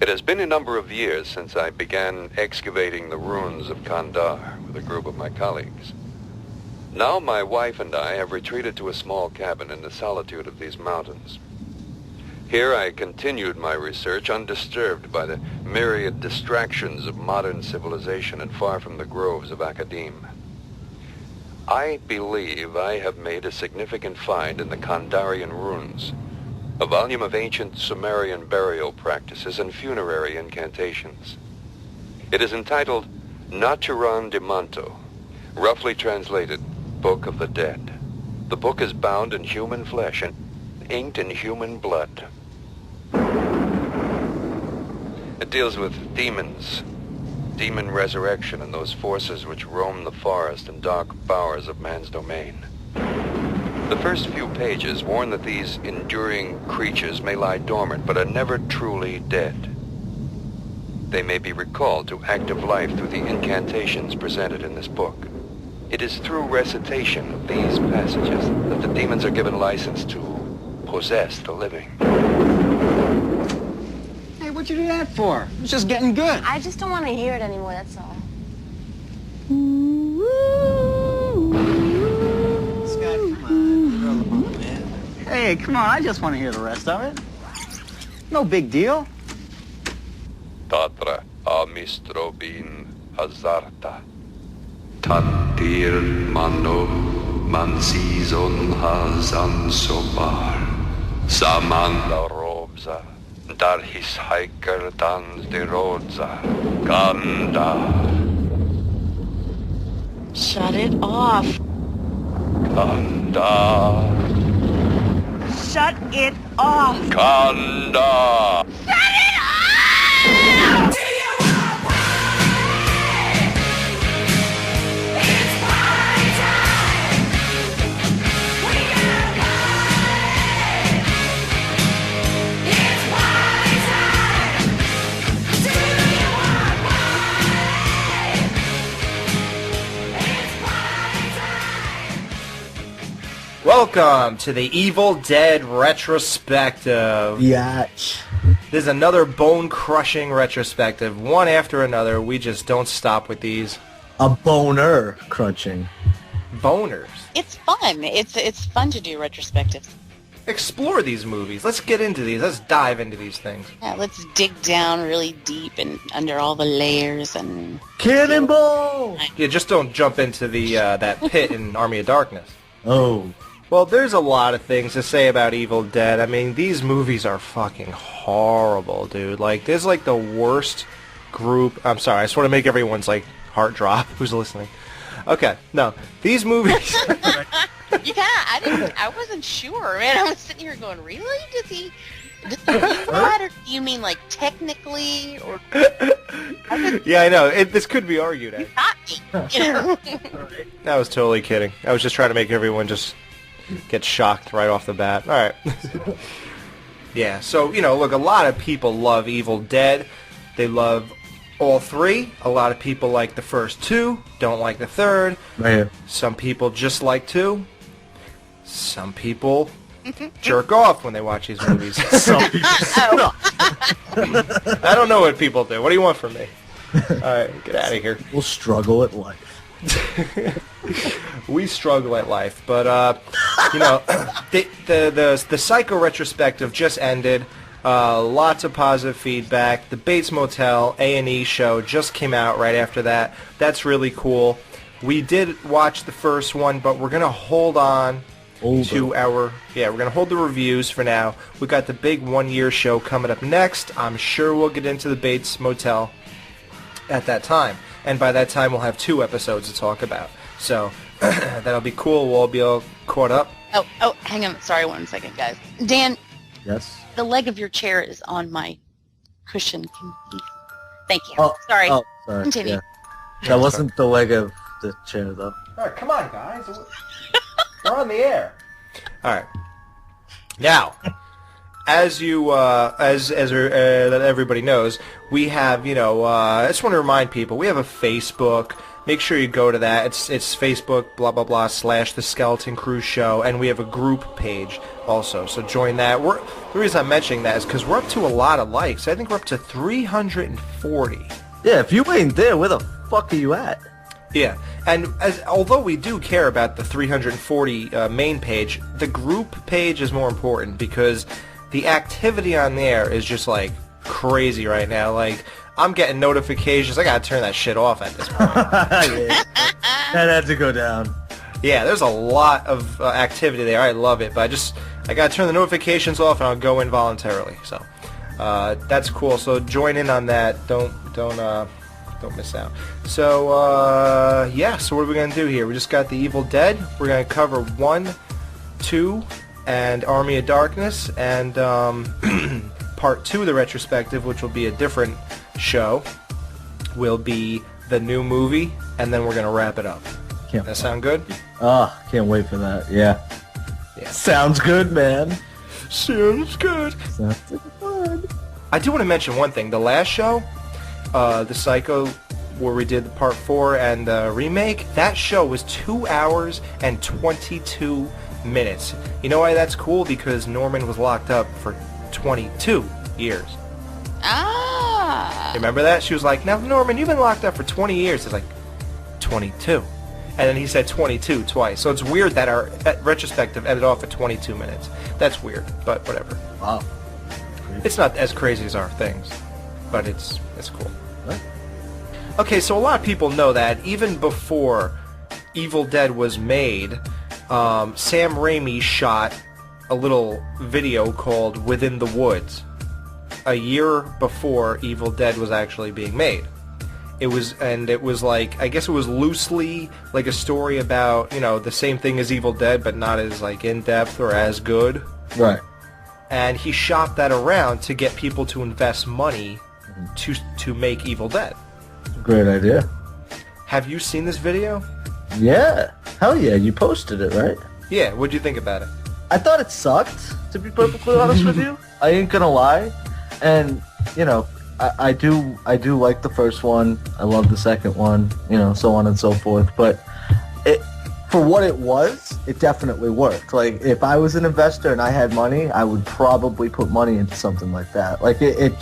It has been a number of years since I began excavating the ruins of Kandar with a group of my colleagues. Now my wife and I have retreated to a small cabin in the solitude of these mountains. Here I continued my research undisturbed by the myriad distractions of modern civilization and far from the groves of academe. I believe I have made a significant find in the Kandarian ruins, a volume of ancient Sumerian burial practices and funerary incantations. It is entitled Naturan de Manto, roughly translated, Book of the Dead. The book is bound in human flesh and inked in human blood. It deals with demons, demon resurrection, and those forces which roam the forest and dark bowers of man's domain. The first few pages warn that these enduring creatures may lie dormant, but are never truly dead. They may be recalled to active life through the incantations presented in this book. It is through recitation of these passages that the demons are given license to possess the living. Hey, what'd you do that for? It was just getting good. I just don't want to hear it anymore, that's all. Hey, come on, I just want to hear the rest of it. No big deal. Tatra amistrobin hazarta. Tatir mano mansizon hazan sobar. Samanda robza. Darhis hiker dans de rodza. Kanda. Shut it off. Kanda. Shut it off. Kanda. Shut it off! Welcome to the Evil Dead Retrospective. Yatch. This is another bone-crushing retrospective, one after another. We just don't stop with these. A boner crunching. Boners. It's fun. It's fun to do retrospectives. Explore these movies. Let's get into these. Let's dive into these things. Yeah, let's dig down really deep and under all the layers and... Cannonball! Yeah, just don't jump into the that pit in Army of Darkness. Oh. Well, there's a lot of things to say about Evil Dead. I mean, these movies are fucking horrible, dude. Like, this is like the worst group... I'm sorry, I just want to make everyone's, like, heart drop who's listening. Okay, no. These movies... Yeah, I wasn't sure, man. I was sitting here going, really? Does he mean that, or do you mean, like, technically, or... Yeah, I know. This could be argued, You actually. got me, you know? I was totally kidding. I was just trying to make everyone just get shocked right off the bat. All right. Yeah, so, you know, look, a lot of people love Evil Dead. They love all three. A lot of people like the first two, don't like the third. Man. Some people just like two. Some people jerk off when they watch these movies. Some people. I don't know what people do. What do you want from me? All right, get out of here. We'll struggle at life. We struggle at life, but you know, the Psycho retrospective just ended. Lots of positive feedback. The Bates Motel A&E show just came out right after that. That's really cool. We did watch the first one, but we're gonna hold on to our we're gonna hold the reviews for now. We got the big 1-year show coming up next. I'm sure we'll get into the Bates Motel at that time, and by that time we'll have 2 episodes to talk about. So that'll be cool. We'll be all caught up. Oh, hang on. Sorry, 1 second, guys. Dan, Yes? the leg of your chair is on my cushion. Thank you. Oh, Sorry. Oh, sorry. Continue. Yeah. That wasn't the leg of the chair, though. All right, come on, guys. We're on the air. All right. Now, as you, as everybody knows, we have, you know, I just want to remind people, we have a Facebook. make sure you go to that. It's Facebook, blah, blah, blah, / The Skeleton Crew Show, and we have a group page also, so join that. The reason I'm mentioning that is because we're up to a lot of likes. I think we're up to 340. Yeah, if you ain't there, where the fuck are you at? Yeah, and although we do care about the 340 main page, the group page is more important because the activity on there is just, like, crazy right now. Like, I'm getting notifications. I gotta turn that shit off at this point. Yeah. That had to go down. Yeah, there's a lot of activity there. I love it, but I gotta turn the notifications off, and I'll go in voluntarily. So that's cool. So join in on that. Don't miss out. So yeah. So what are we gonna do here? We just got the Evil Dead. We're gonna cover 1, 2, and Army of Darkness, and part 2 of the retrospective, which will be a different show, will be the new movie, and then we're gonna wrap it up. That sound good? Oh, can't wait for that. Yeah. Sounds good, man. Sounds good. Sounds fun. I do want to mention one thing. The last show, the Psycho, where we did the part 4 and the remake, that show was 2 hours and 22 minutes. You know why that's cool? Because Norman was locked up for 22 years. Ah. Remember that? She was like, now, Norman, you've been locked up for 20 years. It's like, 22. And then he said 22 twice. So it's weird that our retrospective ended off at 22 minutes. That's weird, but whatever. Wow. It's not as crazy as our things, but it's cool. What? Okay, so a lot of people know that even before Evil Dead was made, Sam Raimi shot a little video called Within the Woods a year before Evil Dead was actually being made. It was like, I guess it was loosely like a story about, you know, the same thing as Evil Dead, but not as like in-depth or as good. Right. And he shopped that around to get people to invest money to make Evil Dead. Great idea. Have you seen this video? Yeah. Hell yeah, you posted it, right? Yeah, what'd you think about it? I thought it sucked, to be perfectly honest with you. I ain't gonna lie. And, you know, I do like the first one. I love the second one, you know, so on and so forth. But for what it was, it definitely worked. Like, if I was an investor and I had money, I would probably put money into something like that. Like, it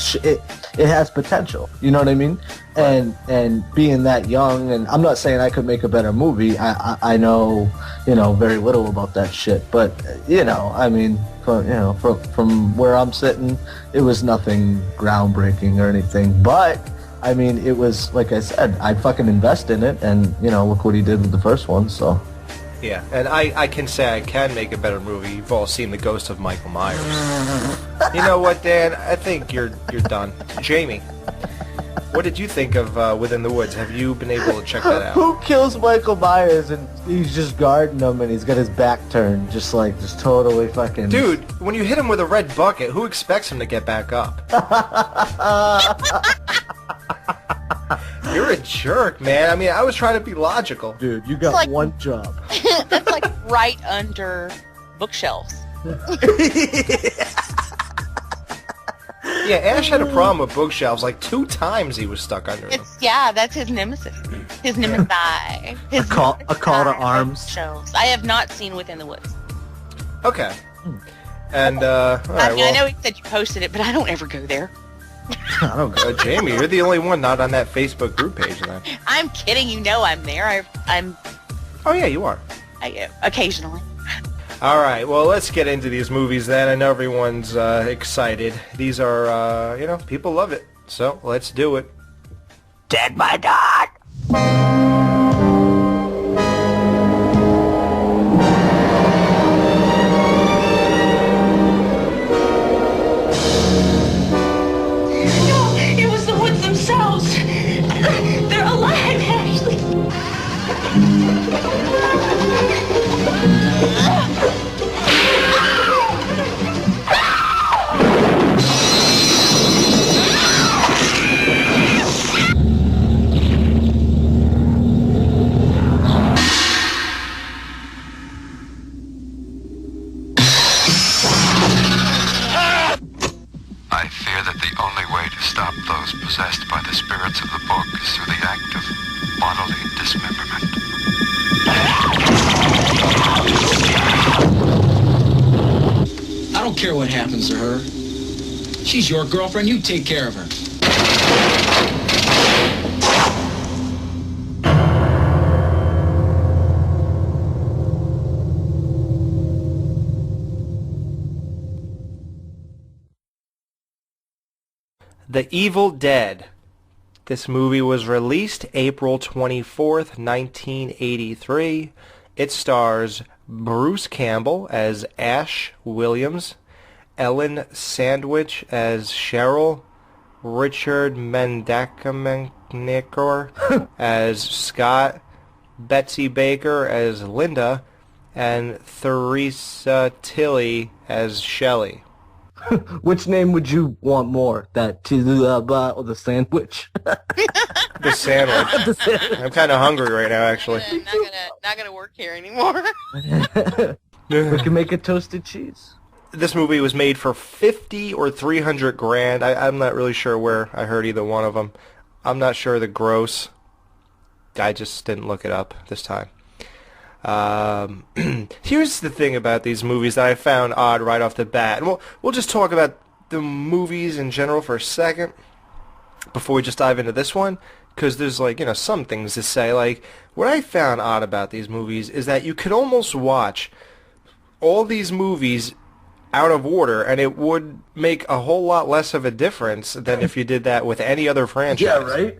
has potential. You know what I mean? And being that young, and I'm not saying I could make a better movie. I know, you know, very little about that shit. But, you know, I mean, from where I'm sitting, it was nothing groundbreaking or anything. But I mean, it was, like I said, I'd fucking invest in it, and, you know, look what he did with the first one, so. Yeah, and I can say I can make a better movie. You've all seen The Ghost of Michael Myers. You know what, Dan? I think you're done. Jamie, what did you think of Within the Woods? Have you been able to check that out? Who kills Michael Myers and he's just guarding him and he's got his back turned, just totally fucking... Dude, when you hit him with a red bucket, who expects him to get back up? You're a jerk, man. I mean, I was trying to be logical. Dude, you got like- one job. That's like right under bookshelves. Yeah, Ash had a problem with bookshelves. Like 2 times he was stuck under them. That's his nemesis. His nemesis. His A call to arms. Shelves. I have not seen Within the Woods. Okay. And, alright, I well... know he said you posted it, but I don't ever go there. I don't go. Jamie, you're the only one not on that Facebook group page then. I'm kidding. You know I'm there. I'm Oh yeah, you are. occasionally. Alright, well let's get into these movies then. I know everyone's excited. These are, you know, people love it. So, let's do it. Dead my dad. No, it was the woods themselves. They're alive, Ashley. I fear that the only way to stop those possessed by the spirits of the book is through the act of bodily dismemberment. I don't care what happens to her. She's your girlfriend. You take care of her. The Evil Dead. This movie was released April 24th, 1983. It stars Bruce Campbell as Ash Williams, Ellen Sandwich as Cheryl, Richard Mendacamanicor as Scott, Betsy Baker as Linda, and Theresa Tilly as Shelley. Which name would you want more? That or the sandwich? The sandwich. I'm kind of hungry right now, actually. Not gonna work here anymore. We can make a toasted cheese. This movie was made for 50 or 300 grand. I'm not really sure where I heard either one of them. I'm not sure the gross. I just didn't look it up this time. Here's the thing about these movies that I found odd right off the bat. And we'll just talk about the movies in general for a second before we just dive into this one, because there's some things to say. Like, what I found odd about these movies is that you could almost watch all these movies out of order, and it would make a whole lot less of a difference than if you did that with any other franchise. Yeah, right?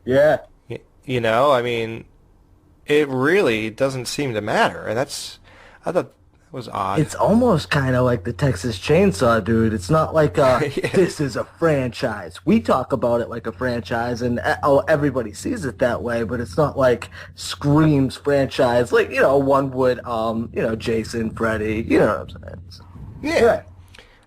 Yeah. I mean, it really doesn't seem to matter, and I thought that was odd. It's almost kind of like the Texas Chainsaw, dude. It's not like this is a franchise. We talk about it like a franchise, and everybody sees it that way, but it's not like Scream's franchise, like, one would, Jason, Freddy, you know what I'm saying? So, yeah.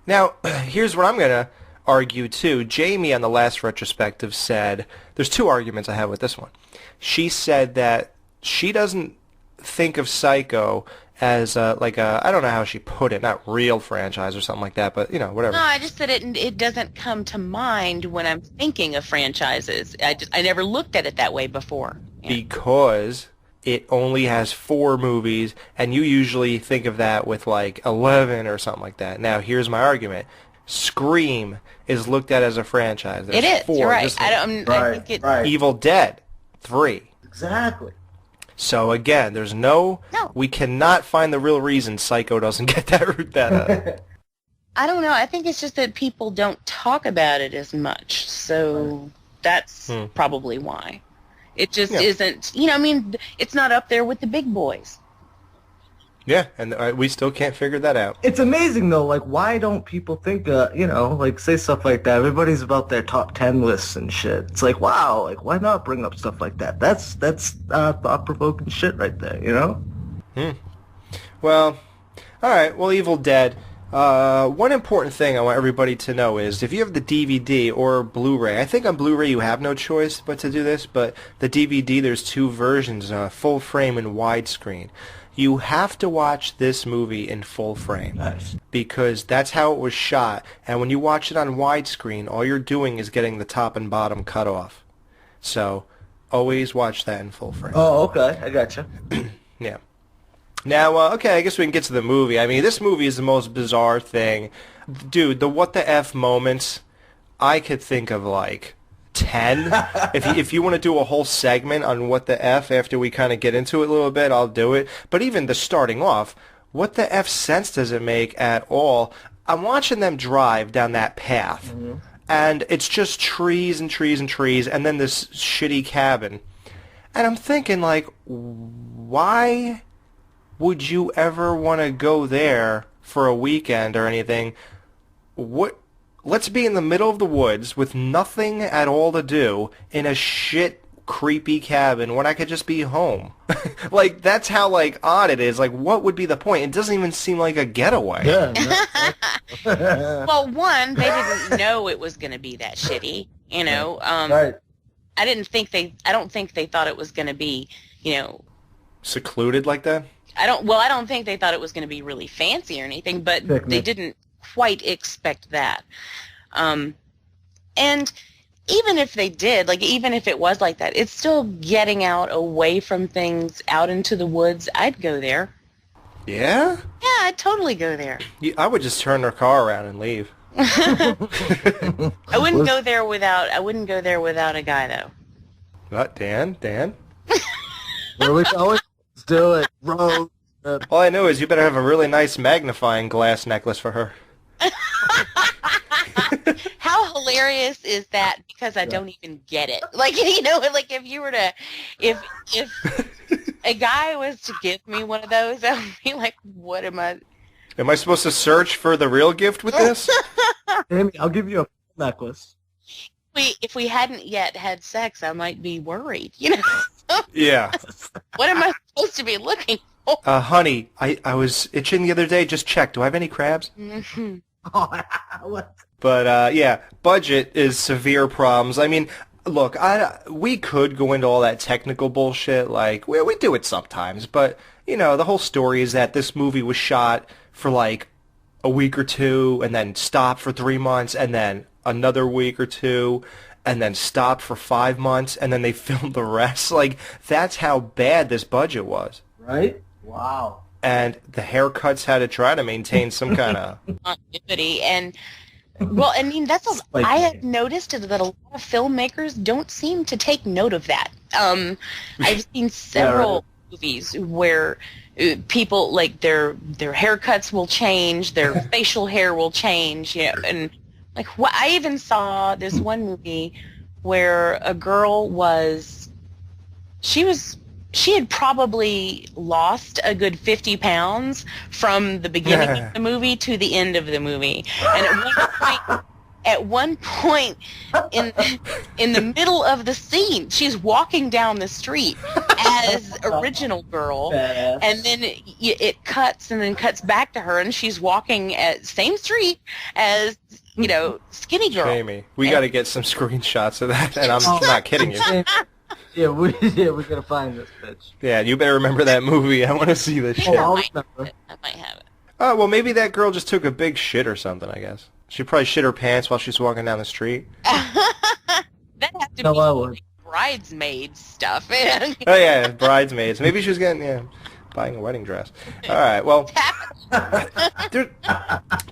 Now, here's what I'm going to argue, too. Jamie on the last retrospective said, there's two arguments I have with this one. She said that she doesn't think of Psycho as I don't know how she put it, not real franchise or something like that, but whatever. No, I just said it doesn't come to mind when I'm thinking of franchises. I never looked at it that way before. Yeah. Because it only has 4 movies, and you usually think of that with 11 or something like that. Now, here's my argument. Scream is looked at as a franchise. There's it is. 4. You're right. I think it. Right. Evil Dead, 3. Exactly. So again, we cannot find the real reason Psycho doesn't get that. I don't know. I think it's just that people don't talk about it as much. So that's probably why. It just isn't, it's not up there with the big boys. Yeah, and we still can't figure that out. It's amazing, though, why don't people think, say stuff like that? Everybody's about their top 10 lists and shit. It's wow, why not bring up stuff like that? That's thought-provoking shit right there, Well, all right, Evil Dead. One important thing I want everybody to know is if you have the DVD or Blu-ray, I think on Blu-ray you have no choice but to do this, but the DVD, there's 2 versions, full frame and widescreen. You have to watch this movie in full frame. Nice. Because that's how it was shot, and when you watch it on widescreen, all you're doing is getting the top and bottom cut off. So, always watch that in full frame. Oh, okay, I gotcha. Yeah. Now, I guess we can get to the movie. I mean, this movie is the most bizarre thing. Dude, the what the F moments, I could think of 10. If you want to do a whole segment on what the F after we kind of get into it a little bit, I'll do it. But even the starting off, what the F sense does it make at all? I'm watching them drive down that path, and it's just trees and trees and trees, and then this shitty cabin. And I'm thinking, why would you ever want to go there for a weekend or anything? Let's be in the middle of the woods with nothing at all to do in a shit creepy cabin when I could just be home. That's how odd it is. What would be the point? It doesn't even seem like a getaway. Yeah. Well, one, they didn't know it was going to be that shitty. Right. I don't think they thought it was going to be, secluded like that. I don't think they thought it was going to be really fancy or anything, but they didn't quite expect that. And even if they did, like, even if it was like that, it's still getting out away from things, out into the woods. I'd go there. Yeah? Yeah, I'd totally go there. I would just turn their car around and leave. I wouldn't go there without a guy, though. What, Dan? Where are we going? Let's do it. Road. All I know is you better have a really nice magnifying glass necklace for her. How hilarious is that? Because I don't even get it. Like, you know, like if you were to, if a guy was to give me one of those, I would be like, what am I? Am I supposed to search for the real gift with this? Amy, I'll give you a necklace. If we hadn't yet had sex, I might be worried, you know? Yeah. What am I supposed to be looking for? Honey, I was itching the other day. Just check. Do I have any crabs? Mm-hmm. What? But, yeah, budget is severe problems. I mean, look, we could go into all that technical bullshit. Like, we do it sometimes. But, you know, the whole story is that this movie was shot for, like, a week or two and then stopped for 3 months and then another week or two and then stopped for 5 months and then they filmed the rest. Like, that's how bad this budget was. Right? Wow. And the haircuts had to try to maintain some kind of continuity. And, well, I mean, I have noticed that a lot of filmmakers don't seem to take note of that. I've seen several movies where people, like, their haircuts will change, their facial hair will change, you know, and like, I even saw this one movie where a girl she had probably lost a good 50 pounds from the beginning of the movie to the end of the movie. And at one point in the middle of the scene, she's walking down the street as original girl, and then it cuts and then cuts back to her, and she's walking at same street as, you know, skinny girl. Jamie, we got to get some screenshots of that, and I'm not kidding you. Yeah, we're gonna find this bitch. Yeah, you better remember that movie. I want to see this shit. I'll remember. I might have it. Oh, well, maybe that girl just took a big shit or something, I guess. She probably shit her pants while she's walking down the street. That has to No, be I would. bridesmaid stuff. Oh, yeah, bridesmaids. Maybe she was buying a wedding dress. All right, well,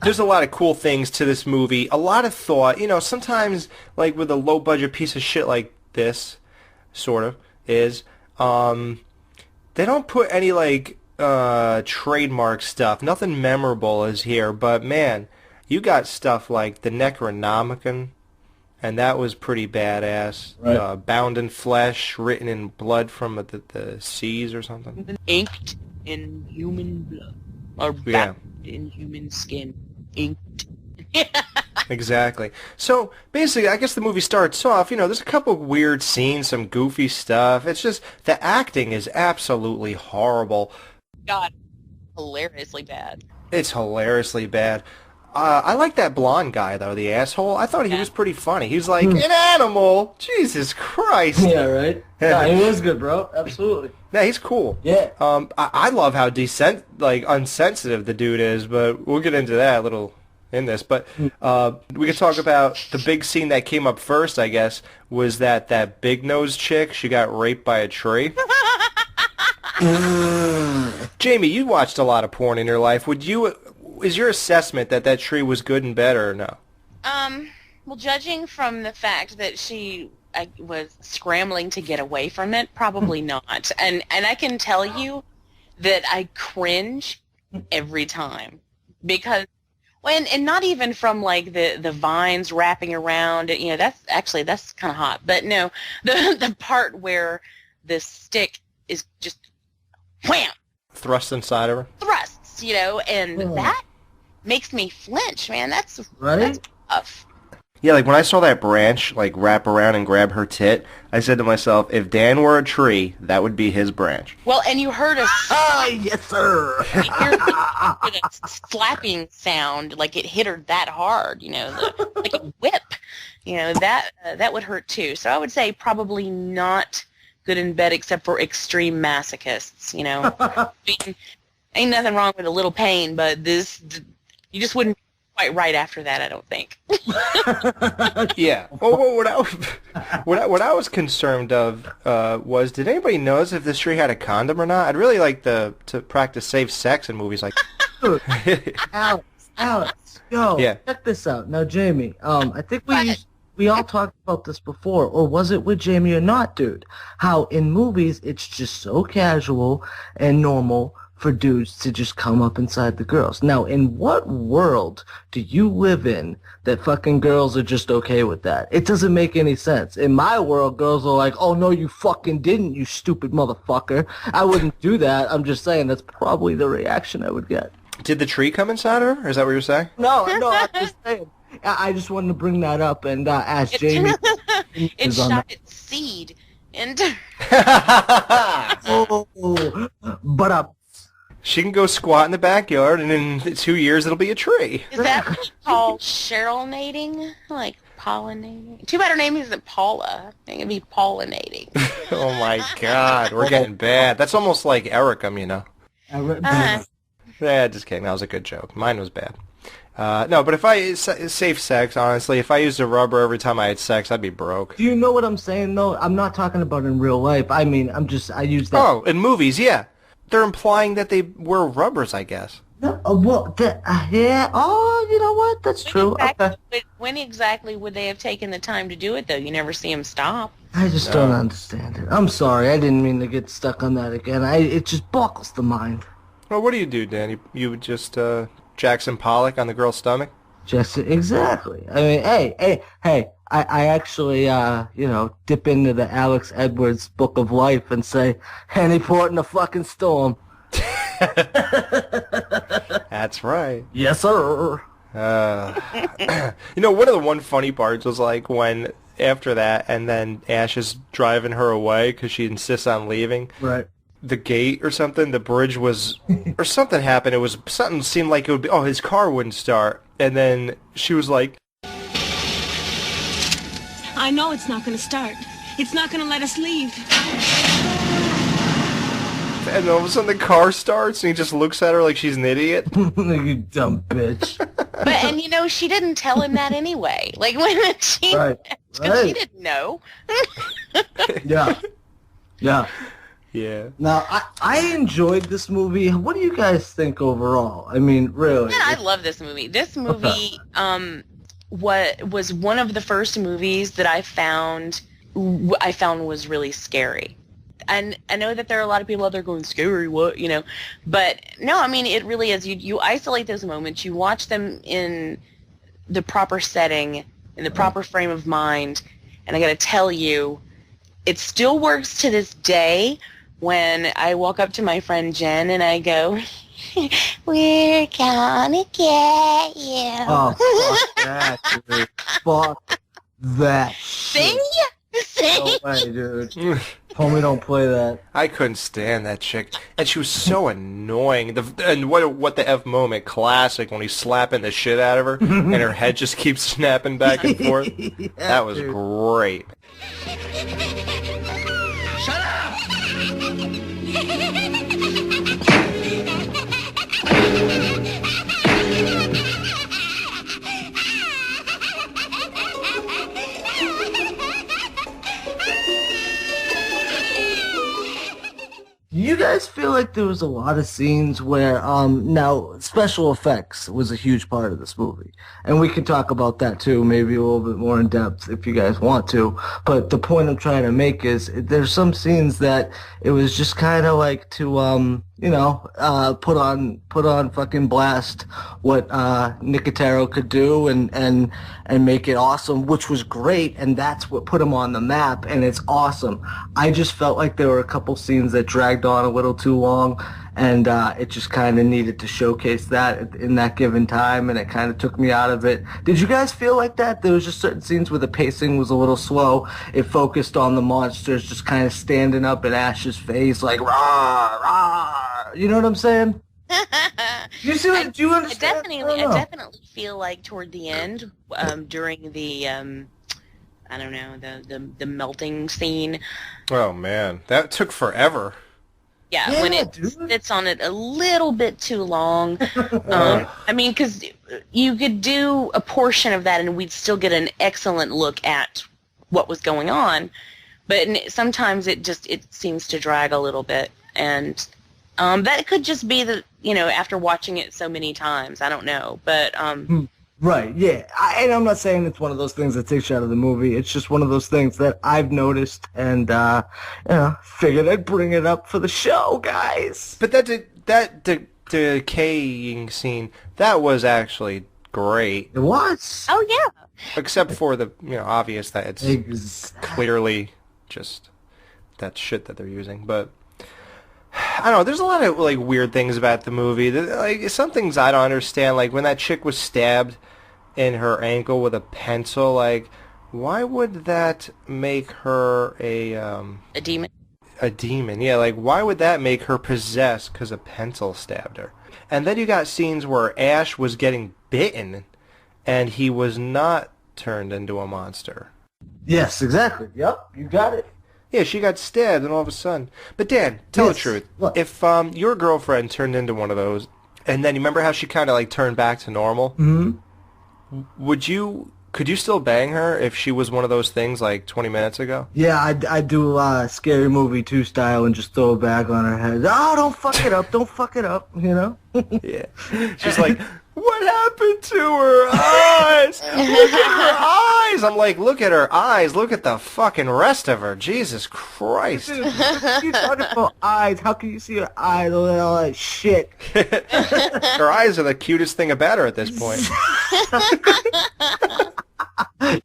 there's a lot of cool things to this movie. A lot of thought. You know, sometimes, like, with a low-budget piece of shit like this, sort of, is, they don't put any, like, trademark stuff. Nothing memorable is here, but, man, you got stuff like the Necronomicon, and that was pretty badass. Right. Bound in flesh, written in blood from the seas or something. Inked in human blood. Or bound in human skin. Inked. Exactly. So, basically, I guess the movie starts off, you know, there's a couple weird scenes, some goofy stuff. It's just, the acting is absolutely horrible. God, hilariously bad. It's hilariously bad. I like that blonde guy, though, the asshole. I thought he was pretty funny. He was like, an animal! Jesus Christ! Yeah, right? Yeah, he was good, bro. Absolutely. Yeah, he's cool. Yeah. I love how unsensitive the dude is, but we'll get into that a little in this. But we could talk about the big scene that came up first, I guess, was that big nose chick, she got raped by a tree. Jamie, you watched a lot of porn in your life. Is your assessment that tree was good and better or no? Well, judging from the fact that she was scrambling to get away from it, probably not. And I can tell you that I cringe every time because and not even from like the vines wrapping around, you know, that's kind of hot. But no, the part where the stick is just wham Thrust inside of her? Thrusts, you know, and that makes me flinch, man. That's tough. Yeah, like when I saw that branch like wrap around and grab her tit, I said to myself, if Dan were a tree, that would be his branch. Well, and you heard a yes, sir. you heard a slapping sound, like it hit her that hard, you know, like a whip. You know, that would hurt too. So I would say probably not good in bed except for extreme masochists, you know. I mean, ain't nothing wrong with a little pain, but you just wouldn't be quite right after that, I don't think. Yeah. Well, what I was concerned of was, did anybody notice if this tree had a condom or not? I'd really like to practice safe sex in movies like. Dude, Alex, yo, Yeah. check this out. Now, Jamie, I think we all talked about this before, or was it with Jamie or not, dude? How in movies it's just so casual and normal for dudes to just come up inside the girls. Now, in what world do you live in that fucking girls are just okay with that? It doesn't make any sense. In my world, girls are like, oh, no, you fucking didn't, you stupid motherfucker. I wouldn't do that. I'm just saying that's probably the reaction I would get. Did the tree come inside her? Is that what you're saying? No, I'm just saying. I just wanted to bring that up and ask Jamie. It shot its seed into... Oh, but She can go squat in the backyard, and in 2 years it'll be a tree. Is that what you call Cheryl-nating? Like pollinating? Too bad her name isn't Paula. I think it'd be pollinating. Oh my God, we're getting bad. That's almost like Ericum, you know. Yeah, just kidding. That was a good joke. Mine was bad. No, but if I safe sex, honestly, if I used a rubber every time I had sex, I'd be broke. Do you know what I'm saying, though? I'm not talking about in real life. I mean, I use that. Oh, in movies, yeah. They're implying that they wear rubbers, I guess. No, yeah. Oh, you know what? That's true. Okay. When exactly would they have taken the time to do it, though? You never see them stop. I just don't understand it. I'm sorry. I didn't mean to get stuck on that again. It just boggles the mind. Well, what do you do, Dan? You would just Jackson Pollock on the girl's stomach? Just exactly. I mean, hey. I actually, dip into the Alex Edwards Book of Life and say, any port in a fucking storm. That's right. Yes, sir. One of the one funny parts was like when after that, and then Ash is driving her away because she insists on leaving. Right. The gate or something, the bridge was, or something happened. It was something seemed like it would be. Oh, his car wouldn't start, and then she was like, I know it's not going to start. It's not going to let us leave. and all of a sudden the car starts, and he just looks at her like she's an idiot. You dumb bitch. But she didn't tell him that anyway. Like when she, Right. She didn't know. Yeah. Yeah. Now, I enjoyed this movie. What do you guys think overall? I mean, really. Yeah, I love this movie. This movie was one of the first movies that I found was really scary. And I know that there are a lot of people out there going, scary, what, But, no, I mean, it really is. You isolate those moments. You watch them in the proper setting, in the proper frame of mind. And I got to tell you, it still works to this day when I walk up to my friend Jen and I go, we're gonna get you. Oh, fuck that, dude. Fuck that shit. See? No way, dude. Homie, don't play that. I couldn't stand that chick, and she was so annoying. And what the F moment, classic, when he's slapping the shit out of her, and her head just keeps snapping back and forth. Yeah, that was dude. great. Shut up! You guys feel like there was a lot of scenes where, now, special effects was a huge part of this movie. And we can talk about that too, maybe a little bit more in depth if you guys want to. But the point I'm trying to make is there's some scenes that it was just kind of like to, put on fucking blast what Nicotero could do and make it awesome, which was great, and that's what put him on the map, and it's awesome. I just felt like there were a couple scenes that dragged on a little too long, and it just kind of needed to showcase that in that given time, and it kind of took me out of it. Did you guys feel like that? There was just certain scenes where the pacing was a little slow. It focused on the monsters just kind of standing up in Ash's face like, rah, rah. You know what I'm saying? You see what? Do you understand? I definitely feel like toward the end, during the, I don't know, the melting scene. Oh man, that took forever. Yeah, when it sits on it a little bit too long. I mean, because you could do a portion of that and we'd still get an excellent look at what was going on. But sometimes it seems to drag a little bit. And that could just be after watching it so many times. I don't know. But right, yeah. And I'm not saying it's one of those things that takes you out of the movie. It's just one of those things that I've noticed and, figured I'd bring it up for the show, guys. But that decaying scene, that was actually great. It was. Oh, yeah. Except for the, obvious that it's clearly just that shit that they're using. But I don't know, there's a lot of weird things about the movie. Some things I don't understand, like when that chick was stabbed in her ankle with a pencil, why would that make her a demon? A demon, yeah, why would that make her possessed because a pencil stabbed her? And then you got scenes where Ash was getting bitten and he was not turned into a monster. Yes, exactly. Yep, you got it. Yeah, she got stabbed and all of a sudden. But Dan, tell the truth. What? If your girlfriend turned into one of those, and then you remember how she kind of turned back to normal? Mm-hmm. Could you still bang her if she was one of those things 20 minutes ago? Yeah, I'd do Scary Movie 2 style and just throw it back on her head. Oh, don't fuck it up, don't fuck it up, Yeah. She's like, what happened to her eyes? Look at her eyes! I'm like, look at her eyes, look at the fucking rest of her. Jesus Christ. Dude, you talking about eyes? How can you see her eyes? All that shit. Her eyes are the cutest thing about her at this point.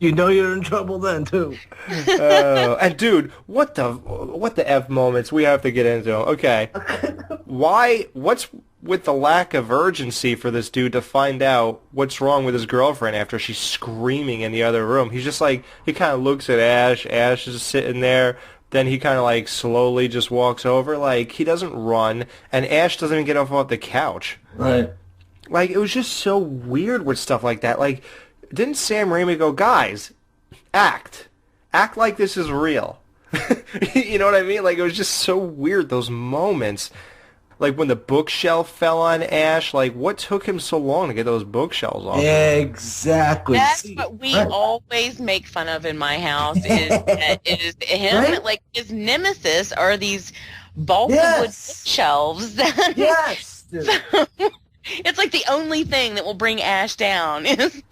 You know you're in trouble then, too. And dude, what the F moments we have to get into? Okay. What's with the lack of urgency for this dude to find out what's wrong with his girlfriend after she's screaming in the other room? He's just he kind of looks at Ash. Ash is sitting there. Then he kind of slowly just walks over. He doesn't run. And Ash doesn't even get off the couch. Right. It was just so weird with stuff like that. Didn't Sam Raimi go, guys, act like this is real? You know what I mean? It was just so weird, those moments. When the bookshelf fell on Ash, what took him so long to get those bookshelves off? Exactly. That's what we always make fun of in my house is him, Right? his nemesis are these balsa wood bookshelves. Yes. Dude. It's the only thing that will bring Ash down. It's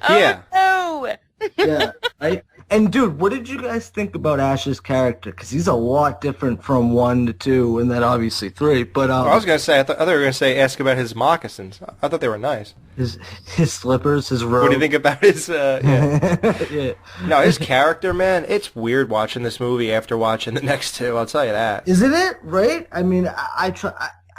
yeah. No. Yeah, right? And, dude, what did you guys think about Ash's character? Because he's a lot different from 1 to 2, and then obviously 3. But I was going to say, I thought they were going to say, ask about his moccasins. I thought they were nice. His slippers, his robe. What do you think about his, Yeah. No, his character, man, it's weird watching this movie after watching the next 2, I'll tell you that. Isn't it? Right? I mean, I try...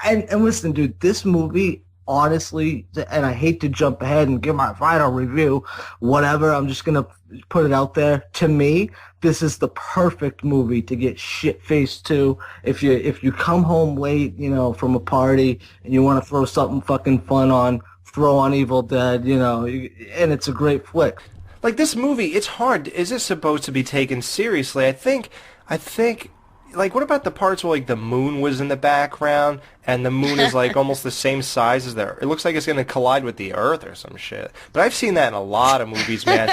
And listen, dude, this movie, honestly, and I hate to jump ahead and give my final review, whatever, I'm just going to put it out there. To me, this is the perfect movie to get shit-faced to. If you come home late, from a party, and you want to throw something fucking fun on, throw on Evil Dead, and it's a great flick. This movie, it's hard. Is this supposed to be taken seriously? I think... what about the parts where the moon was in the background and the moon is almost the same size as it looks like it's going to collide with the earth or some shit. But I've seen that in a lot of movies, man.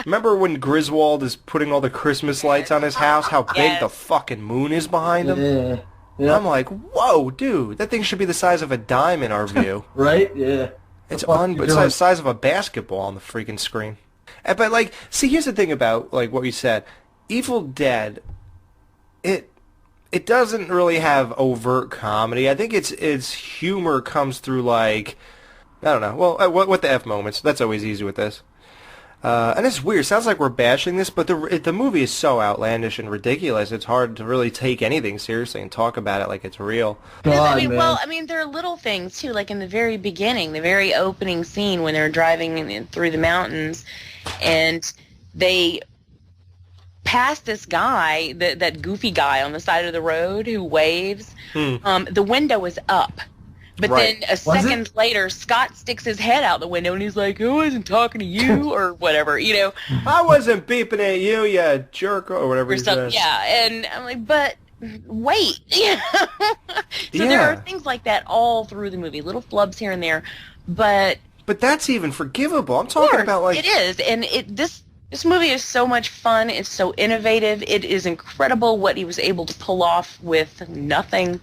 Remember when Griswold is putting all the Christmas lights on his house, how big the fucking moon is behind him? Yeah. Yep. I'm like, whoa, dude, that thing should be the size of a dime in our view. Right? Yeah. It's the size of a basketball on the freaking screen. But see, here's the thing about what you said. Evil Dead, it doesn't really have overt comedy. I think its humor comes through I don't know. Well, what the F moments? That's always easy with this. And it's weird. Sounds like we're bashing this, but the movie is so outlandish and ridiculous. It's hard to really take anything seriously and talk about it like it's real. God, I mean, there are little things too. In the very beginning, the very opening scene when they're driving through the mountains, and they pass this guy, that goofy guy on the side of the road who waves. The window is up. But then a second later, Scott sticks his head out the window and he's like, I wasn't talking to you, or whatever, I wasn't beeping at you, you jerk, or whatever he says. Yeah, and I'm like, but wait. So there are things like that all through the movie, little flubs here and there, but that's even forgivable. I'm talking about like it is, and this movie is so much fun. It's so innovative. It is incredible what he was able to pull off with nothing.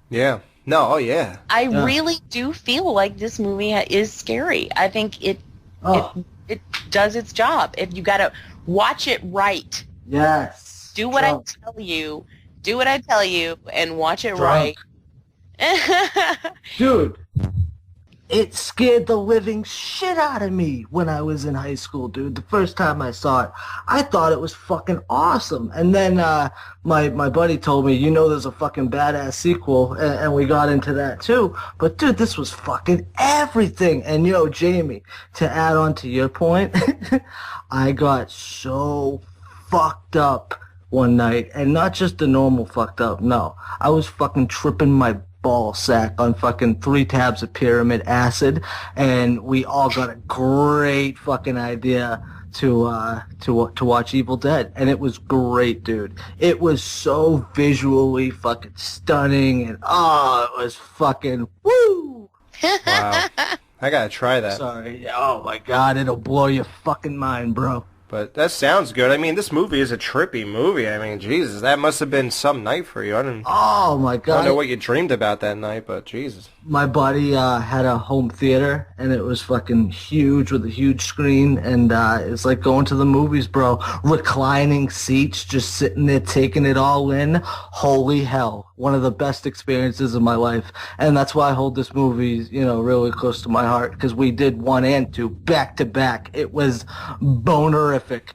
Yeah. No. Oh yeah. I really do feel like this movie is scary. I think it does its job. If you got to watch it right. Yes. Do what I tell you. Do what I tell you, and watch it right. Dude, it scared the living shit out of me when I was in high school, dude. The first time I saw it, I thought it was fucking awesome. And then my buddy told me, you know there's a fucking badass sequel, and we got into that too. But, dude, this was fucking everything. And, yo, Jamie, to add on to your point, I got so fucked up one night, and not just the normal fucked up, no. I was fucking tripping my ball sack on fucking 3 tabs of pyramid acid, and we all got a great fucking idea to watch Evil Dead, and it was great, dude. It was so visually fucking stunning, and it was fucking woo. Wow. I gotta try that. Sorry. Oh my god, it'll blow your fucking mind, bro. But that sounds good. I mean, this movie is a trippy movie. I mean, Jesus, that must have been some night for you. Oh my god. I don't know what you dreamed about that night, but Jesus. My buddy had a home theater, and it was fucking huge with a huge screen, and it's like going to the movies, bro. Reclining seats, just sitting there taking it all in. Holy hell. One of the best experiences of my life. And that's why I hold this movie, really close to my heart, because we did 1 and 2 back to back. It was bonerific.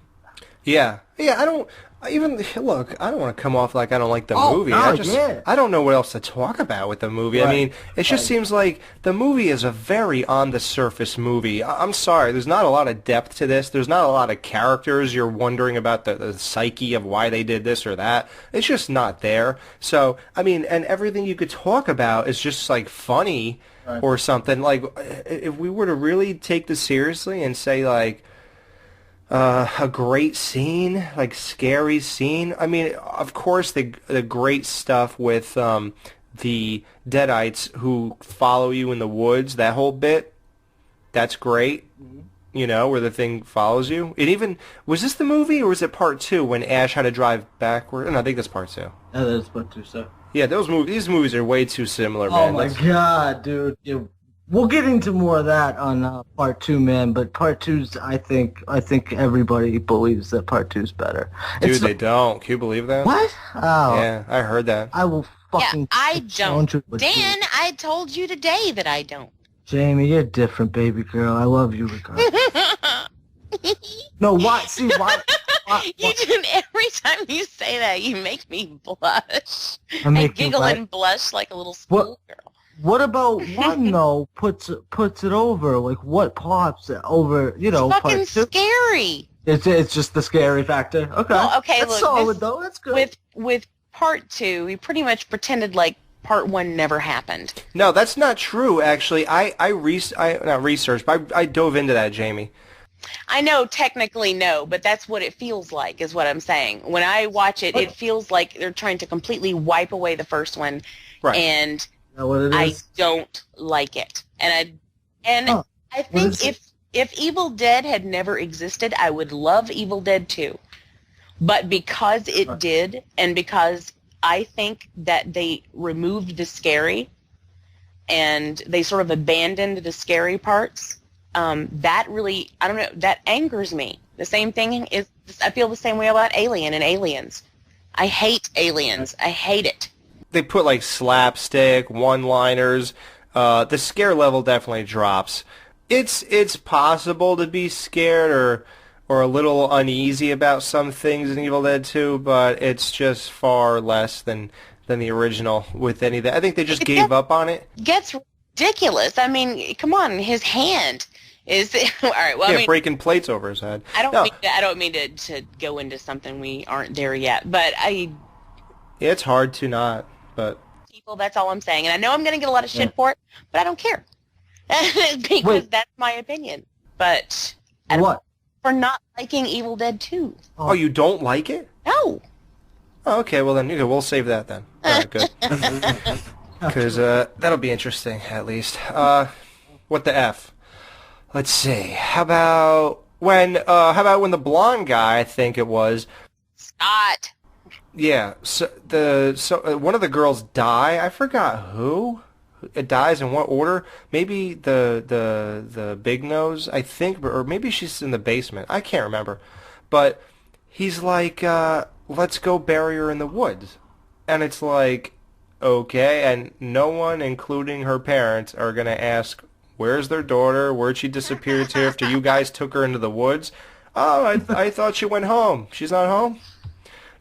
Yeah. Yeah, I don't want to come off like I don't like the movie. Yeah. I don't know what else to talk about with the movie. Right. I mean, it just seems like the movie is a very on-the-surface movie. I'm sorry, there's not a lot of depth to this. There's not a lot of characters. You're wondering about the psyche of why they did this or that. It's just not there. So, I mean, and everything you could talk about is just, like, funny or something. Like, if we were to really take this seriously and say, like, a great scene, like scary scene. I mean, of course, the great stuff with the Deadites who follow you in the woods. That whole bit, that's great. Where the thing follows you. It even was this the movie or was it part 2 when Ash had to drive backward? No, I think that's part 2. Yeah, that's part 2. So yeah, these movies are way too similar, man. Oh my god, dude. We'll get into more of that on part 2, man. But part 2's, I think everybody believes that part 2's better. Dude, they don't. Can you believe that? What? Oh. Yeah, I heard that. I will fucking. Yeah, I don't. Dan, I told you today that I don't. Jamie, you're different, baby girl. I love you regardless. No, why? See, why? You do every time you say that, you make me blush. I giggle and blush like a little schoolgirl. What about one though? Puts it over. Like what pops it over? It's fucking scary. It's just the scary factor. Okay. Well, okay. That's solid though. That's good. With part 2, we pretty much pretended like part 1 never happened. No, that's not true. Actually, I not researched, but I dove into that, Jamie. I know technically no, but that's what it feels like, is what I'm saying. When I watch it, it feels like they're trying to completely wipe away the first one, right. And what it is? I don't like it. And I think if Evil Dead had never existed, I would love Evil Dead 2. But because it did, and because I think that they removed the scary, and they sort of abandoned the scary parts, that really, I don't know, that angers me. The same thing is, I feel the same way about Alien and Aliens. I hate Aliens. I hate it. They put like slapstick, one-liners. The scare level definitely drops. It's possible to be scared or a little uneasy about some things in Evil Dead 2, but it's just far less than the original with any of that. I think they just gave up on it. Gets ridiculous. I mean, come on, his hand is all right. Well, yeah, I mean, breaking plates over his head. I don't mean to go into something we aren't there yet, but it's hard to not. But people, that's all I'm saying. And I know I'm going to get a lot of shit for it, but I don't care. Because that's my opinion. But what? For not liking Evil Dead 2. Oh, you don't like it? No. Oh, okay, well then, we'll save that then. All right, good. Because that'll be interesting, at least. What the F? Let's see. How about when the blonde guy, I think it was, Scott. Yeah, so one of the girls die. I forgot who. It dies in what order? Maybe the big nose, I think, or maybe she's in the basement. I can't remember. But he's like, let's go bury her in the woods. And it's like, okay, and no one, including her parents, are going to ask, where's their daughter? Where'd she disappear to after you guys took her into the woods? Oh, I thought she went home. She's not home?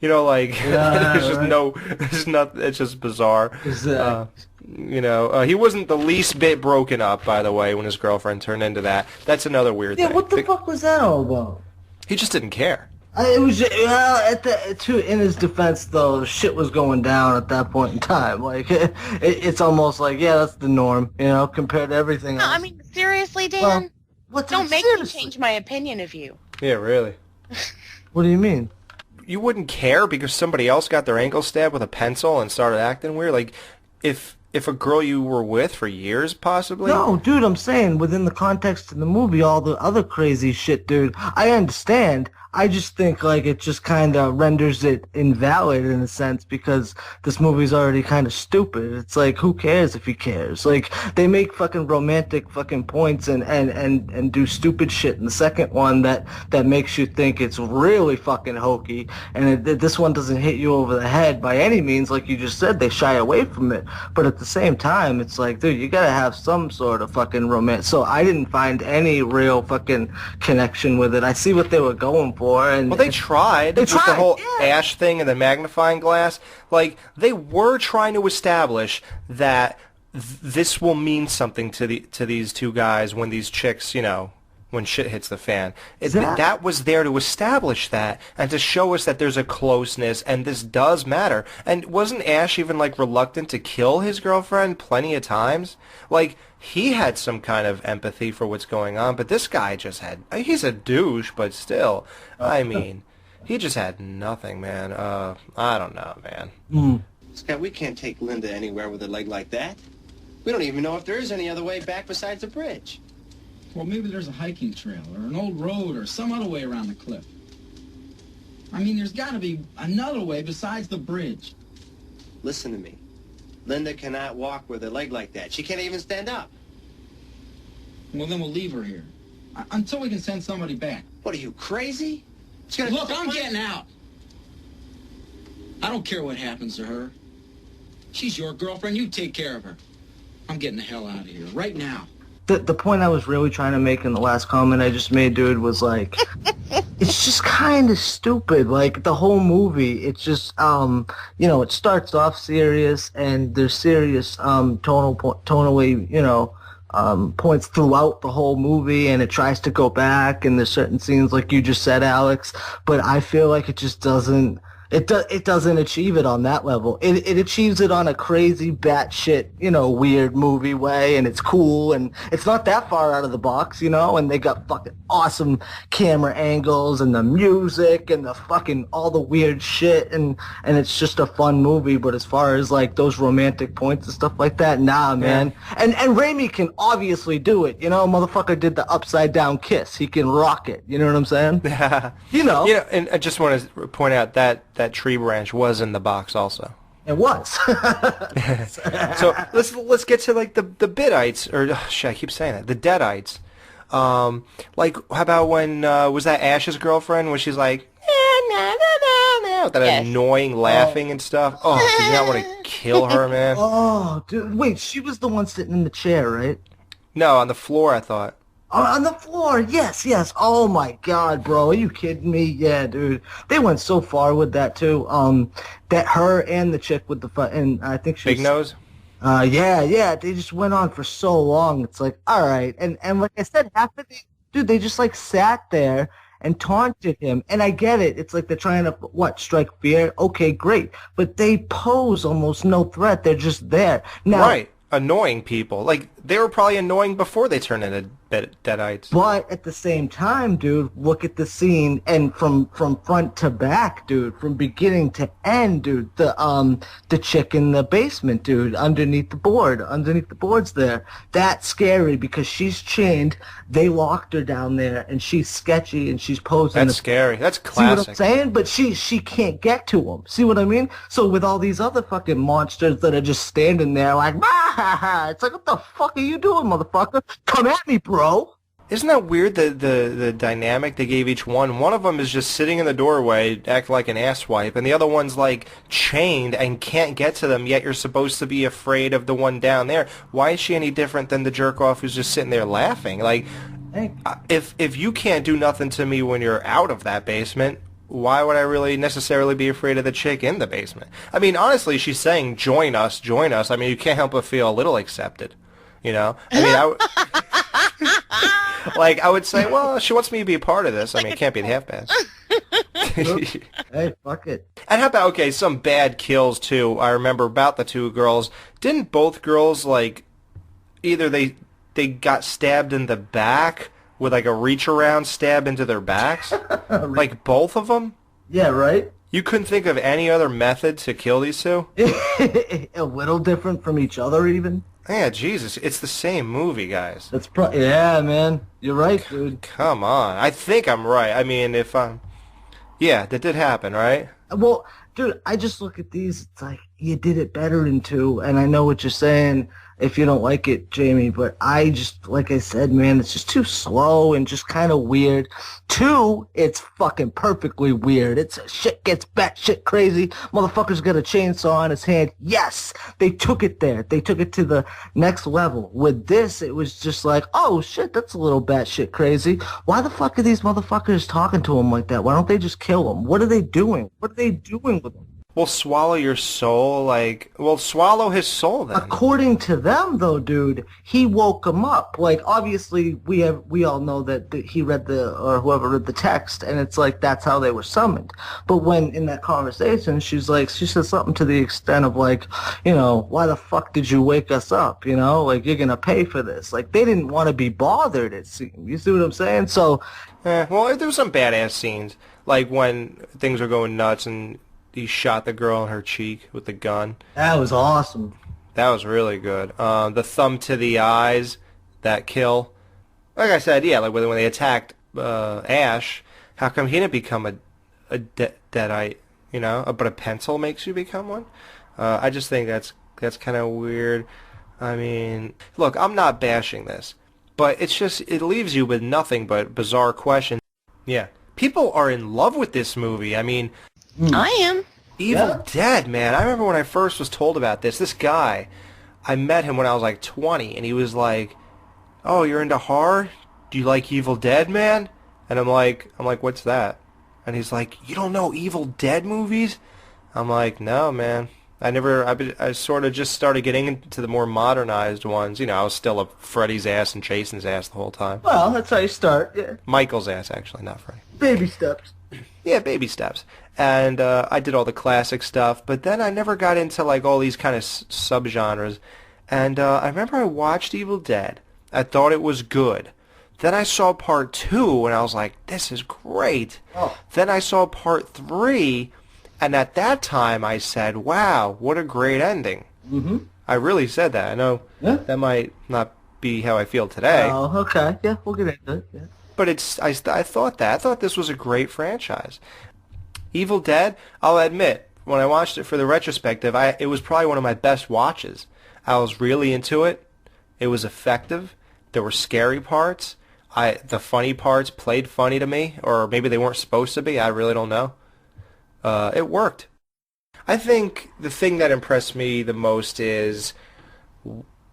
You know, like, there's just right. It's just bizarre. He wasn't the least bit broken up, by the way, when his girlfriend turned into that. That's another weird thing. Yeah, what the fuck was that all about? He just didn't care. It was in his defense, though, shit was going down at that point in time. Like, it's almost like, yeah, that's the norm, compared to everything else. No, I mean, seriously, Dan? Well, don't make me change my opinion of you. Yeah, really. What do you mean? You wouldn't care because somebody else got their ankle stabbed with a pencil and started acting weird? Like, if a girl you were with for years, possibly? No, dude, I'm saying within the context of the movie, all the other crazy shit, dude, I understand. I just think, like, it just kind of renders it invalid in a sense because this movie's already kind of stupid. It's like, who cares if he cares? Like, they make fucking romantic fucking points and do stupid shit in the second one that makes you think it's really fucking hokey. And this one doesn't hit you over the head by any means. Like you just said, they shy away from it. But at the same time, it's like, dude, you gotta have some sort of fucking romance. So I didn't find any real fucking connection with it. I see what they were going for. And they tried with the whole Ash thing and the magnifying glass. Like, they were trying to establish that this will mean something to these two guys when these chicks, when shit hits the fan. That was there to establish that and to show us that there's a closeness and this does matter. And wasn't Ash even, like, reluctant to kill his girlfriend plenty of times? Like, he had some kind of empathy for what's going on, but this guy just he's a douche, but still, I mean, he just had nothing, man. I don't know, man. Scott, we can't take Linda anywhere with a leg like that. We don't even know if there is any other way back besides the bridge. Well, maybe there's a hiking trail or an old road or some other way around the cliff. I mean, there's got to be another way besides the bridge. Listen to me. Linda cannot walk with a leg like that. She can't even stand up. Well, then we'll leave her here. Until we can send somebody back. What, are you crazy? Look, I'm getting out. I don't care what happens to her. She's your girlfriend. You take care of her. I'm getting the hell out of here right now. The point I was really trying to make in the last comment I just made, dude, was like, it's just kind of stupid. Like, the whole movie, it's just, it starts off serious, and there's serious tonally, points throughout the whole movie, and it tries to go back, and there's certain scenes, like you just said, Alex, but I feel like it just doesn't... It doesn't achieve it on that level. It achieves it on a crazy batshit, weird movie way, and it's cool, and it's not that far out of the box, and they got fucking awesome camera angles, and the music, and the fucking, all the weird shit, and it's just a fun movie, but as far as, like, those romantic points and stuff like that, nah, man. And Raimi can obviously do it, motherfucker did the upside down kiss. He can rock it, you know what I'm saying? And I just want to point out that tree branch was in the box also. It was. So let's get to, like, the Bitites, or I keep saying that, the Deadites. Like, how about when was that Ash's girlfriend when she's like with that annoying laughing and stuff? Oh, did you not want to kill her, man? Oh, dude, wait, she was the one sitting in the chair, right? No, on the floor, I thought. On the floor, yes. Oh my God, bro, are you kidding me? Yeah, dude, they went so far with that too. That her and the chick with the and I think she's Big Nose. Yeah, they just went on for so long. It's like, all right, and like I said, half of the dude, they just like sat there and taunted him. And I get it. It's like they're trying to strike fear. Okay, great, but they pose almost no threat. They're just there now. Right. Annoying people. Like, they were probably annoying before they turned into deadites. But at the same time, dude, look at the scene, and from front to back, dude, from beginning to end, dude, the chick in the basement, dude, underneath the boards there, that's scary because she's chained. They locked her down there, and she's sketchy, and she's posing. That's scary. That's classic. See what I'm saying? But she can't get to him. See what I mean? So with all these other fucking monsters that are just standing there like, it's like, what the fuck are you doing, motherfucker? Come at me, bro. Isn't that weird, the dynamic they gave each one? One of them is just sitting in the doorway, acting like an asswipe, and the other one's, like, chained and can't get to them, yet you're supposed to be afraid of the one down there. Why is she any different than the jerk-off who's just sitting there laughing? Like, if you can't do nothing to me when you're out of that basement, why would I really necessarily be afraid of the chick in the basement? I mean, honestly, she's saying, join us, join us. I mean, you can't help but feel a little accepted, you know? I mean, I would say, well, she wants me to be a part of this. I mean, it can't be half bad. Hey, fuck it. And how about, okay, some bad kills, too. I remember about the two girls. Didn't both girls, like, either they got stabbed in the back with, like, a reach-around stab into their backs? Like, both of them? Yeah, right? You couldn't think of any other method to kill these two? A little different from each other, even? Yeah, Jesus, it's the same movie, guys. Yeah, man. You're right, dude. Come on. I think I'm right. I mean, if I'm... Yeah, that did happen, right? Well, dude, I just look at these, it's like, you did it better in 2, and I know what you're saying if you don't like it, Jamie, but I just, like I said, man, it's just too slow and just kind of weird. 2, it's fucking perfectly weird. It's shit gets batshit crazy. Motherfucker's got a chainsaw in his hand. Yes, they took it there. They took it to the next level. With this, it was just like, oh shit, that's a little batshit crazy. Why the fuck are these motherfuckers talking to him like that? Why don't they just kill him? What are they doing? What are they doing with him? Well, swallow your soul, like... Well, swallow his soul, then. According to them, though, dude, he woke him up. Like, obviously, we all know that he read or whoever read the text, and it's like, that's how they were summoned. But when, in that conversation, she said something to the extent of, like, you know, why the fuck did you wake us up, you know? Like, you're gonna pay for this. Like, they didn't want to be bothered, it seemed. You see what I'm saying? So... well, there were some badass scenes, like when things were going nuts and... He shot the girl in her cheek with the gun. That was awesome. That was really good. The thumb to the eyes, that kill. Like I said, yeah, like when they attacked Ash, how come he didn't become a deadite, you know? But a pencil makes you become one? I just think that's kind of weird. I mean, look, I'm not bashing this, but it's just, it leaves you with nothing but bizarre questions. Yeah. People are in love with this movie. I mean... I am. Evil Dead, man. I remember when I first was told about this guy, I met him when I was like 20, and he was like, oh, you're into horror? Do you like Evil Dead, man? And I'm like, what's that? And he's like, you don't know Evil Dead movies? I'm like, no, man. I sort of just started getting into the more modernized ones. You know, I was still up Freddy's ass and Jason's ass the whole time. Well, that's how you start, yeah. Michael's ass, actually, not Freddy. Baby steps. Yeah, baby steps. And I did all the classic stuff, but then I never got into like all these kind of subgenres. And I remember I watched Evil Dead. I thought it was good. Then I saw part 2, and I was like, this is great. Oh. Then I saw part 3, and at that time I said, wow, what a great ending. Mm-hmm. I really said that. I know that might not be how I feel today. Oh, okay. Yeah, we'll get into it. Yeah. But I thought that. I thought this was a great franchise. Evil Dead, I'll admit, when I watched it for the retrospective, it was probably one of my best watches. I was really into it. It was effective. There were scary parts. The funny parts played funny to me, or maybe they weren't supposed to be. I really don't know. It worked. I think the thing that impressed me the most is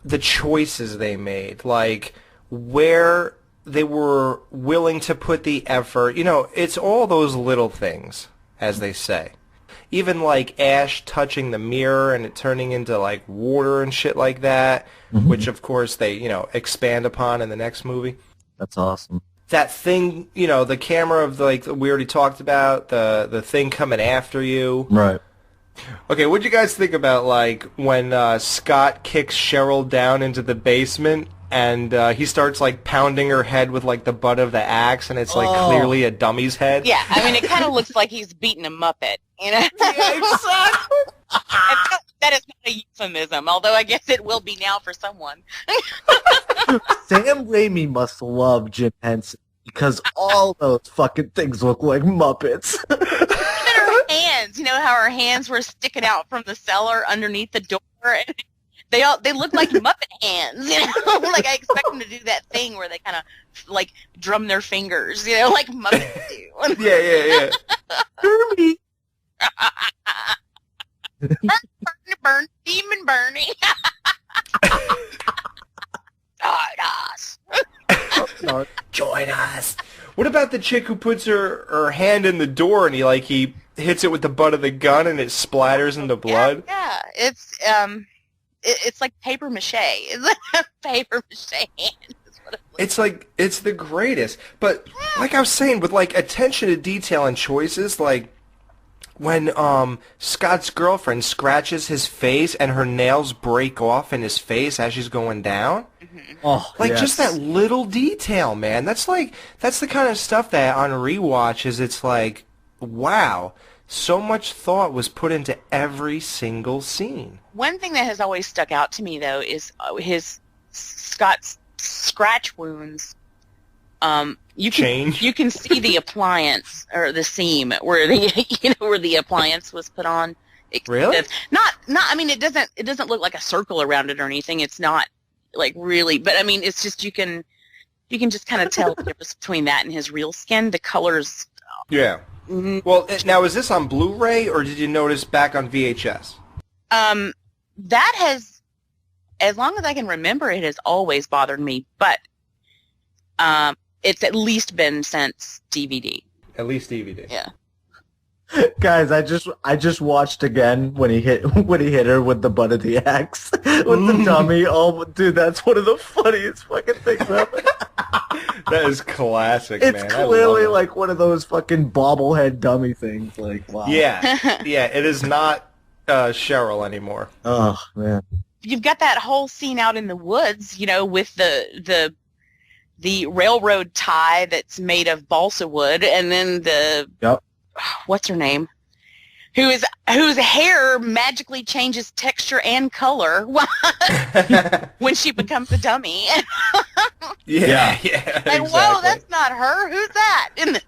the choices they made, like where they were willing to put the effort. You know, it's all those little things, as they say. Even like Ash touching the mirror and it turning into like water and shit like that, which of course they, you know, expand upon in the next movie. That's awesome. That thing, you know, the camera of the, like we already talked about, the thing coming after you. Right. Okay, what'd you guys think about, like, when Scott kicks Cheryl down into the basement and he starts, like, pounding her head with, like, the butt of the axe, and it's, like, clearly a dummy's head? Yeah, I mean, it kind of looks like he's beating a Muppet, you know? Yeah, exactly. That is not a euphemism, although I guess it will be now for someone. Sam Raimi must love Jim Henson because all those fucking things look like Muppets. Even her hands, you know how her hands were sticking out from the cellar underneath the door? And they look like Muppet hands, you know? Like I expect them to do that thing where they kind of like drum their fingers, you know, like Muppets do. Yeah. Kirby. Burn, demon burning. Join us. What about the chick who puts her hand in the door and he hits it with the butt of the gun and it splatters into blood? Yeah. It's like paper mache. It's like paper mache hand. It's the greatest. But like I was saying, with like attention to detail and choices, like when Scott's girlfriend scratches his face and her nails break off in his face as she's going down. Oh, yes. Just that little detail, man. That's the kind of stuff that on rewatches it's like, wow, so much thought was put into every single scene. One thing that has always stuck out to me though is Scott's scratch wounds. You can see the appliance or the seam where the appliance was put on. Really? Not. I mean, it doesn't look like a circle around it or anything. It's not like really, but I mean, it's just you can just kind of tell the difference between that and his real skin. The colors. Yeah. Mm-hmm. Well, now is this on Blu-ray or did you notice back on VHS? That has, as long as I can remember, it has always bothered me, but it's at least been since DVD. At least DVD. Yeah. Guys, I just watched again when he hit her with the butt of the axe with the dummy. Oh, dude, that's one of the funniest fucking things ever. That is classic, it's man. It's clearly like one of those fucking bobblehead dummy things. Like, wow. Yeah, it is not Cheryl anymore. Oh man. You've got that whole scene out in the woods, you know, with the railroad tie that's made of balsa wood, and then what's her name? Whose hair magically changes texture and color when she becomes a dummy. Yeah. And exactly. Whoa, that's not her. Who's that?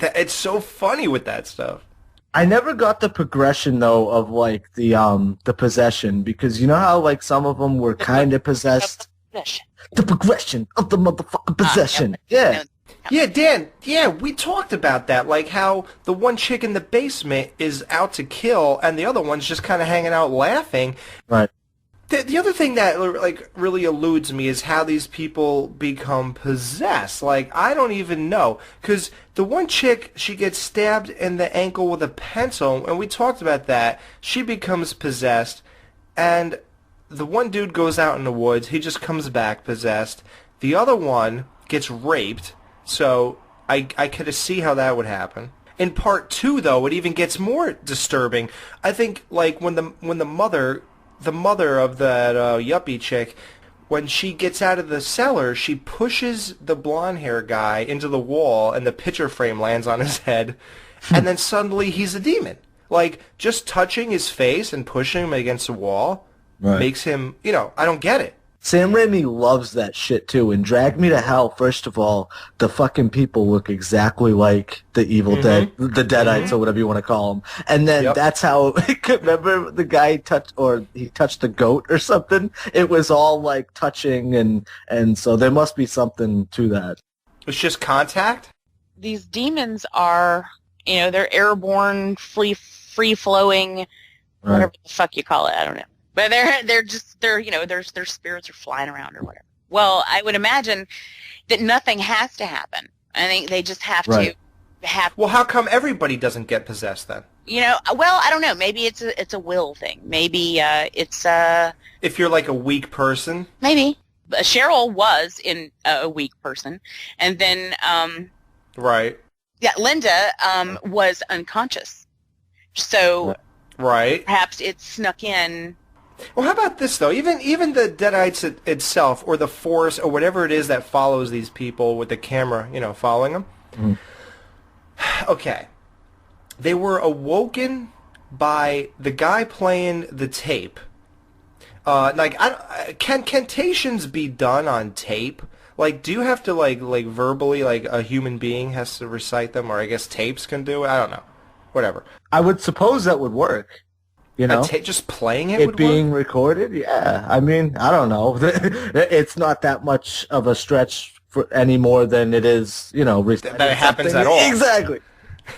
It's so funny with that stuff. I never got the progression though of like the possession, because you know how like some of them were kind of possessed. The progression of the motherfucking possession. Yeah. Yeah, Dan, we talked about that, like how the one chick in the basement is out to kill and the other one's just kind of hanging out laughing. Right. The other thing that like really eludes me is how these people become possessed. Like, I don't even know. Because the one chick, she gets stabbed in the ankle with a pencil, and we talked about that. She becomes possessed, and the one dude goes out in the woods. He just comes back possessed. The other one gets raped. So I could see how that would happen. In part 2, though, it even gets more disturbing. I think like when the mother of that yuppie chick, when she gets out of the cellar, she pushes the blonde hair guy into the wall, and the picture frame lands on his head, and then suddenly he's a demon. Like, just touching his face and pushing him against the wall makes him, I don't get it. Sam Raimi loves that shit too. And Drag Me to Hell, first of all, the fucking people look exactly like the Evil Dead, the Deadites, or whatever you want to call them. And then that's how, remember the guy touched the goat or something? It was all like touching, and so there must be something to that. It's just contact? These demons are, they're airborne, free-flowing, whatever the fuck you call it, I don't know. But their spirits are flying around or whatever. Well, I would imagine that nothing has to happen. I think they just have to have. Well, how come everybody doesn't get possessed then? Well, I don't know. Maybe it's a will thing. Maybe it's if you're like a weak person. Maybe Cheryl was in a weak person, and then right. Yeah, Linda was unconscious. So. Right. Perhaps it snuck in. Well, how about this, though? Even the Deadites itself, or the Force, or whatever it is that follows these people with the camera, following them. Mm. Okay. They were awoken by the guy playing the tape. Can cantations be done on tape? Like, do you have to, like verbally, like, a human being has to recite them, or I guess tapes can do it? I don't know. Whatever. I would suppose that would work. Just playing it would being work? recorded? Yeah. I mean, I don't know. It's not that much of a stretch for any more than it is, that it happens at all. Exactly.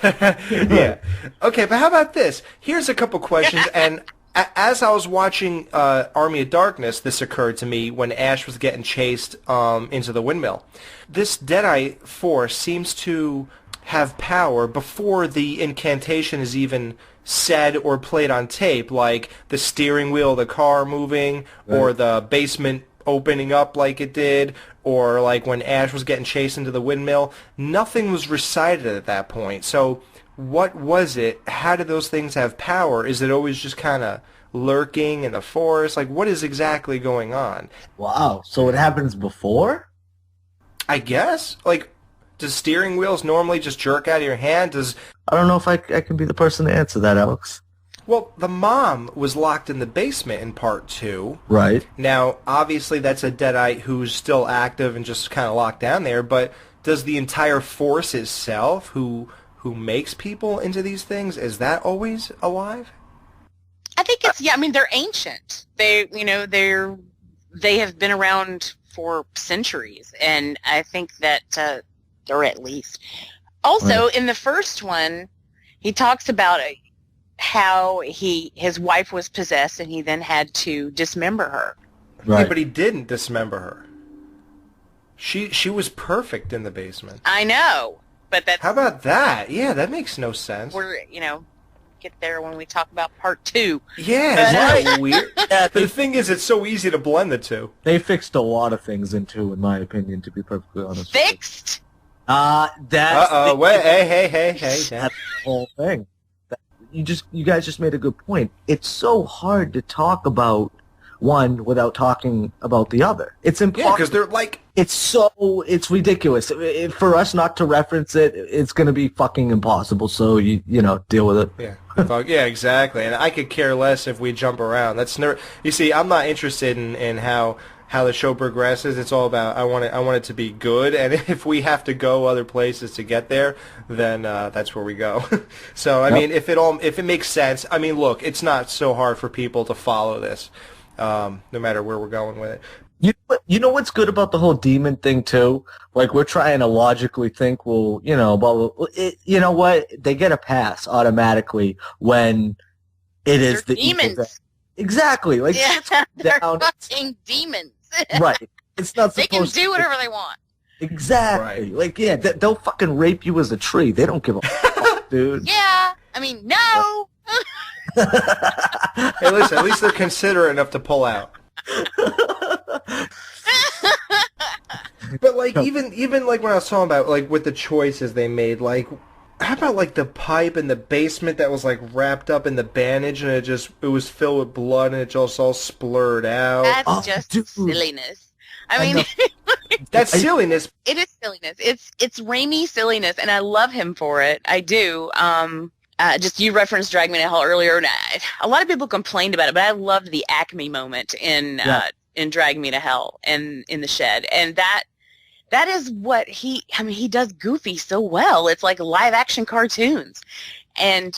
Yeah. Okay, but how about this? Here's a couple questions, and as I was watching Army of Darkness, this occurred to me when Ash was getting chased into the windmill. This Deadite Force seems to have power before the incantation is even said or played on tape, like the steering wheel of the car moving, or the basement opening up like it did, or like when Ash was getting chased into the windmill. Nothing was recited at that point. So what was it? How did those things have power? Is it always just kind of lurking in the forest? Like, what is exactly going on? Wow. So it happens before? I guess. Like, does steering wheels normally just jerk out of your hand? I don't know if I can be the person to answer that, Alex. Well, the mom was locked in the basement in part 2. Right. Now, obviously, that's a Deadite who's still active and just kind of locked down there, but does the entire Force itself, who makes people into these things, is that always alive? I think it's, I mean, they're ancient. They have been around for centuries, and I think that, or at least. Also, in the first one, he talks about how his wife was possessed, and he then had to dismember her. Right. Yeah, but he didn't dismember her. She was perfect in the basement. I know, but that's... How about that? Yeah, that makes no sense. We're, get there when we talk about part 2. Yeah, isn't that weird? But the thing is, it's so easy to blend the two. They fixed a lot of things in 2, in my opinion, to be perfectly honest. Fixed? That's... Wait, hey. That's the whole thing. You guys just made a good point. It's so hard to talk about one without talking about the other. It's impossible. Yeah, because they're like... It's ridiculous. For us not to reference it, it's going to be fucking impossible, so you deal with it. Yeah. Yeah, exactly. And I could care less if we jump around. You see, I'm not interested in how the show progresses. It's all about I want it to be good, and if we have to go other places to get there, then that's where we go. So I mean, if it makes sense, I mean, look, it's not so hard for people to follow this, no matter where we're going with it. You know what's good about the whole demon thing too? Like, we're trying to logically think, well, blah, blah, blah. You know what? They get a pass automatically when it is They're the demons. Exactly. Like, they're fucking demons. Right. It's not They supposed can do whatever they want. Exactly. Right. Like, yeah, they'll fucking rape you as a tree. They don't give a fuck, dude. Yeah. I mean, no. Hey, listen, at least they're considerate enough to pull out. But like even like when I was talking about like with the choices they made, like how about like the pipe in the basement that was like wrapped up in the bandage and it was filled with blood and it just all splurred out. That's just silliness. I mean, that's silliness. It is silliness. It's Raimi silliness, and I love him for it. I do. Just you referenced Drag Me to Hell earlier, and a lot of people complained about it, but I loved the Acme moment in Drag Me to Hell and in the shed, and that is what he does Goofy so well. It's like live action cartoons, and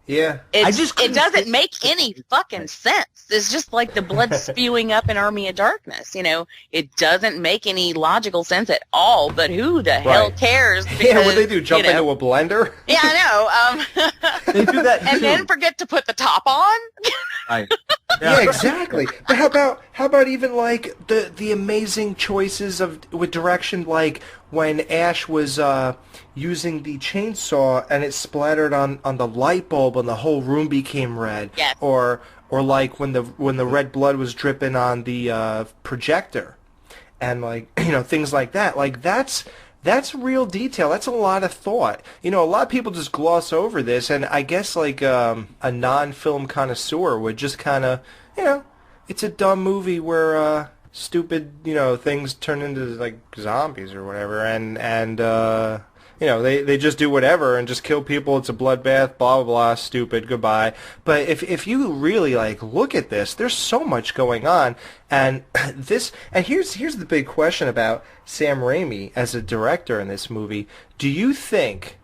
yeah, it doesn't make any fucking sense. It's just like the blood spewing up in Army of Darkness. It doesn't make any logical sense at all. But who the hell cares? Because, yeah, what they do? Jump into a blender? Yeah, I know. They do that and too. then forget to put the top on. Right. Yeah, exactly. But how about even like the amazing choices with direction, like when Ash was using the chainsaw and it splattered on the light bulb and the whole room became red. Yes. Or like when the red blood was dripping on the projector, and like things like that. Like that's That's real detail. That's a lot of thought. You know, a lot of people just gloss over this, and I guess like a non-film connoisseur would just kind of, you know, it's a dumb movie where stupid, you know, things turn into like zombies or whatever, and you know, they just do whatever and just kill people. It's a bloodbath, blah blah blah, stupid, goodbye. But if you really like look at this, there's so much going on, and here's the big question about Sam Raimi as a director in this movie. Do you think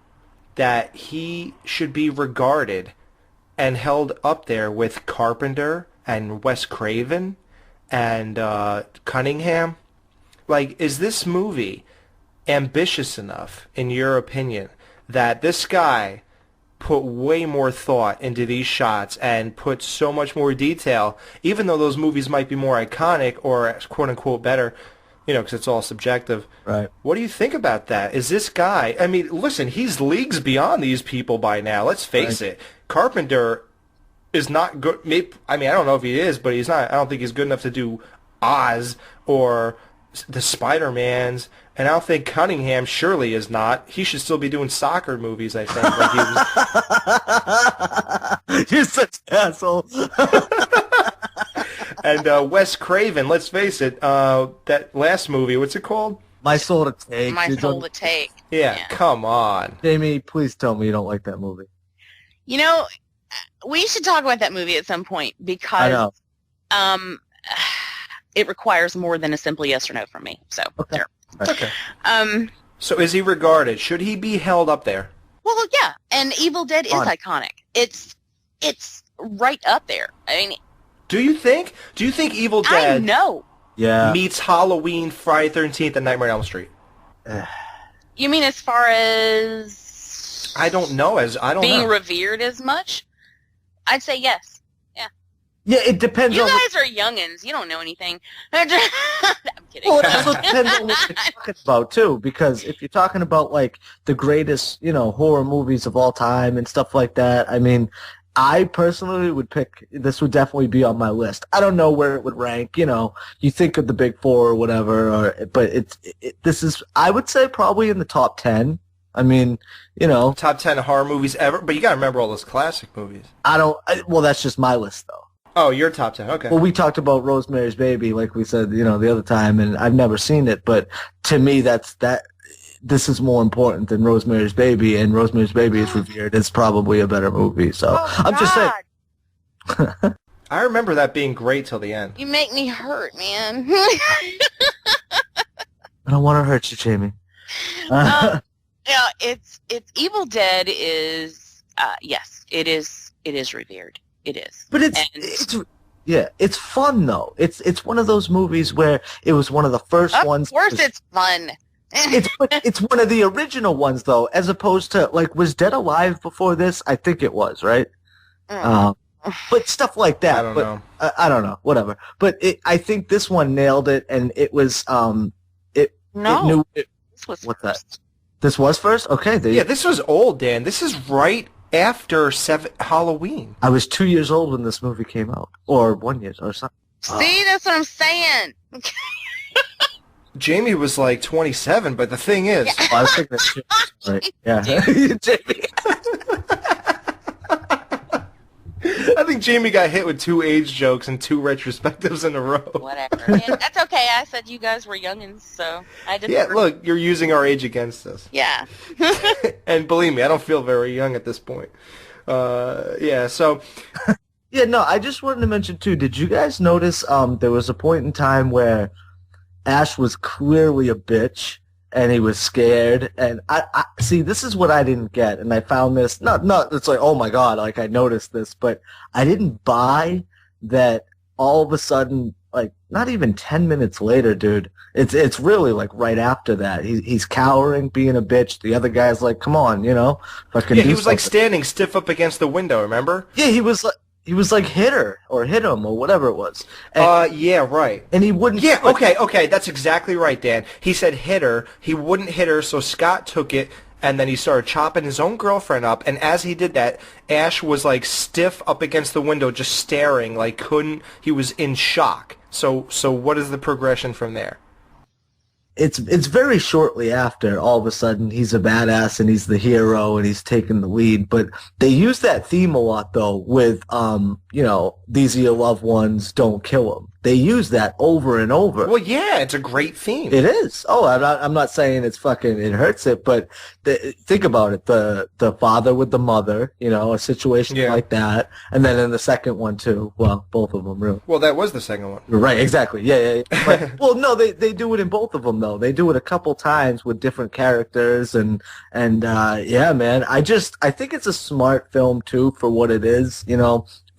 that he should be regarded and held up there with Carpenter and Wes Craven and Cunningham? Like, is this movie ambitious enough, in your opinion, that this guy put way more thought into these shots and put so much more detail, even though those movies might be more iconic or quote-unquote better, you know, because it's all subjective. Right. What do you think about that? Is this guy, I mean, listen, he's leagues beyond these people by now. Let's face it. Carpenter is not good. I mean, I don't know if he is, but he's not. I don't think he's good enough to do Oz or the Spider-Mans, and I don't think Cunningham surely is not. He should still be doing soccer movies, I think. Like he was... You're such an asshole. And Wes Craven, let's face it, that last movie, what's it called? My Soul to Take. My Soul to Take. Yeah, come on. Jamie, please tell me you don't like that movie. You know, we should talk about that movie at some point because it requires more than a simple yes or no from me. So okay. There. Okay. So is he regarded? Should he be held up there? Well, yeah, and Evil Dead is iconic. It's right up there. I mean, do you think Evil Dead meets Halloween, Friday 13th, and Nightmare on Elm Street? You mean as far as I don't know, being revered as much? I'd say yes. Yeah, it depends. You guys are youngins. You don't know anything. I'm kidding. Well, it also depends on what you're talking about too. Because if you're talking about like the greatest, you know, horror movies of all time and stuff like that, I mean, I personally would pick. This would definitely be on my list. I don't know where it would rank. You know, you think of the big four or whatever, but this is. I would say probably in the top 10. I mean, you know, top 10 horror movies ever. But you got to remember all those classic movies. Well, that's just my list though. Oh, your top 10, okay. Well, we talked about Rosemary's Baby, like we said, you know, the other time, and I've never seen it, but to me, this is more important than Rosemary's Baby, and Rosemary's Baby is revered. It's probably a better movie, so I'm just saying. I remember that being great till the end. You make me hurt, man. I don't want to hurt you, Jamie. Yeah, it's Evil Dead is, yes, it is revered. It is. But it's fun though. It's one of those movies where it was one of the first ones. Of course it's fun. It's one of the original ones though, as opposed to like, was Dead Alive before this? I think it was, right? But stuff like that. I don't know. I don't know. Whatever. But I think this one nailed it, and it was what's that? This was first? Okay. Yeah, this was old, Dan. This is right after Halloween. I was 2 years old when this movie came out, or 1 year or something. See, that's what I'm saying. Jamie was like 27, but the thing is, I was thinking that right. Yeah, Jamie. I think Jamie got hit with 2 age jokes and 2 retrospectives in a row. Whatever. Man, that's okay. I said you guys were youngins, so I just. Yeah, look, you're using our age against us. Yeah. And believe me, I don't feel very young at this point. Yeah, so. Yeah, no, I just wanted to mention too. Did you guys notice? There was a point in time where Ash was clearly a bitch. And he was scared, and I see. This is what I didn't get, and I found this. Not. It's like, oh my god, like I noticed this, but I didn't buy that. All of a sudden, like not even 10 minutes later, dude. It's really like right after that. He's cowering, being a bitch. The other guy's like, come on, you know, fucking. Yeah, do he was something. like standing stiff up against the window. Remember? Yeah, he was like. He was like hit her or hit him or whatever it was. And, yeah, right. And he wouldn't. Yeah, okay, that's exactly right, Dan. He said hit her. He wouldn't hit her, so Scott took it, and then he started chopping his own girlfriend up. And as he did that, Ash was like stiff up against the window, just staring, like couldn't. He was in shock. So what is the progression from there? it's very shortly after, all of a sudden, he's a badass and he's the hero and he's taking the lead. But they use that theme a lot, though, with, these are your loved ones, don't kill them. They use that over and over. Well, yeah, it's a great theme. It is. Oh, I'm not saying it hurts it, but think about it. The father with the mother, a situation like that. And then in the second one, too. Well, both of them, really. Well, that was the second one. Right, exactly. Yeah. But, well, no, they do it in both of them, though. They do it a couple times with different characters. And yeah, man, I think it's a smart film, too, for what it is,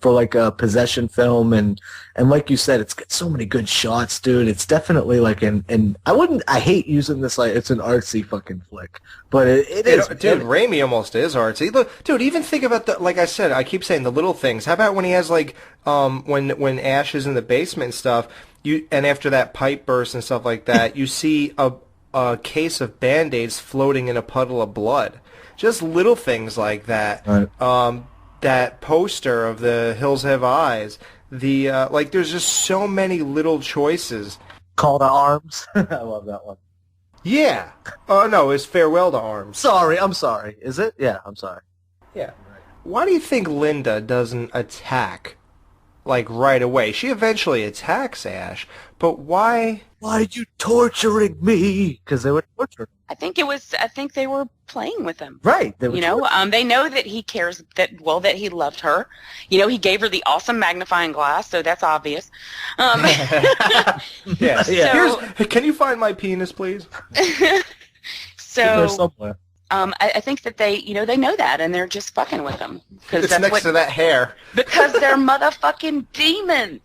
for like a possession film, and like you said, it's got so many good shots, dude. It's definitely like I hate using this like it's an artsy fucking flick, but it is. Dude, Raimi almost is artsy. Look, dude, even think about like I said, I keep saying the little things. How about when he has like when Ash is in the basement and stuff, and after that pipe burst and stuff like that, you see a case of Band-Aids floating in a puddle of blood. Just little things like that. Right. That poster of The Hills Have Eyes, there's just so many little choices. Call to Arms. I love that one. Yeah. Oh, no, it's Farewell to Arms. I'm sorry. Is it? Yeah, I'm sorry. Yeah. Why do you think Linda doesn't attack, right away? She eventually attacks Ash, but why? Why are you torturing me? Because they would torture him. I think they were playing with him. Right. They know that he cares, that he loved her. He gave her the awesome magnifying glass, so that's obvious. Yes. Yeah. Can you find my penis, please? So, somewhere. I think that they know that, and they're just fucking with him. It's next to that hair. Because they're motherfucking demons.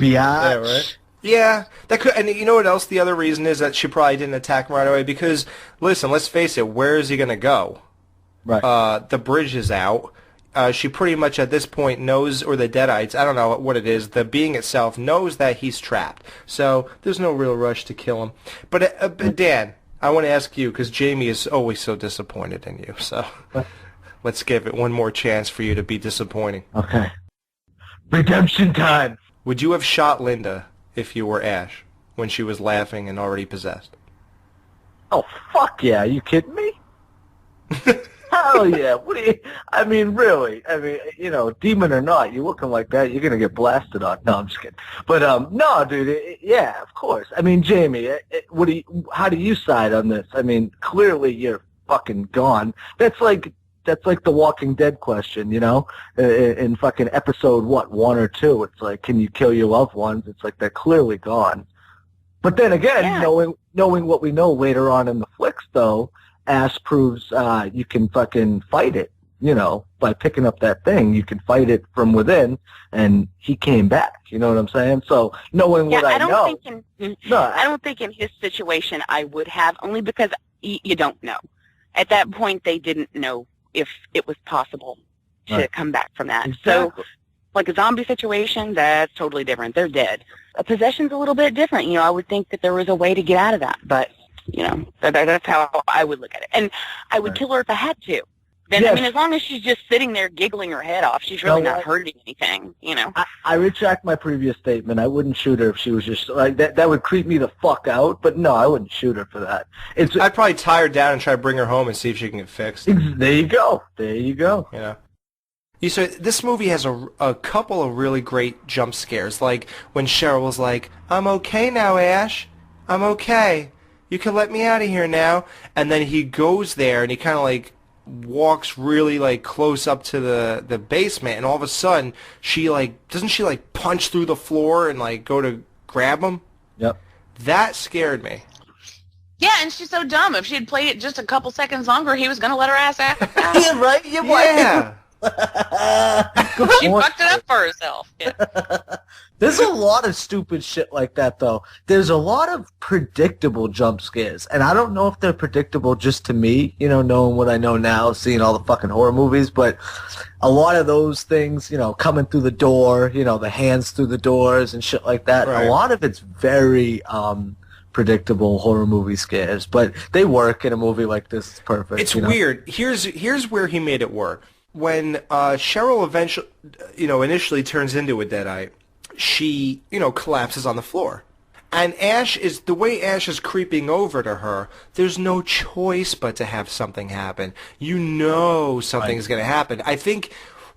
Yeah, right? Yeah, that could, and you know what else? The other reason is that she probably didn't attack him right away because, listen, let's face it, where is he going to go? Right. The bridge is out. She pretty much at this point knows, or the Deadites, I don't know what it is, the being itself knows that he's trapped. So there's no real rush to kill him. But Dan, I want to ask you, because Jamie is always so disappointed in you, so let's give it one more chance for you to be disappointing. Okay. Redemption time. Would you have shot Linda if you were Ash when she was laughing and already possessed? Oh, fuck yeah. Are you kidding me? Hell yeah. I mean, really. I mean, demon or not, you looking like that, you're going to get blasted on. No, I'm just kidding. But, no, dude, yeah, of course. I mean, Jamie, how do you side on this? I mean, clearly you're fucking gone. That's like the Walking Dead question, in fucking episode, 1 or 2. It's like, can you kill your loved ones? It's like, they're clearly gone. But then again, knowing what we know later on in the flicks, though, Ash proves you can fucking fight it, by picking up that thing. You can fight it from within, and he came back. You know what I'm saying? So knowing what I know. I don't think in his situation I would have, only because you don't know. At that point, they didn't know if it was possible to come back from that. Exactly. So, like a zombie situation, that's totally different. They're dead. A possession's a little bit different. I would think that there was a way to get out of that, but, that's how I would look at it. And I would kill her if I had to. Then, yes. I mean, as long as she's just sitting there giggling her head off, she's really not hurting anything, I retract my previous statement. I wouldn't shoot her if she was just like that. That would creep me the fuck out. But no, I wouldn't shoot her for that. I'd probably tie her down and try to bring her home and see if she can get fixed. There you go. So this movie has a couple of really great jump scares, like when Cheryl was like, "I'm okay now, Ash. I'm okay. You can let me out of here now." And then he goes there and he kind of walks really close up to the basement, and all of a sudden she doesn't she punch through the floor and go to grab him? Yep. That scared me. Yeah, and she's so dumb. If she had played it just a couple seconds longer, he was gonna let her ass out. Yeah, right. Yeah. She fucked it up for herself. Yeah. There's a lot of stupid shit like that, though. There's a lot of predictable jump scares, and I don't know if they're predictable just to me, knowing what I know now, seeing all the fucking horror movies, but a lot of those things, coming through the door, the hands through the doors and shit like that, right. A lot of it's very predictable horror movie scares, but they work in a movie like this. It's perfect. It's weird. Here's where he made it work. When Cheryl initially turns into a Deadite, she, collapses on the floor. And the way Ash is creeping over to her, there's no choice but to have something happen. You know something's going to happen. I think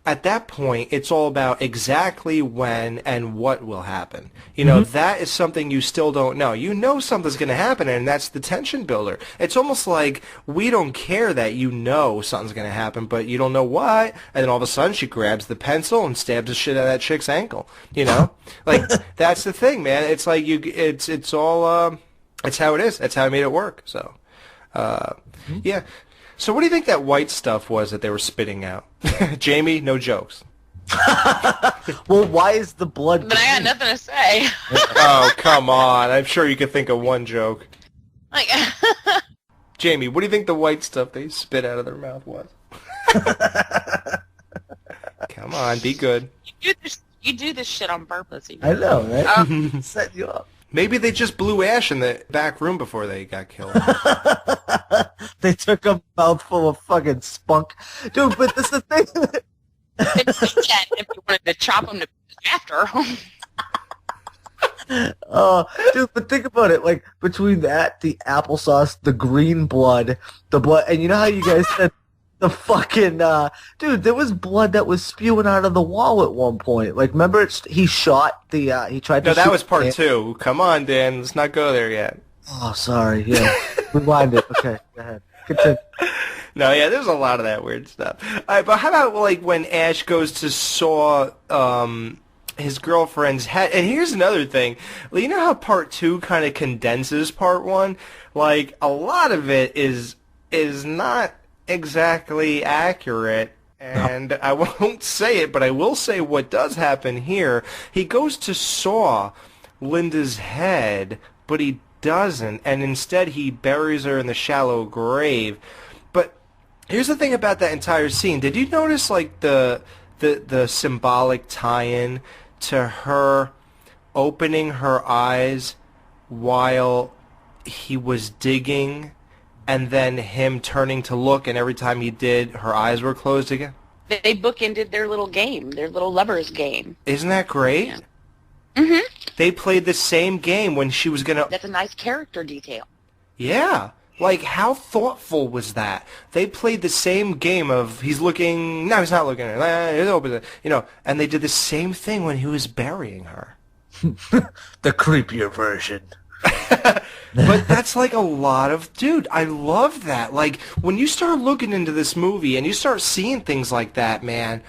at that point, it's all about exactly when and what will happen. You know, that is something you still don't know. You know something's going to happen, and that's the tension builder. It's almost like we don't care that you know something's going to happen, but you don't know what, and then all of a sudden she grabs the pencil and stabs the shit out of that chick's ankle. You know? Like, that's the thing, man. It's like it's all, it's how it is. That's how I made it work. So, yeah. So what do you think that white stuff was that they were spitting out? Jamie, no jokes. Well, why is the blood... But I got nothing to say. Oh, come on. I'm sure you could think of one joke. Like, Jamie, what do you think the white stuff they spit out of their mouth was? Come on, be good. you do this shit on purpose. I know, right? Set you up. Maybe they just blew Ash in the back room before they got killed. They took a mouthful of fucking spunk. Dude, but this is the thing. If you wanted to chop them to after. Dude, but think about it. Like, between that, the applesauce, the green blood, the blood, and you know how you guys said the fucking, dude, there was blood that was spewing out of the wall at one point. Like, remember he shot the, he tried to No, that shoot was part 2. Come on, Dan. Let's not go there yet. Oh, sorry. Yeah. Rewind it. Okay, go ahead. Continue. No, yeah, there's a lot of that weird stuff. All right, but how about, like, when Ash goes to saw his girlfriend's head? And here's another thing. You know how part 2 kind of condenses part 1? Like, a lot of it is not exactly accurate, and I won't say it, but I will say what does happen here. He goes to saw Linda's head, but he doesn't, and instead he buries her in the shallow grave. But here's the thing about that entire scene. Did you notice, like, the symbolic tie-in to her opening her eyes while he was digging, and then him turning to look, and every time he did, her eyes were closed again? They bookended their little game, their little lovers game. Isn't that great? Yeah. Mm-hmm. They played the same game when she was gonna... That's a nice character detail. Yeah. Like, how thoughtful was that? They played the same game of, he's looking... No, he's not looking at her. You know, and they did the same thing when he was burying her. The creepier version. But that's like a lot of... Dude, I love that. Like, when you start looking into this movie and you start seeing things like that, man,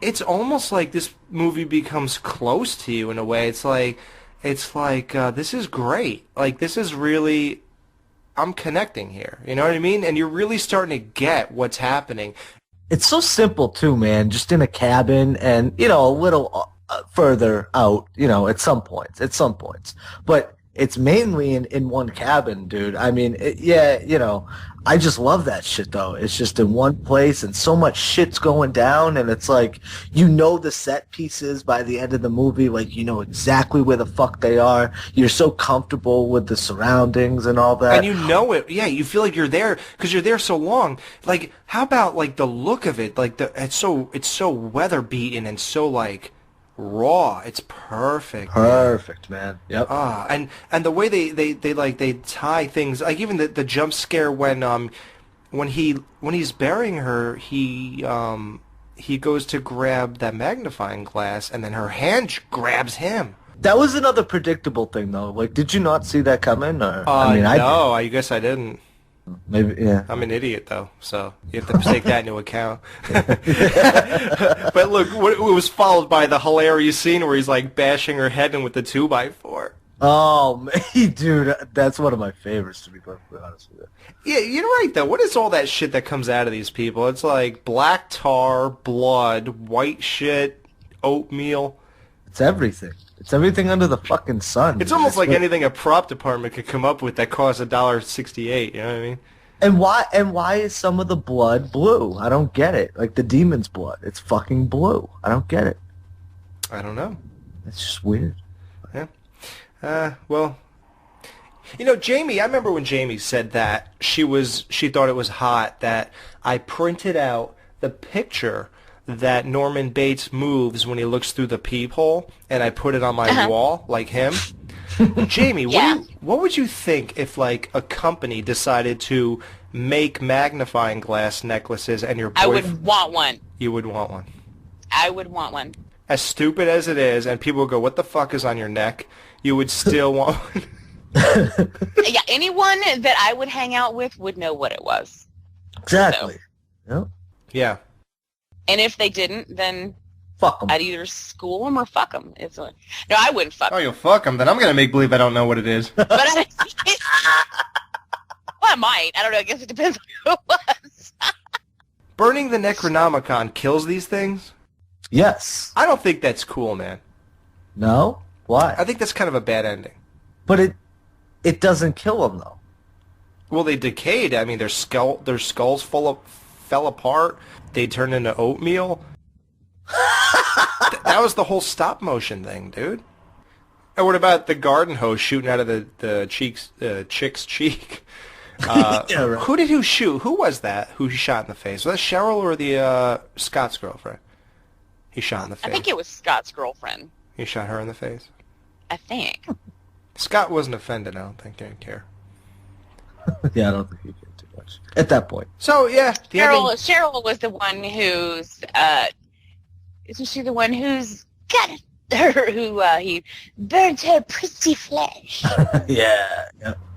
it's almost like this movie becomes close to you in a way. It's like this is great. Like, this is really... I'm connecting here. You know what I mean? And you're really starting to get what's happening. It's so simple, too, man. Just in a cabin and, you know, a little further out, you know, at some points. But... it's mainly in one cabin, dude. I mean, yeah, you know, I just love that shit, though. It's just in one place, and so much shit's going down, and it's like, you know the set pieces by the end of the movie. Like, you know exactly where the fuck they are. You're so comfortable with the surroundings and all that. And you know it. Yeah, you feel like you're there because you're there so long. Like, how about, like, the look of it? Like, it's so weather-beaten and so, like... raw. It's perfect. Perfect, man. Yep. And the way they tie things, like even the jump scare when he's burying her, he goes to grab that magnifying glass, and then her hand grabs him. That was another predictable thing, though. Like, did you not see that coming? Or no, I guess I didn't. Maybe, yeah. I'm an idiot, though, so you have to take that into account. But look, it was followed by the hilarious scene where he's, like, bashing her head in with the 2x4. Oh, man, dude, that's one of my favorites, to be perfectly honest with you. Yeah, you're right, though. What is all that shit that comes out of these people? It's like black tar, blood, white shit, oatmeal. It's everything. It's everything under the fucking sun. It's almost like anything a prop department could come up with that costs $1.68. You know what I mean? And why is some of the blood blue? I don't get it. Like the demon's blood, it's fucking blue. I don't get it. I don't know. It's just weird. Yeah. Well, you know, Jamie. I remember when Jamie said that she thought it was hot that I printed out the picture that Norman Bates moves when he looks through the peephole, and I put it on my wall like him. Jamie, Yeah. what would you think if, like, a company decided to make magnifying glass necklaces and your I boyfriend... would want one. You would want one. I would want one. As stupid as it is, and people would go, what the fuck is on your neck? You would still want one. Yeah, anyone that I would hang out with would know what it was. Exactly. Yep. Yeah. And if they didn't, then Fuck them. I'd either school them or fuck them. No, I wouldn't fuck Oh, them. you'll fuck them. Then I'm going to make believe I don't know what it is. But well, I might. I don't know. I guess it depends on who it was. Burning the Necronomicon kills these things? Yes. I don't think that's cool, man. No? Why? I think that's kind of a bad ending. But it doesn't kill them, though. Well, they decayed. I mean, their skulls fell apart. They turned into oatmeal. That was the whole stop motion thing, dude. And what about the garden hose shooting out of the chick's cheek? Yeah, right. Who shoot? Who was that? Who he shot in the face? Was that Cheryl or the Scott's girlfriend? He shot in the face. I think it was Scott's girlfriend. He shot her in the face. I think. Scott wasn't offended. I don't think. He didn't care. Yeah, I don't think he cared too much at that point. So yeah, the ending. Cheryl was the one who's isn't she the one who's got her who he burnt her pretty flesh. Yeah.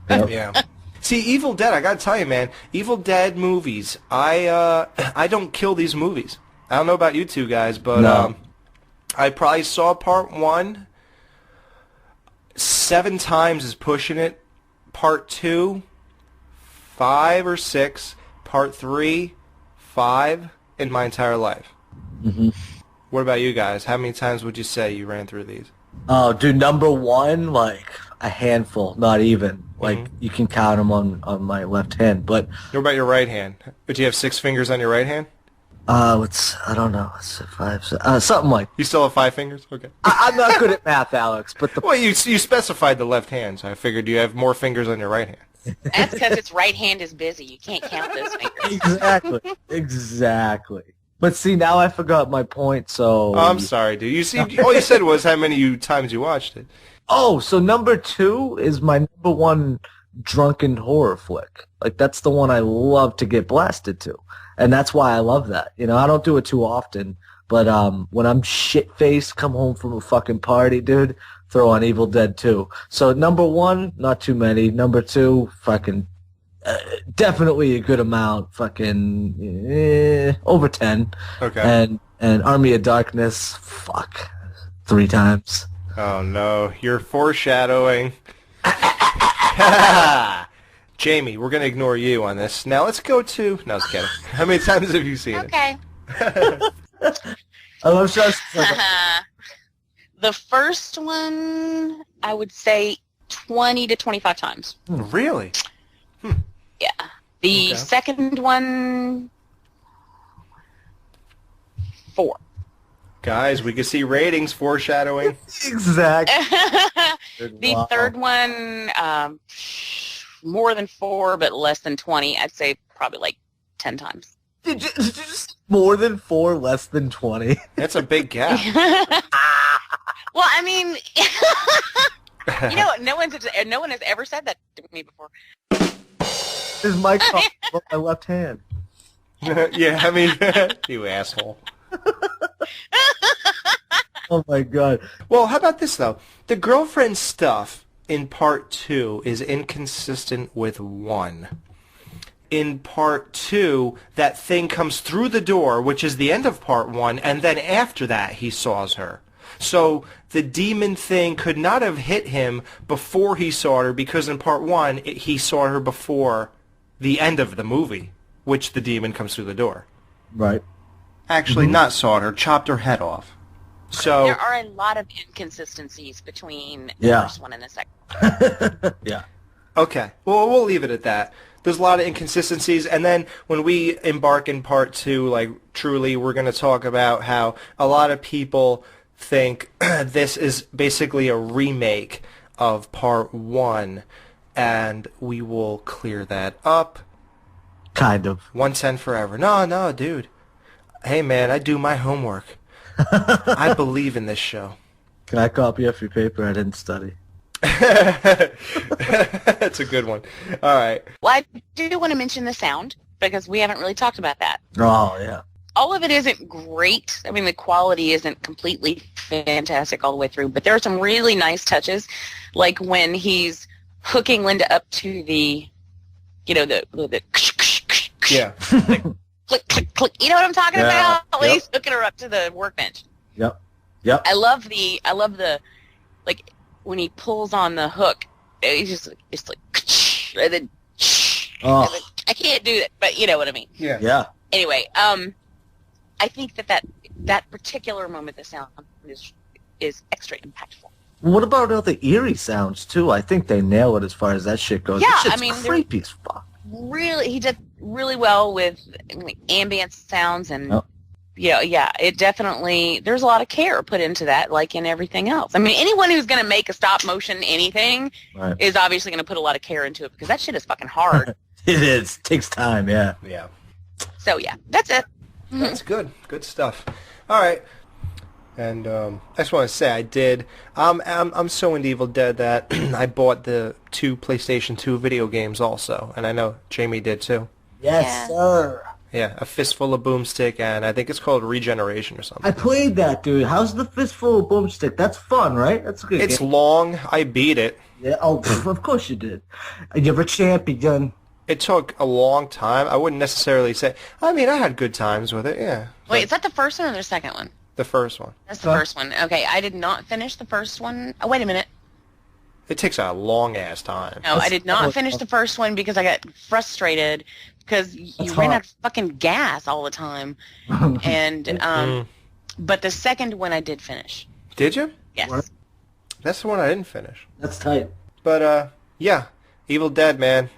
Yep. Yeah. See, Evil Dead, I gotta tell you, man, Evil Dead movies, I don't kill these movies. I don't know about you two guys, but No. I probably saw part 1 7 times is pushing it. Part 2, 5 or 6. Part 3, 5 in my entire life. Mm-hmm. What about you guys? How many times would you say you ran through these? Oh, dude, number 1, like a handful, not even. Like you can count them on my left hand. But What about your right hand? Would you have 6 fingers on your right hand? I don't know. It's 5, something like. You still have 5 fingers? Okay. I'm not good at math, Alex. But Well, you specified the left hand, so I figured you have more fingers on your right hand. That's because its right hand is busy. You can't count those fingers. exactly. But see, now I forgot my point. So Oh, I'm sorry, dude. You see, all you said was how many times you watched it. Oh, so number 2 is my number 1 drunken horror flick. Like, that's the one I love to get blasted to. And that's why I love that. You know, I don't do it too often, but when I'm shit-faced, come home from a fucking party, dude, throw on Evil Dead 2. So number 1, not too many. Number 2, fucking definitely a good amount, fucking over 10. Okay. And Army of Darkness, fuck, 3 times. Oh, no. You're foreshadowing. Jamie, we're going to ignore you on this. Now let's go to... No, I was kidding. How many times have you seen Okay. I love shows. The first one, I would say 20 to 25 times. it? Really? Yeah. The Okay. second one, 4. Guys, we can see ratings foreshadowing. Exactly. The Wow. third one, more than 4, but less than 20. I'd say probably like 10 times. Did you just more than 4, less than 20? That's a big gap. Well, I mean, you know, no one has ever said that to me before. Is my cup on my left hand? Yeah, I mean, you asshole. Oh my god. Well, how about this, though? The girlfriend stuff in part 2 is inconsistent with 1. In part 2, that thing comes through the door, which is the end of part 1, and then after that he saws her. So the demon thing could not have hit him before he saw her, because in part 1 he saw her before the end of the movie, which the demon comes through the door. Right. Actually, not sawed her, chopped her head off. So There are a lot of inconsistencies between the first one and the second. Yeah. okay, well, we'll leave it at that. There's a lot of inconsistencies, and then when we embark in part 2, like, truly, we're going to talk about how a lot of people think this is basically a remake of part 1, and we will clear that up. Kind of. Once and forever. No, dude. Hey, man, I do my homework. I believe in this show. Can I copy off your paper? I didn't study. That's a good one. All right. Well, I do want to mention the sound because we haven't really talked about that. Oh, yeah. All of it isn't great. I mean, the quality isn't completely fantastic all the way through, but there are some really nice touches, like when he's hooking Linda up to the, the Yeah. click, click, click. You know what I'm talking about? When Yep. he's hooking her up to the workbench. Yep. I love the, like, when he pulls on the hook, it's like, and then, Oh. and then, I can't do that, but you know what I mean. Yeah. Yeah. Anyway, I think that particular moment, the sound is extra impactful. What about all the eerie sounds, too? I think they nail it as far as that shit goes. Yeah, that shit's I mean, creepy as fuck. Really, he did really well with ambient sounds and, Yep. it definitely, there's a lot of care put into that, like in everything else. I mean, anyone who's going to make a stop motion anything Right. is obviously going to put a lot of care into it because that shit is fucking hard. It is. It takes time, yeah. Yeah. So, yeah, that's it. That's good. Good stuff. All right. And I just want to say I did. I'm so into Evil Dead that I bought the 2 PlayStation 2 video games also, and I know Jamie did too. Yes, Yeah. sir. Yeah, A Fistful of Boomstick, and I think it's called Regeneration or something. I played that, dude. How's the Fistful of Boomstick? That's fun, right? That's a good It's game. long. I beat it. Yeah. Oh, of course you did. You're a champion. It took a long time. I wouldn't necessarily say. I mean, I had good times with it. Yeah. Wait, is that the first one or the second one? The first one. That's the first one. Okay, I did not finish the first one. Oh, wait a minute. It takes a long ass time. No, I did not finish the first one because I got frustrated because you ran out of fucking gas all the time. And but the second one I did finish. Did you? Yes. That's the one I didn't finish. That's tight. But yeah, Evil Dead, man.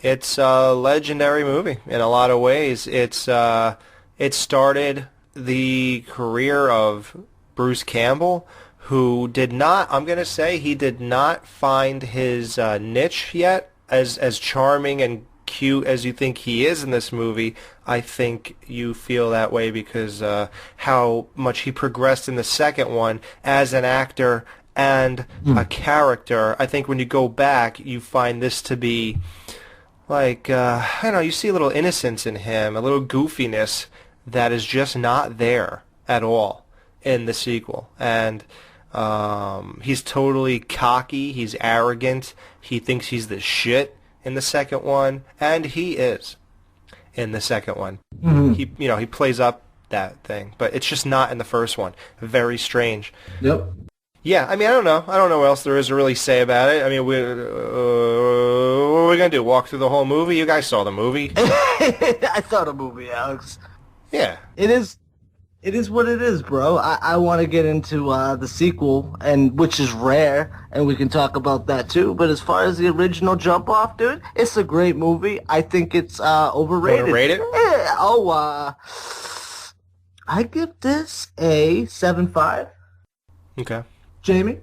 It's a legendary movie in a lot of ways. It started the career of Bruce Campbell, who did not, I'm going to say, he did not find his niche yet. As charming and cute as you think he is in this movie, I think you feel that way because how much he progressed in the second one as an actor and a character. I think when you go back, you find this to be like, I don't know, you see a little innocence in him, a little goofiness that is just not there at all in the sequel. And he's totally cocky, he's arrogant, he thinks he's the shit in the second one, and he is in the second one. He plays up that thing, but it's just not in the first one. Very strange. Yep. Yeah, I mean, I don't know what else there is to really say about it. I mean, what are we going to do, walk through the whole movie? You guys saw the movie. I saw the movie, Alex. Yeah. It is what it is, bro. I want to get into the sequel, and which is rare, and we can talk about that too. But as far as the original Jump Off, dude, it's a great movie. I think it's overrated. Overrated? Yeah. Oh, I give this a 7.5. Okay. Jamie?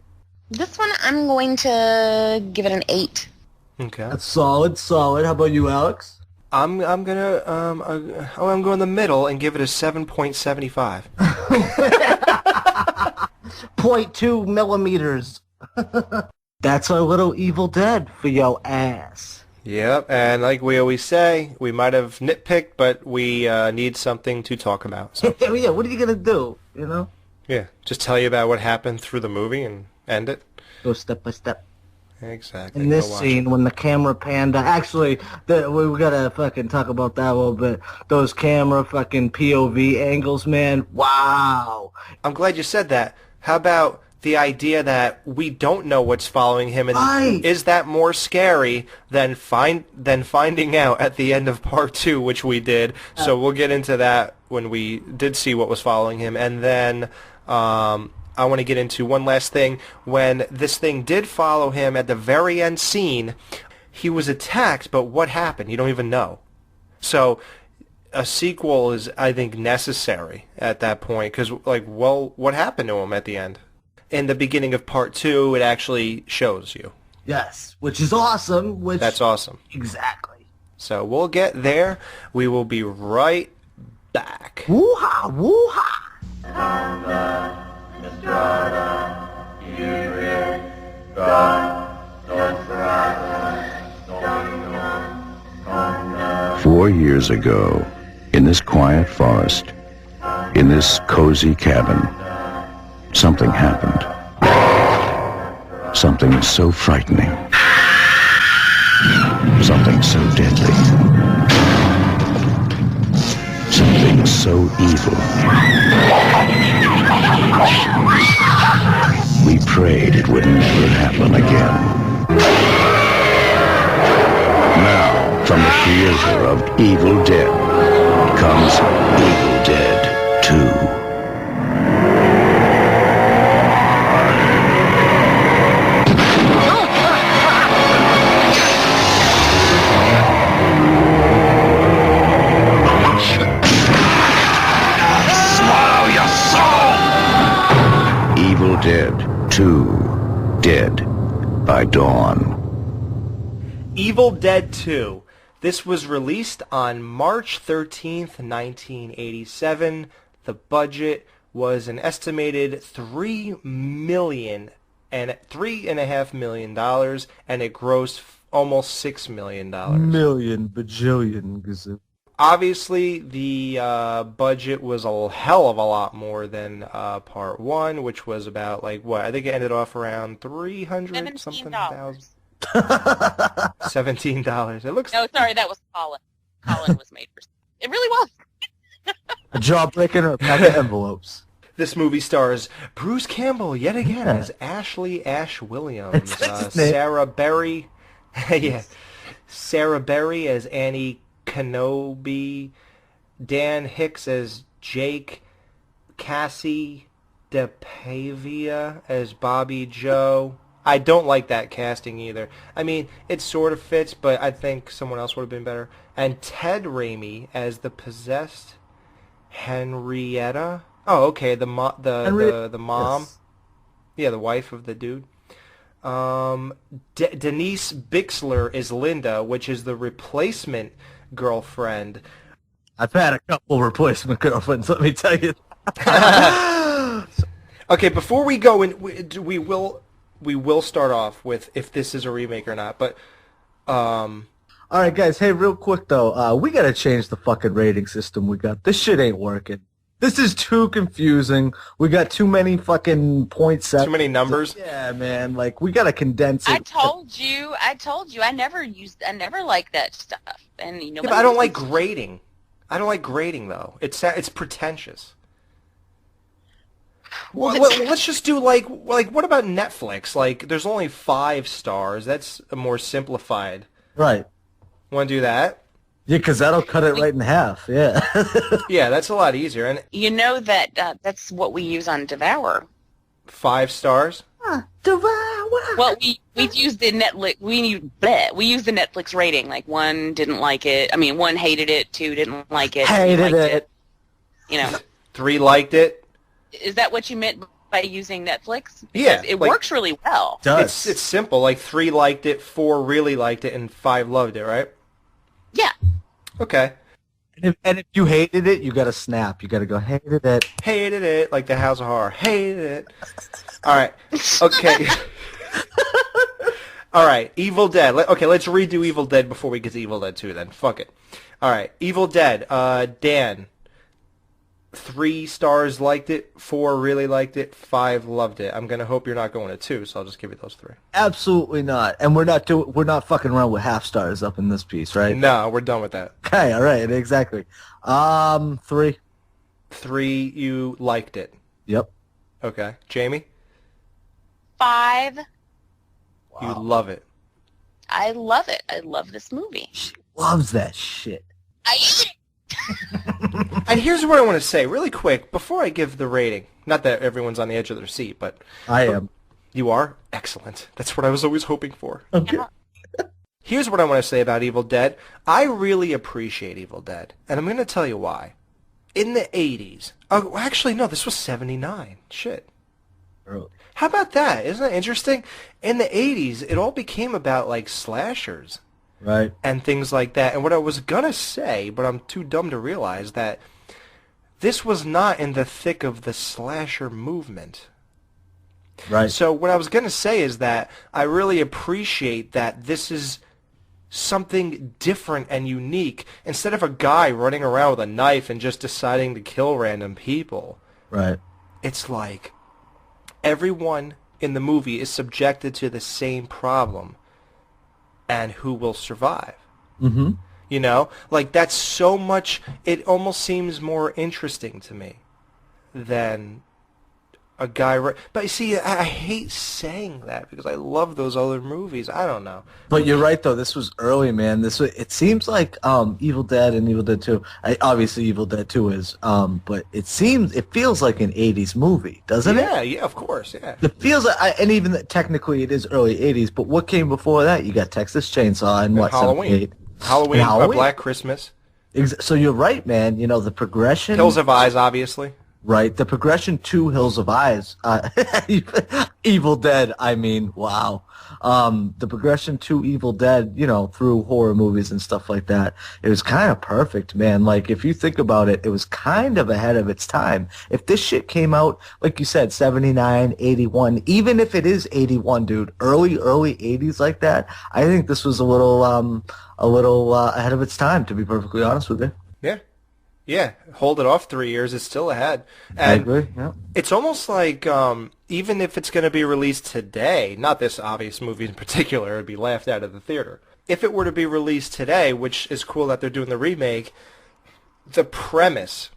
This one, I'm going to give it an 8. Okay. That's solid. How about you, Alex? I'm gonna I'm going the middle and give it a 7.75. 0.2 millimeters. That's our little Evil Dead for your ass. Yep, and like we always say, we might have nitpicked, but we need something to talk about. So. Yeah, what are you gonna do? You know? Yeah, just tell you about what happened through the movie and end it. Go step by step. Exactly. In this Go watch scene, it. when the camera panned, actually, we gotta fucking talk about that a little bit. Those camera fucking POV angles, man. Wow. I'm glad you said that. How about the idea that we don't know what's following him, and Right. is that more scary than finding out at the end of part 2, which we did? So we'll get into that when we did see what was following him, and then I want to get into one last thing. When this thing did follow him at the very end scene, he was attacked, but what happened? You don't even know. So a sequel is, I think, necessary at that point, because, like, well, what happened to him at the end? In the beginning of part 2, it actually shows you. Yes, which is awesome. That's awesome. Exactly. So we'll get there. We will be right back. Woo-ha, woo-ha. 4 years ago, in this quiet forest, in this cozy cabin, something happened. Something so frightening. Something so deadly. Something so evil. We prayed it would never happen again. Now, from the creator of Evil Dead, comes Evil Dead 2. Evil Dead 2, Dead by Dawn. Evil Dead 2. This was released on March 13th, 1987. The budget was an estimated $3.5 million, and it grossed almost $6 million. Million, bajillion, gazillion. Obviously, the budget was a hell of a lot more than Part 1, which was about, like, what? I think it ended off around $300-something thousand. $17. It looks... No, sorry, that was Colin. Colin was made for... It really was. A jawbreaker or a pack of envelopes. This movie stars Bruce Campbell yet again as Ashley Ash Williams, Sarah Berry... yeah, Sarah Berry as Annie Kenobi, Dan Hicks as Jake, Cassie DePavia as Bobby Joe. I don't like that casting either. I mean, it sort of fits, but I think someone else would have been better. And Ted Raimi as the possessed Henrietta. Oh, okay, the mom. Yes. Yeah, the wife of the dude. Denise Bixler is Linda, which is the replacement girlfriend. I've had a couple replacement girlfriends, let me tell you. Okay, before we go in, we will start off with if this is a remake or not, but all right, guys, hey, real quick though, we gotta change the fucking rating system we got. This shit ain't working. This is too confusing. We got too many fucking points. Too many numbers? Yeah, man. Like, we gotta condense it. I told you. I never liked that stuff. And you know, yeah, but I don't like grading. I don't like grading though. It's pretentious. Well, let's just do like what about Netflix? Like, there's only 5 stars. That's a more simplified. Right. Want to do that? Yeah, because that'll cut it right in half. Yeah. Yeah, that's a lot easier. And you know that that's what we use on Devour. 5 stars. Devour. Well, we used the Netflix. We used the Netflix rating. Like, 1 didn't like it. I mean, 1 hated it. 2 didn't like it. Hated it. You know. 3 liked it. Is that what you meant by using Netflix? Because yeah, it works really well. It's simple. Like, 3 liked it, 4 really liked it, and 5 loved it. Right? Yeah. Okay. And if you hated it, you gotta snap. You gotta go, hated it. Hated it, like the House of Horror. Hated it. All right. Okay. All right. Evil Dead. Okay, let's redo Evil Dead before we get to Evil Dead 2 then. Fuck it. All right. Evil Dead. Dan. 3 stars liked it, 4 really liked it, 5 loved it. I'm gonna hope you're not going to 2, so I'll just give you those 3. Absolutely not. And we're not fucking around with half stars up in this piece, right? No, we're done with that. Okay, all right, exactly. 3. 3, you liked it. Yep. Okay, Jamie. 5. Wow. You love it. I love it. I love this movie. She loves that shit. I eat it. And here's what I want to say really quick before I give the rating. Not that everyone's on the edge of their seat, but I am. You are? Excellent. That's what I was always hoping for. Okay. Here's what I want to say about Evil Dead. I really appreciate Evil Dead, and I'm going to tell you why. In the 80s... Oh, actually, no, this was 79. Shit. Really? How about that? Isn't that interesting? In the 80s, it all became about, like, slashers. Right. And things like that. And what I was going to say, but I'm too dumb to realize, that this was not in the thick of the slasher movement. Right. So what I was going to say is that I really appreciate that this is something different and unique instead of a guy running around with a knife and just deciding to kill random people. Right. It's like everyone in the movie is subjected to the same problem, and who will survive? Mm-hmm. You know, like that's so much. It almost seems more interesting to me than a guy. But you see, I hate saying that because I love those other movies. I don't know. But you're right though. This was early, man. It seems like Evil Dead and Evil Dead 2. Obviously, Evil Dead 2 is. But it feels like an '80s movie, doesn't it? Yeah, of course, yeah. It feels like, and even technically it is early '80s. But what came before that? You got Texas Chainsaw and what? Halloween. Halloween, A Black Christmas. So you're right, man. You know, the progression... Hills of Eyes, obviously. Right. The progression to Hills of Eyes. Evil Dead, I mean, wow. The progression to Evil Dead, you know, through horror movies and stuff like that, it was kind of perfect, man. Like, if you think about it, it was kind of ahead of its time. If this shit came out, like you said, 79, 81, even if it is 81, dude, early 80s like that, I think this was a little ahead of its time, to be perfectly honest with you. Yeah, hold it off 3 years, it's still ahead. And I agree, yeah. It's almost like even if it's going to be released today, not this obvious movie in particular, it would be laughed out of the theater. If it were to be released today, which is cool that they're doing the remake, the premise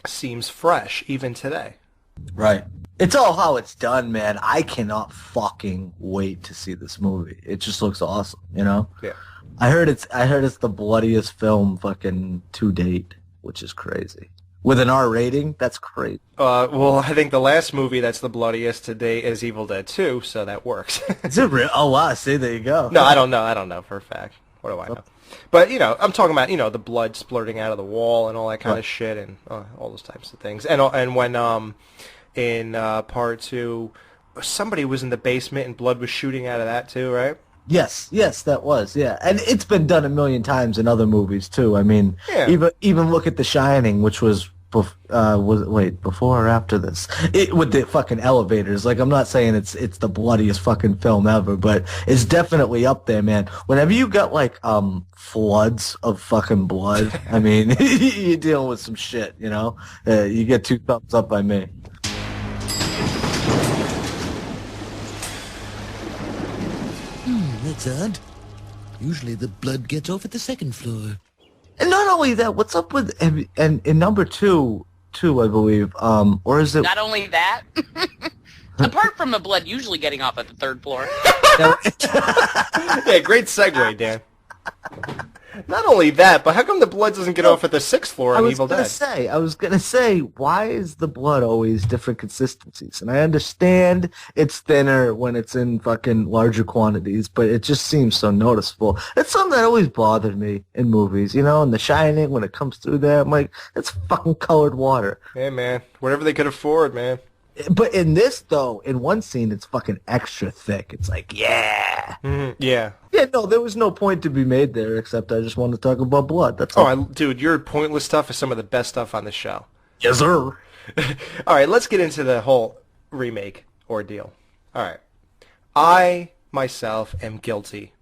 seems fresh even today. Right. It's all how it's done, man. I cannot fucking wait to see this movie. It just looks awesome, you know? Yeah. I heard it's the bloodiest film fucking to date, which is crazy. With an R rating, that's crazy. Well, I think the last movie that's the bloodiest to date is Evil Dead 2, so that works. Is it real? Oh, wow. See, there you go. No, I don't know for a fact. What do I know? But, you know, I'm talking about, you know, the blood splurting out of the wall and all that kind of shit and all those types of things. And when in part 2, somebody was in the basement and blood was shooting out of that too, right? Yes, that was, yeah. And it's been done a million times in other movies, too. I mean, even look at The Shining, which was before or after this? With the fucking elevators. Like, I'm not saying it's the bloodiest fucking film ever, but it's definitely up there, man. Whenever you got, like, floods of fucking blood, I mean, you're dealing with some shit, you know? You get 2 thumbs up by me. That's odd. Usually the blood gets off at the second floor. And not only that, what's up with and in number two, I believe, or is it? Not only that, apart from the blood usually getting off at the 3rd floor. Yeah, great segue, Dan. Not only that, but how come the blood doesn't get off at the 6th floor on Evil Dead? I was gonna say, why is the blood always different consistencies? And I understand it's thinner when it's in fucking larger quantities, but it just seems so noticeable. It's something that always bothered me in movies, you know, in The Shining, when it comes through there, I'm like, it's fucking colored water. Yeah, man. Whatever they could afford, man. But in this, though, in one scene, it's fucking extra thick. It's like, yeah. Mm-hmm. Yeah. Yeah, no, there was no point to be made there, except I just wanted to talk about blood. That's all. Dude, your pointless stuff is some of the best stuff on the show. Yes, sir. All right, let's get into the whole remake ordeal. All right. I, myself, am guilty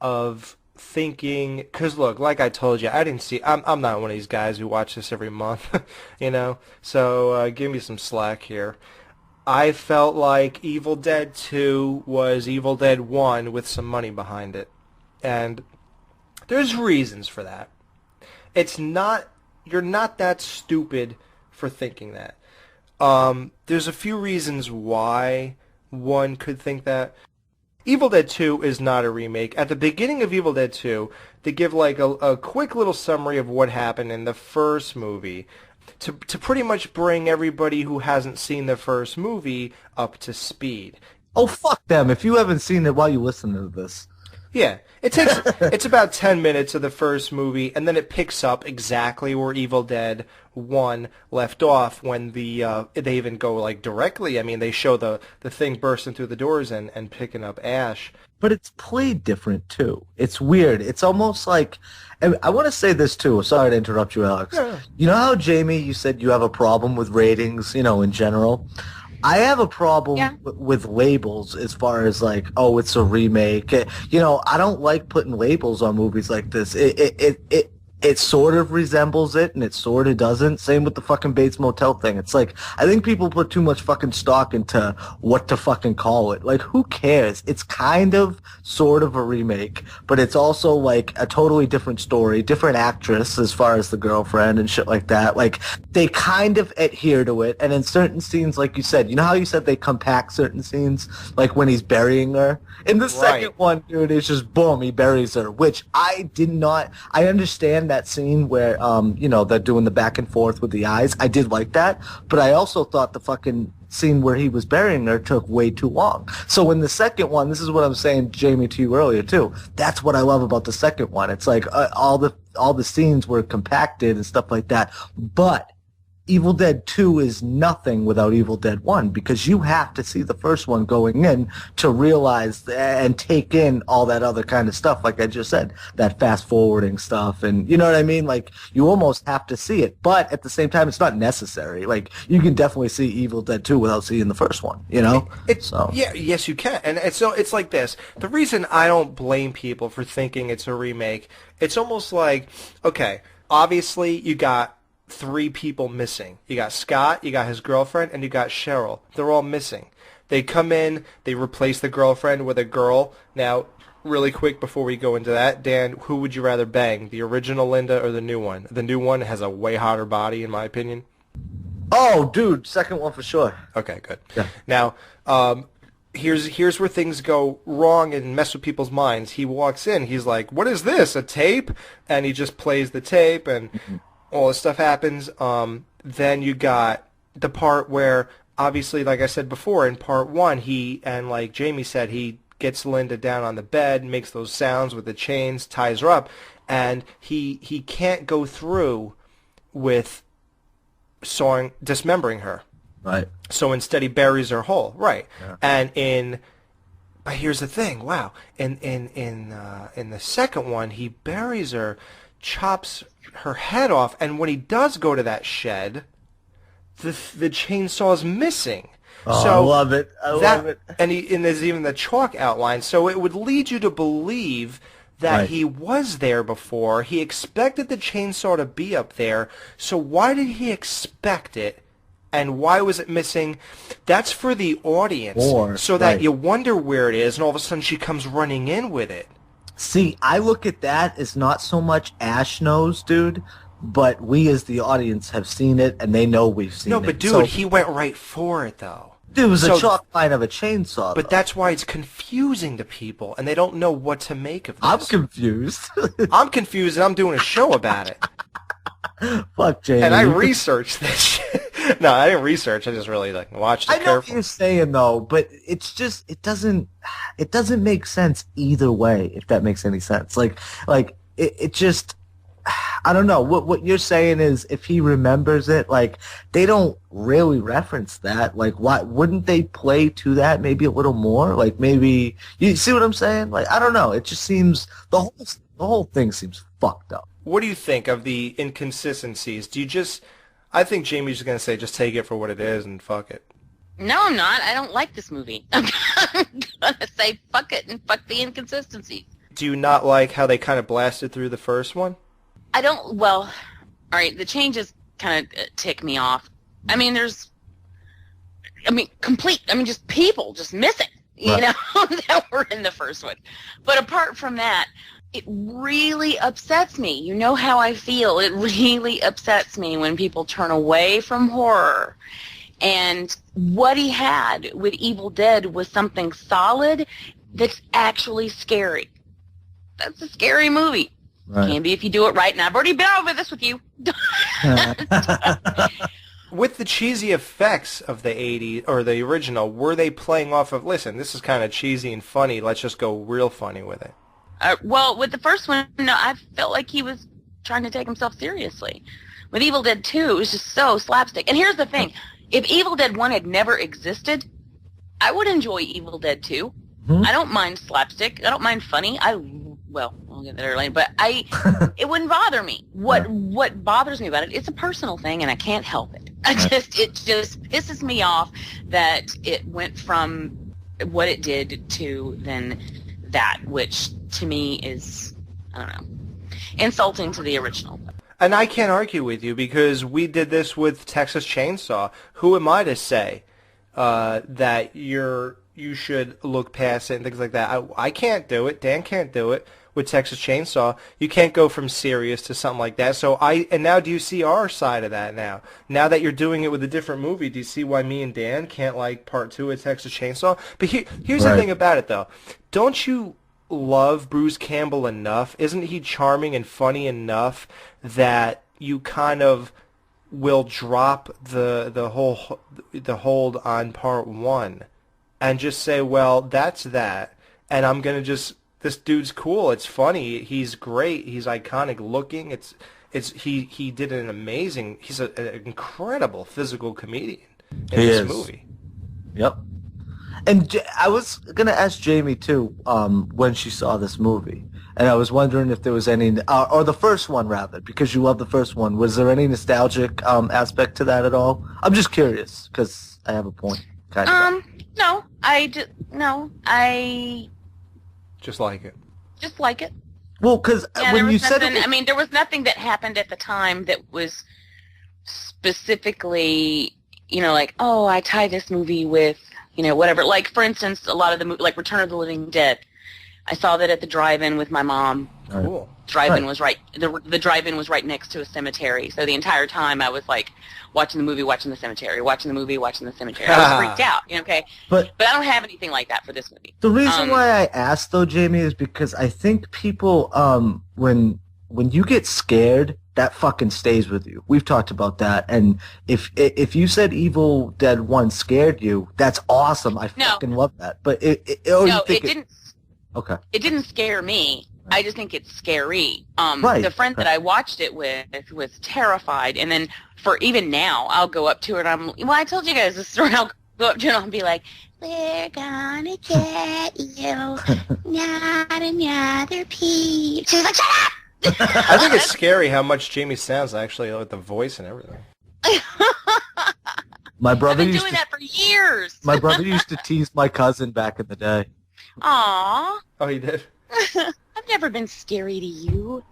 of thinking, because look, like I told you, I'm not one of these guys who watch this every month, you know, so give me some slack here. I felt like Evil Dead 2 was Evil Dead 1 with some money behind it, and there's reasons for that. You're not that stupid for thinking that. There's a few reasons why one could think that. Evil Dead 2 is not a remake. At the beginning of Evil Dead 2, they give like a quick little summary of what happened in the first movie to pretty much bring everybody who hasn't seen the first movie up to speed. Oh, fuck them. If you haven't seen it while you listen to this. Yeah. It's about 10 minutes of the first movie, and then it picks up exactly where Evil Dead 1 left off when they even go like directly. I mean, they show the thing bursting through the doors and picking up Ash. But it's played different, too. It's weird. It's almost like... And I want to say this, too. Sorry to interrupt you, Alex. Yeah. You know how, Jamie, you said you have a problem with ratings, you know, in general? I have a problem with labels as far as like, oh, it's a remake. You know, I don't like putting labels on movies like this. It sort of resembles it, and it sort of doesn't. Same with the fucking Bates Motel thing. It's like, I think people put too much fucking stock into what to fucking call it. Like, who cares? It's kind of, sort of a remake, but it's also like a totally different story, different actress as far as the girlfriend and shit like that. Like, they kind of adhere to it, and in certain scenes, like you said, you know how you said they compact certain scenes? Like when he's burying her? In the second one, dude, it's just boom, he buries her, which I understand that scene where, you know, they're doing the back and forth with the eyes. I did like that, but I also thought the fucking scene where he was burying her took way too long. So in the second one, this is what I'm saying, Jamie, to you earlier too. That's what I love about the second one. It's like all the scenes were compacted and stuff like that, but Evil Dead 2 is nothing without Evil Dead 1 because you have to see the first one going in to realize and take in all that other kind of stuff, like I just said, that fast-forwarding stuff, and you know what I mean? Like, you almost have to see it, but at the same time, it's not necessary. Like, you can definitely see Evil Dead 2 without seeing the first one, you know? Yeah, yes, you can. And so it's like this. The reason I don't blame people for thinking it's a remake, it's almost like, okay, obviously you got 3 people missing. You got Scott, you got his girlfriend, and you got Cheryl. They're all missing. They come in, they replace the girlfriend with a girl. Now, really quick before we go into that, Dan, who would you rather bang, the original Linda or the new one? The new one has a way hotter body, in my opinion. Oh, dude, second one for sure. Okay, good. Yeah. Now, here's where things go wrong and mess with people's minds. He walks in, he's like, what is this, a tape? And he just plays the tape, and all this stuff happens. Then you got the part where, obviously, like I said before, in part 1, and like Jamie said, he gets Linda down on the bed, makes those sounds with the chains, ties her up, and he can't go through with dismembering her. Right. So instead he buries her whole. Right. Yeah. And but here's the thing, wow. In the second one, he buries her, chops her head off, and when he does go to that shed, the chainsaw's missing. Oh, so I love it. I love it. And there's even the chalk outline, so it would lead you to believe that he was there before. He expected the chainsaw to be up there, so why did he expect it, and why was it missing? That's for the audience, so that you wonder where it is, and all of a sudden she comes running in with it. See, I look at that as not so much Ash knows, dude, but we as the audience have seen it, and they know we've seen it. No, but dude, he went right for it, though. Dude, it was a chalk line of a chainsaw. But that's why it's confusing to people, and they don't know what to make of this. I'm confused. I'm confused, and I'm doing a show about it. Fuck, Jamie. And I researched this shit. No, I didn't research. I just really watched it carefully. I know what you're saying, though, but it's just, it doesn't make sense either way, if that makes any sense. Like it just, I don't know. What you're saying is, if he remembers it, like, they don't really reference that. Like, why wouldn't they play to that maybe a little more? Like, maybe, you see what I'm saying? Like, I don't know. It just seems, the whole thing seems fucked up. What do you think of the inconsistencies? I think Jamie's going to say, just take it for what it is and fuck it. No, I'm not. I don't like this movie. I'm going to say fuck it and fuck the inconsistencies. Do you not like how they kind of blasted through the first one? All right, the changes kind of tick me off. I mean, just people just missing, you know, that were in the first one. But apart from that, it really upsets me. You know how I feel. It really upsets me when people turn away from horror. And what he had with Evil Dead was something solid that's actually scary. That's a scary movie. Right. Can be if you do it right. And I've already been over this with you. With the cheesy effects of the 80s, or the original, were they playing off of, listen, this is kind of cheesy and funny, let's just go real funny with it? Well, with the first one, no, I felt like he was trying to take himself seriously. With Evil Dead 2, it was just so slapstick. And here's the thing. If Evil Dead 1 had never existed, I would enjoy Evil Dead 2. Mm-hmm. I don't mind slapstick. I don't mind funny. I'll get there later, but it wouldn't bother me. What bothers me about it, it's a personal thing, and I can't help it. It just pisses me off that it went from what it did to then that, which to me is, I don't know, insulting to the original. And I can't argue with you because we did this with Texas Chainsaw. Who am I to say that you should look past it and things like that? I can't do it. Dan can't do it with Texas Chainsaw. You can't go from serious to something like that. And now do you see our side of that now? Now that you're doing it with a different movie, do you see why me and Dan can't like part 2 of Texas Chainsaw? But here's the thing about it, though. Don't you love Bruce Campbell enough? Isn't he charming and funny enough that you kind of will drop the hold on part 1 and just say, well, that's that, and I'm gonna just, this dude's cool, it's funny, he's great, he's iconic looking, he did an amazing, he's an incredible physical comedian in this movie. Yep. And I was going to ask Jamie, too, when she saw this movie. And I was wondering if there was any, or the first one, rather, because you love the first one. Was there any nostalgic aspect to that at all? I'm just curious, because I have a point. Kind of. No. I just like it. Just like it. Well, because when you said it... I mean, there was nothing that happened at the time that was specifically, like, oh, I tie this movie with... whatever. Like, for instance, a lot of the like Return of the Living Dead. I saw that at the drive-in with my mom. Cool. Drive-in was right. The drive-in was right next to a cemetery. So the entire time I was like watching the movie, watching the cemetery, watching the movie, watching the cemetery. I was freaked out. Okay. But I don't have anything like that for this movie. The reason why I asked though, Jamie, is because I think people when you get scared, that fucking stays with you. We've talked about that. And if you said Evil Dead 1 scared you, that's awesome. I fucking love that. But it didn't. Okay. It didn't scare me. I just think it's scary. Right. The friend that I watched it with was terrified. And then for even now, I'll go up to her and I told you guys this story. I'll go up to her and I'll be like, we're gonna get you. Not another peep. She's like, shut up! I think it's scary how much Jamie sounds actually, with the voice and everything. My brother I've been doing that for years. My brother used to tease my cousin back in the day. Aww. Oh, he did? I've never been scary to you.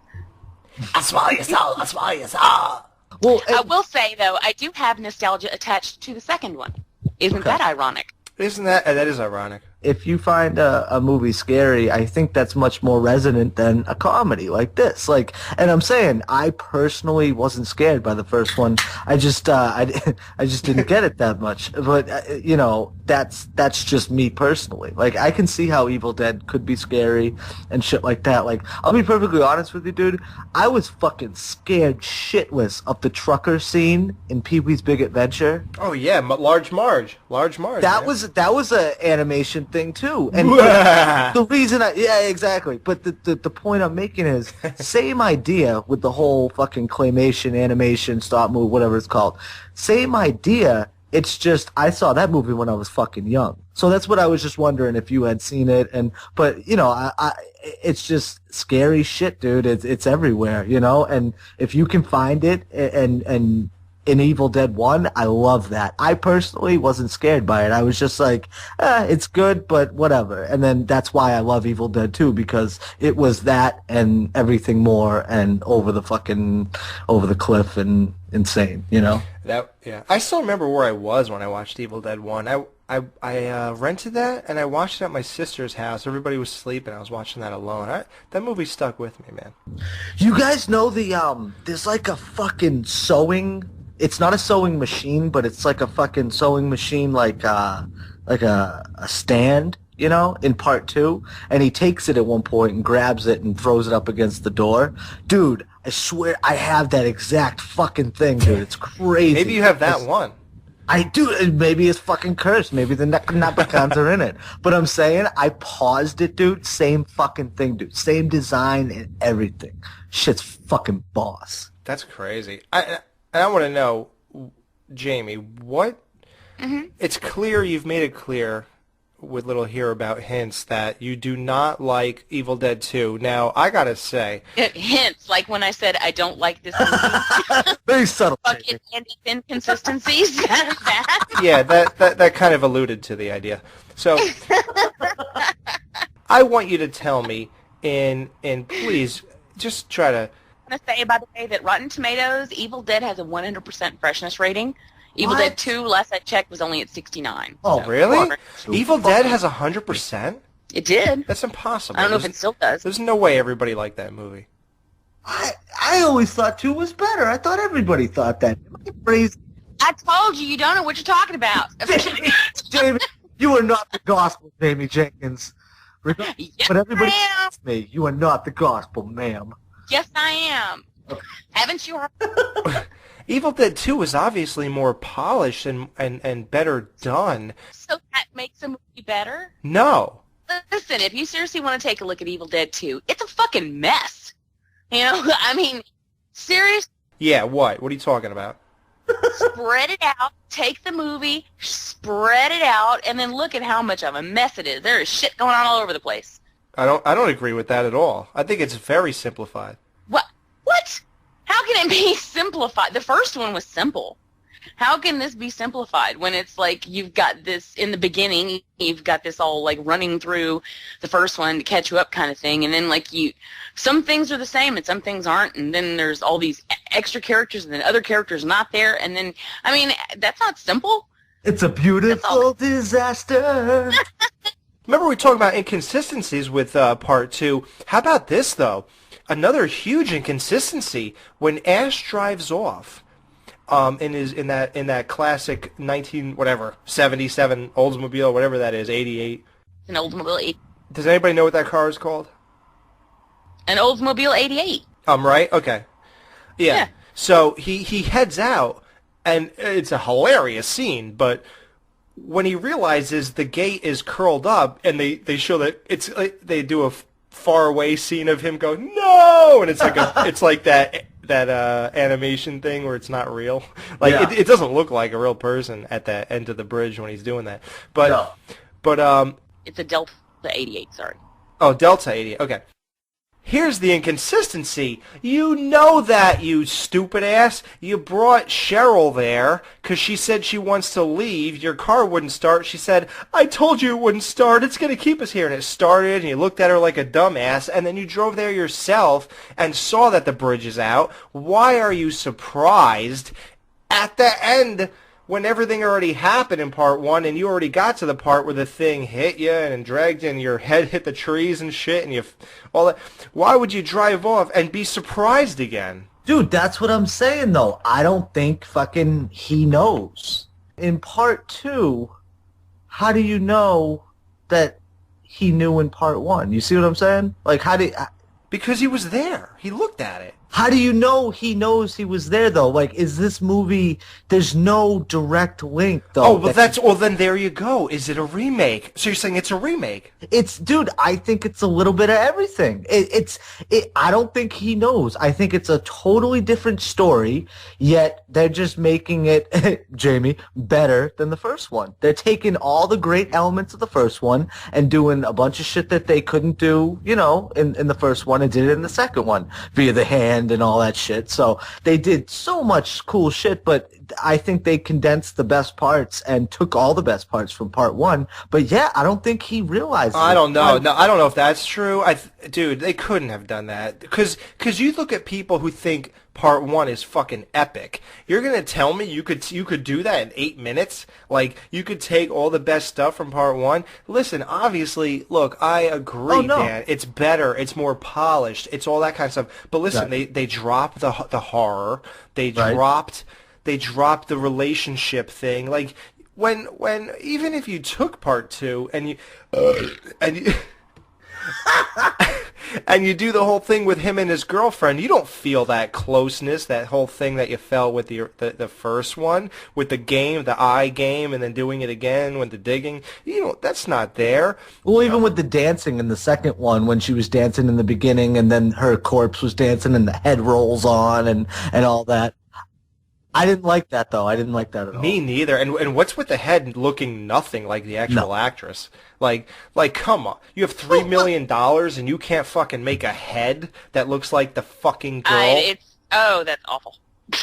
I swallow your soul. I swallow your soul. Well, I will say, though, I do have nostalgia attached to the second one. Isn't that ironic? Isn't that is ironic. If you find a movie scary, I think that's much more resonant than a comedy like this. And I'm saying I personally wasn't scared by the first one. I just I just didn't get it that much. But that's just me personally. I can see how Evil Dead could be scary and shit like that. I'll be perfectly honest with you, dude. I was fucking scared shitless of the trucker scene in Pee-wee's Big Adventure. Oh yeah, Large Marge. That was a animation thing too, and the reason exactly. But the point I'm making is same idea with the whole fucking claymation, animation, stop move, whatever it's called. Same idea. It's just I saw that movie when I was fucking young, so that's what I was just wondering if you had seen it. But it's just scary shit, dude. It's everywhere, And if you can find it and in Evil Dead 1, I love that. I personally wasn't scared by it. I was just like, it's good, but whatever. And then that's why I love Evil Dead 2, because it was that and everything more and over the cliff and insane, I still remember where I was when I watched Evil Dead 1. I rented that, and I watched it at my sister's house. Everybody was sleeping. I was watching that alone. That movie stuck with me, man. You guys know there's like a fucking sewing... It's not a sewing machine, but it's like a fucking sewing machine, like a stand, in part 2. And he takes it at one point and grabs it and throws it up against the door. Dude, I swear I have that exact fucking thing, dude. It's crazy. Maybe you have that one. I do. Maybe it's fucking cursed. Maybe the Napacons are in it. But I'm saying I paused it, dude. Same fucking thing, dude. Same design and everything. Shit's fucking boss. That's crazy. I want to know, Jamie, what... Mm-hmm. It's clear, you've made it clear with little hereabout hints that you do not like Evil Dead 2. Now, I gotta say... Hints, like when I said I don't like this movie. Very subtle. Fucking inconsistencies. Yeah, that kind of alluded to the idea. So, I want you to tell me, and please, just try to... I want to say, by the way, that Rotten Tomatoes, Evil Dead has a 100% freshness rating. Evil Dead 2, last I checked, was only at 69. Oh, so. really? Evil Dead has 100%? It did. That's impossible. I don't know if it still does. There's no way everybody liked that movie. I always thought 2 was better. I thought everybody thought that. I told you don't know what you're talking about. Jamie, you are not the gospel, Jamie Jenkins. Yes, But everybody I am. me, you are not the gospel, ma'am. Yes, I am. Okay. Haven't you heard? Evil Dead 2 is obviously more polished and better done. So that makes a movie better? No. Listen, if you seriously want to take a look at Evil Dead 2, it's a fucking mess. You know, I mean, seriously. Yeah, what? What are you talking about? Spread it out, take the movie, spread it out, and then look at how much of a mess it is. There is shit going on all over the place. I don't agree with that at all. I think it's very simplified. What? How can it be simplified? The first one was simple. How can this be simplified when it's like you've got this in the beginning, you've got this all like running through the first one to catch you up kind of thing, and then like some things are the same and some things aren't, and then there's all these extra characters and then other characters not there, and then, I mean, that's not simple. It's a beautiful disaster. Remember we talked about inconsistencies with Part 2. How about this, though? Another huge inconsistency when Ash drives off in that classic 77 Oldsmobile, whatever that is, 88. An Oldsmobile 88. Does anybody know what that car is called? An Oldsmobile 88. Right? Okay. Yeah. So he heads out, and it's a hilarious scene, but when he realizes the gate is curled up, and they show that they do a far away scene of him go no, and it's like that animation thing where it's not real. Like it doesn't look like a real person at that end of the bridge when he's doing that. But it's a Delta 88. Sorry. Oh, Delta 88. Okay. Here's the inconsistency. You know that, you stupid ass. You brought Cheryl there because she said she wants to leave. Your car wouldn't start. She said, I told you it wouldn't start. It's going to keep us here. And it started, and you looked at her like a dumbass, and then you drove there yourself and saw that the bridge is out. Why are you surprised at the end when everything already happened in Part 1 and you already got to the part where the thing hit you and dragged you and your head hit the trees and shit and all that? Why would you drive off and be surprised again? Dude, that's what I'm saying, though. I don't think fucking he knows. In Part 2, how do you know that he knew in Part 1? You see what I'm saying? Like, because he was there. He looked at it. How do you know he knows he was there, though? Like, is this movie... There's no direct link, though. Oh, well, then there you go. Is it a remake? So you're saying it's a remake? Dude, I think it's a little bit of everything. I don't think he knows. I think it's a totally different story, yet they're just making it, Jamie, better than the first one. They're taking all the great elements of the first one and doing a bunch of shit that they couldn't do, in the first one and did it in the second one via the hand and all that shit. So they did so much cool shit, but I think they condensed the best parts and took all the best parts from Part 1. But yeah, I don't think he realized I don't know. No, I don't know if that's true. Dude, they couldn't have done that. Because you look at people who think Part 1 is fucking epic. You're going to tell me you could do that in 8 minutes? Like, you could take all the best stuff from Part 1? Listen, obviously, look, I agree, Dan. It's better. It's more polished. It's all that kind of stuff. But listen, they dropped the horror. They dropped the relationship thing. Like, when even if you took Part 2 and you and you do the whole thing with him and his girlfriend, you don't feel that closeness, that whole thing that you felt with the first one, with the eye game, and then doing it again with the digging. That's not there. Well, even with the dancing in the second one, when she was dancing in the beginning, and then her corpse was dancing, and the head rolls on, and all that. I didn't like that though. I didn't like that at all. Me neither. And what's with the head looking nothing like the actual actress? Like, come on. You have $3 million and you can't fucking make a head that looks like the fucking girl? That's awful.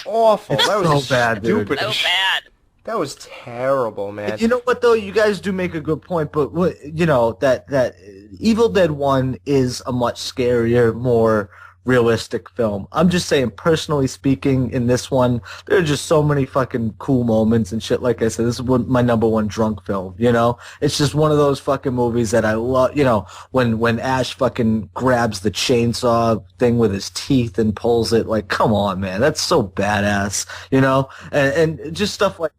Awful. That was so bad, dude. stupid. So bad. That was terrible, man. You know what though? You guys do make a good point, but you know that Evil Dead 1 is a much scarier, more realistic film. I'm just saying, personally speaking, in this one, there are just so many fucking cool moments and shit. Like I said, this is my number one drunk film, you know? It's just one of those fucking movies that I love, you know, when Ash fucking grabs the chainsaw thing with his teeth and pulls it, like, come on, man, that's so badass, you know? And just stuff like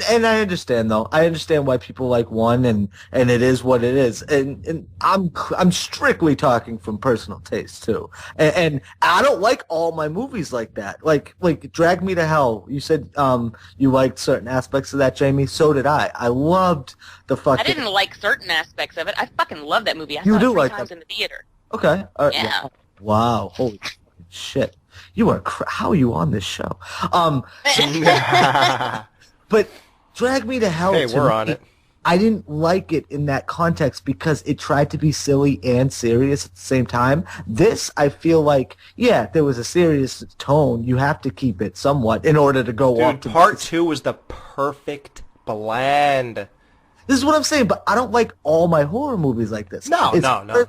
and I understand, though. I understand why people like one, and it is what it is. And I'm strictly talking from personal taste, too. And I don't like all my movies like that. Like Drag Me to Hell. You said you liked certain aspects of that, Jamie. So did I. I loved the fucking... I didn't like certain aspects of it. I fucking love that movie. I You saw do it 3 like times that. in the theater. Okay. Yeah. Wow. Holy shit. You are... How are you on this show? But Drag Me to Hell... Hey, we're on it. I didn't like it in that context because it tried to be silly and serious at the same time. This, I feel like, yeah, there was a serious tone. You have to keep it somewhat in order to go on. Dude, part 2 was the perfect blend. This is what I'm saying, but I don't like all my horror movies like this. No.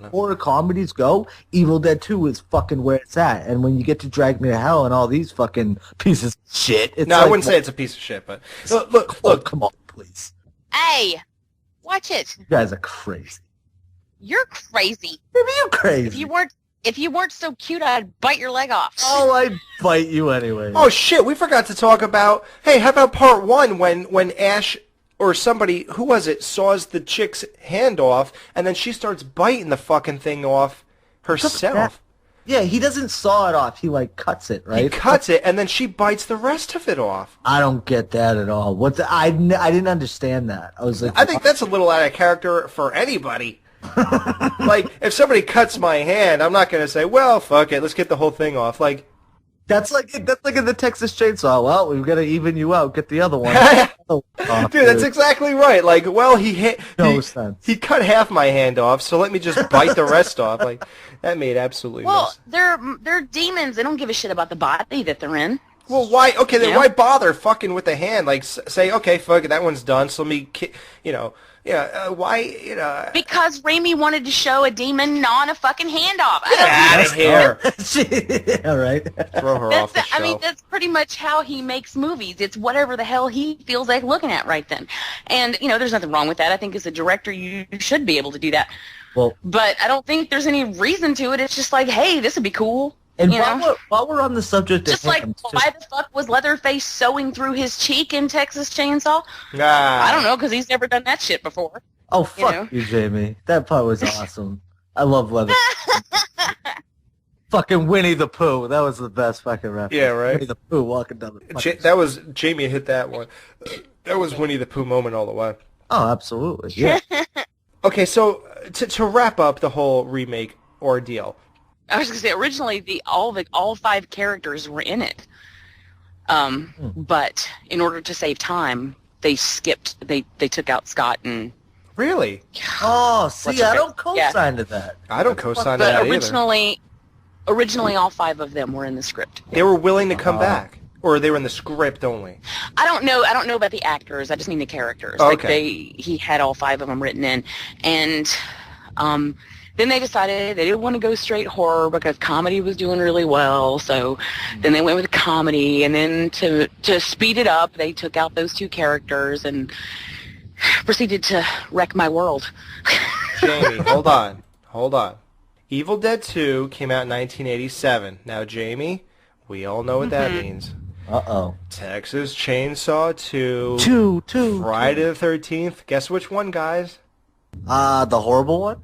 Horror comedies go, Evil Dead 2 is fucking where it's at. And when you get to Drag Me to Hell and all these fucking pieces of shit, it's I wouldn't say it's a piece of shit, but look, come on, please. Hey, watch it. You guys are crazy. You're crazy. Maybe you're crazy. If you weren't so cute, I'd bite your leg off. Oh, I'd bite you anyway. Oh shit, we forgot to talk about, hey, how about part 1 when Ash or somebody, who was it, saws the chick's hand off and then she starts biting the fucking thing off herself. Yeah, he doesn't saw it off. He, like, cuts it, right? He cuts it, and then she bites the rest of it off. I don't get that at all. I didn't understand that. I was like... I think that's a little out of character for anybody. Like, if somebody cuts my hand, I'm not going to say, well, fuck it, let's get the whole thing off. Like... That's like in the Texas Chainsaw. Well, we've got to even you out. Get the other one. Dude, that's exactly right. Like, well, he cut half my hand off, so let me just bite the rest off. Like, that made absolutely no sense. They're demons. They don't give a shit about the body that they're in. Well, why? Okay, then why bother fucking with the hand? Like, say, okay, fuck it, that one's done. So let me, why, Because Raimi wanted to show a demon gnawing a fucking hand off. Get out of here. Yeah, right. Throw her off the show. I mean, that's pretty much how he makes movies. It's whatever the hell he feels like looking at right then. And, there's nothing wrong with that. I think as a director, you should be able to do that. Well, but I don't think there's any reason to it. It's just like, hey, this would be cool. And while we're on the subject, just like, why the fuck was Leatherface sewing through his cheek in Texas Chainsaw? I don't know, because he's never done that shit before. Oh, fuck you, Jamie. That part was awesome. I love Leatherface. Fucking Winnie the Pooh. That was the best fucking reference. Yeah, right? Winnie the Pooh walking down the that was, Jamie hit that one. That was Winnie the Pooh moment all the way. Oh, absolutely. Yeah. Okay, so to wrap up the whole remake ordeal, I was going to say, originally, all 5 characters were in it. But in order to save time, they took out Scott and... Really? Oh, see, I don't co-sign to that. I don't co-sign to that either. Originally, all 5 of them were in the script. They were willing to come back? Or they were in the script only? I don't know about the actors. I just mean the characters. Oh, okay. He had all 5 of them written in. And... then they decided they didn't want to go straight horror because comedy was doing really well. So then they went with comedy, and then to speed it up, they took out those 2 characters and proceeded to wreck my world. Jamie, hold on. Evil Dead 2 came out in 1987. Now, Jamie, we all know what that means. Uh-oh. Texas Chainsaw 2. 2. Friday the 13th. Guess which one, guys? The horrible one?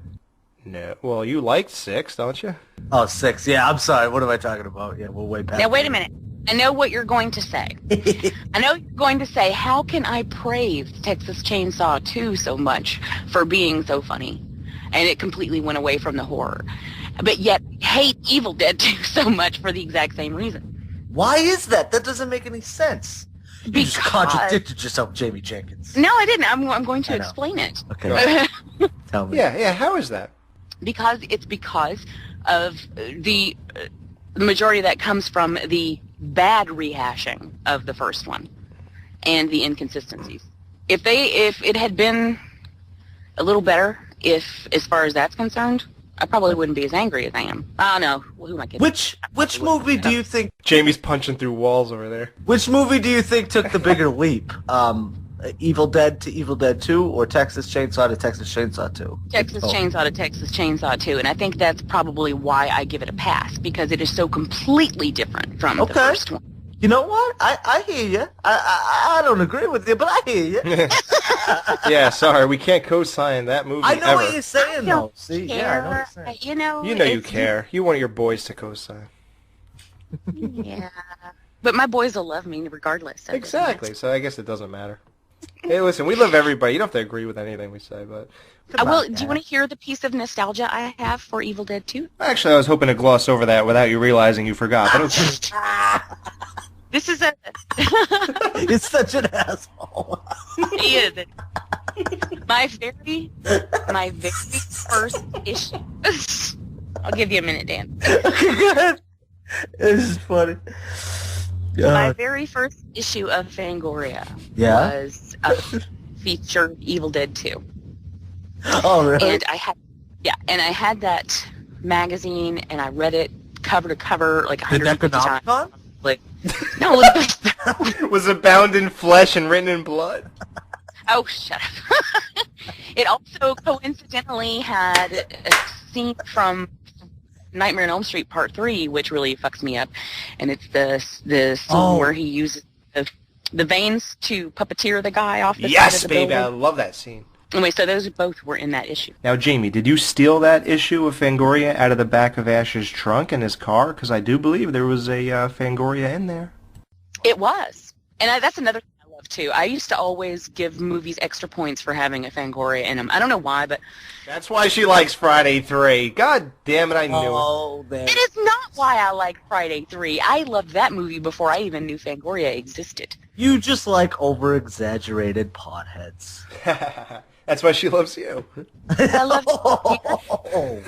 No. Well, you liked 6, don't you? Oh, 6. Yeah, I'm sorry. What am I talking about? Yeah, we're way past. Now, wait a minute. I know what you're going to say. I know you're going to say, how can I praise Texas Chainsaw 2 so much for being so funny? And it completely went away from the horror. But yet, hate Evil Dead 2 so much for the exact same reason. Why is that? That doesn't make any sense. You just contradicted yourself, Jamie Jenkins. No, I didn't. I'm going to explain it. Okay. Tell me. Yeah. How is that? Because of the majority of that comes from the bad rehashing of the first one and the inconsistencies. If it had been a little better, as far as that's concerned, I probably wouldn't be as angry as I am. I don't know. Who am I kidding? Which movie do you think... Jamie's punching through walls over there. Which movie do you think took the bigger leap? Evil Dead to Evil Dead 2 or Texas Chainsaw to Texas Chainsaw 2? Texas Chainsaw to Texas Chainsaw 2, and I think that's probably why I give it a pass, because it is so completely different from the first one. You know what? I hear you. I don't agree with you, but I hear you. Yeah, sorry, we can't co-sign that movie. I know ever. what you're saying, though. See, care. yeah, I know what you're saying. You know you care. You want your boys to co-sign. Yeah, but my boys will love me regardless. Exactly. So I guess it doesn't matter. Hey, listen, we love everybody. You don't have to agree with anything we say, but... Do you want to hear the piece of nostalgia I have for Evil Dead 2? Actually, I was hoping to gloss over that without you realizing you forgot. But okay. This is a... You're such an asshole. He is. My very first issue... I'll give you a minute, Dan. Okay, good. This is funny. My very first issue of Fangoria was featured Evil Dead 2. Oh, really? And I had that magazine, and I read it cover to cover like 150 times. Like, no, was it bound in flesh and written in blood? Oh, shut up! It also coincidentally had a scene from Nightmare on Elm Street Part 3, which really fucks me up, and it's the scene where he uses the veins to puppeteer the guy off the side of the building. I love that scene. Anyway, so those both were in that issue. Now, Jamie, did you steal that issue of Fangoria out of the back of Ash's trunk in his car? Because I do believe there was a Fangoria in there. It was. And that's another thing I love, too. I used to always give movies extra points for having a Fangoria in them. I don't know why, but... That's why she likes Friday 3. God damn it, I knew it. It is not why I like Friday 3. I loved that movie before I even knew Fangoria existed. You just like over-exaggerated potheads. That's why she loves you. I love you.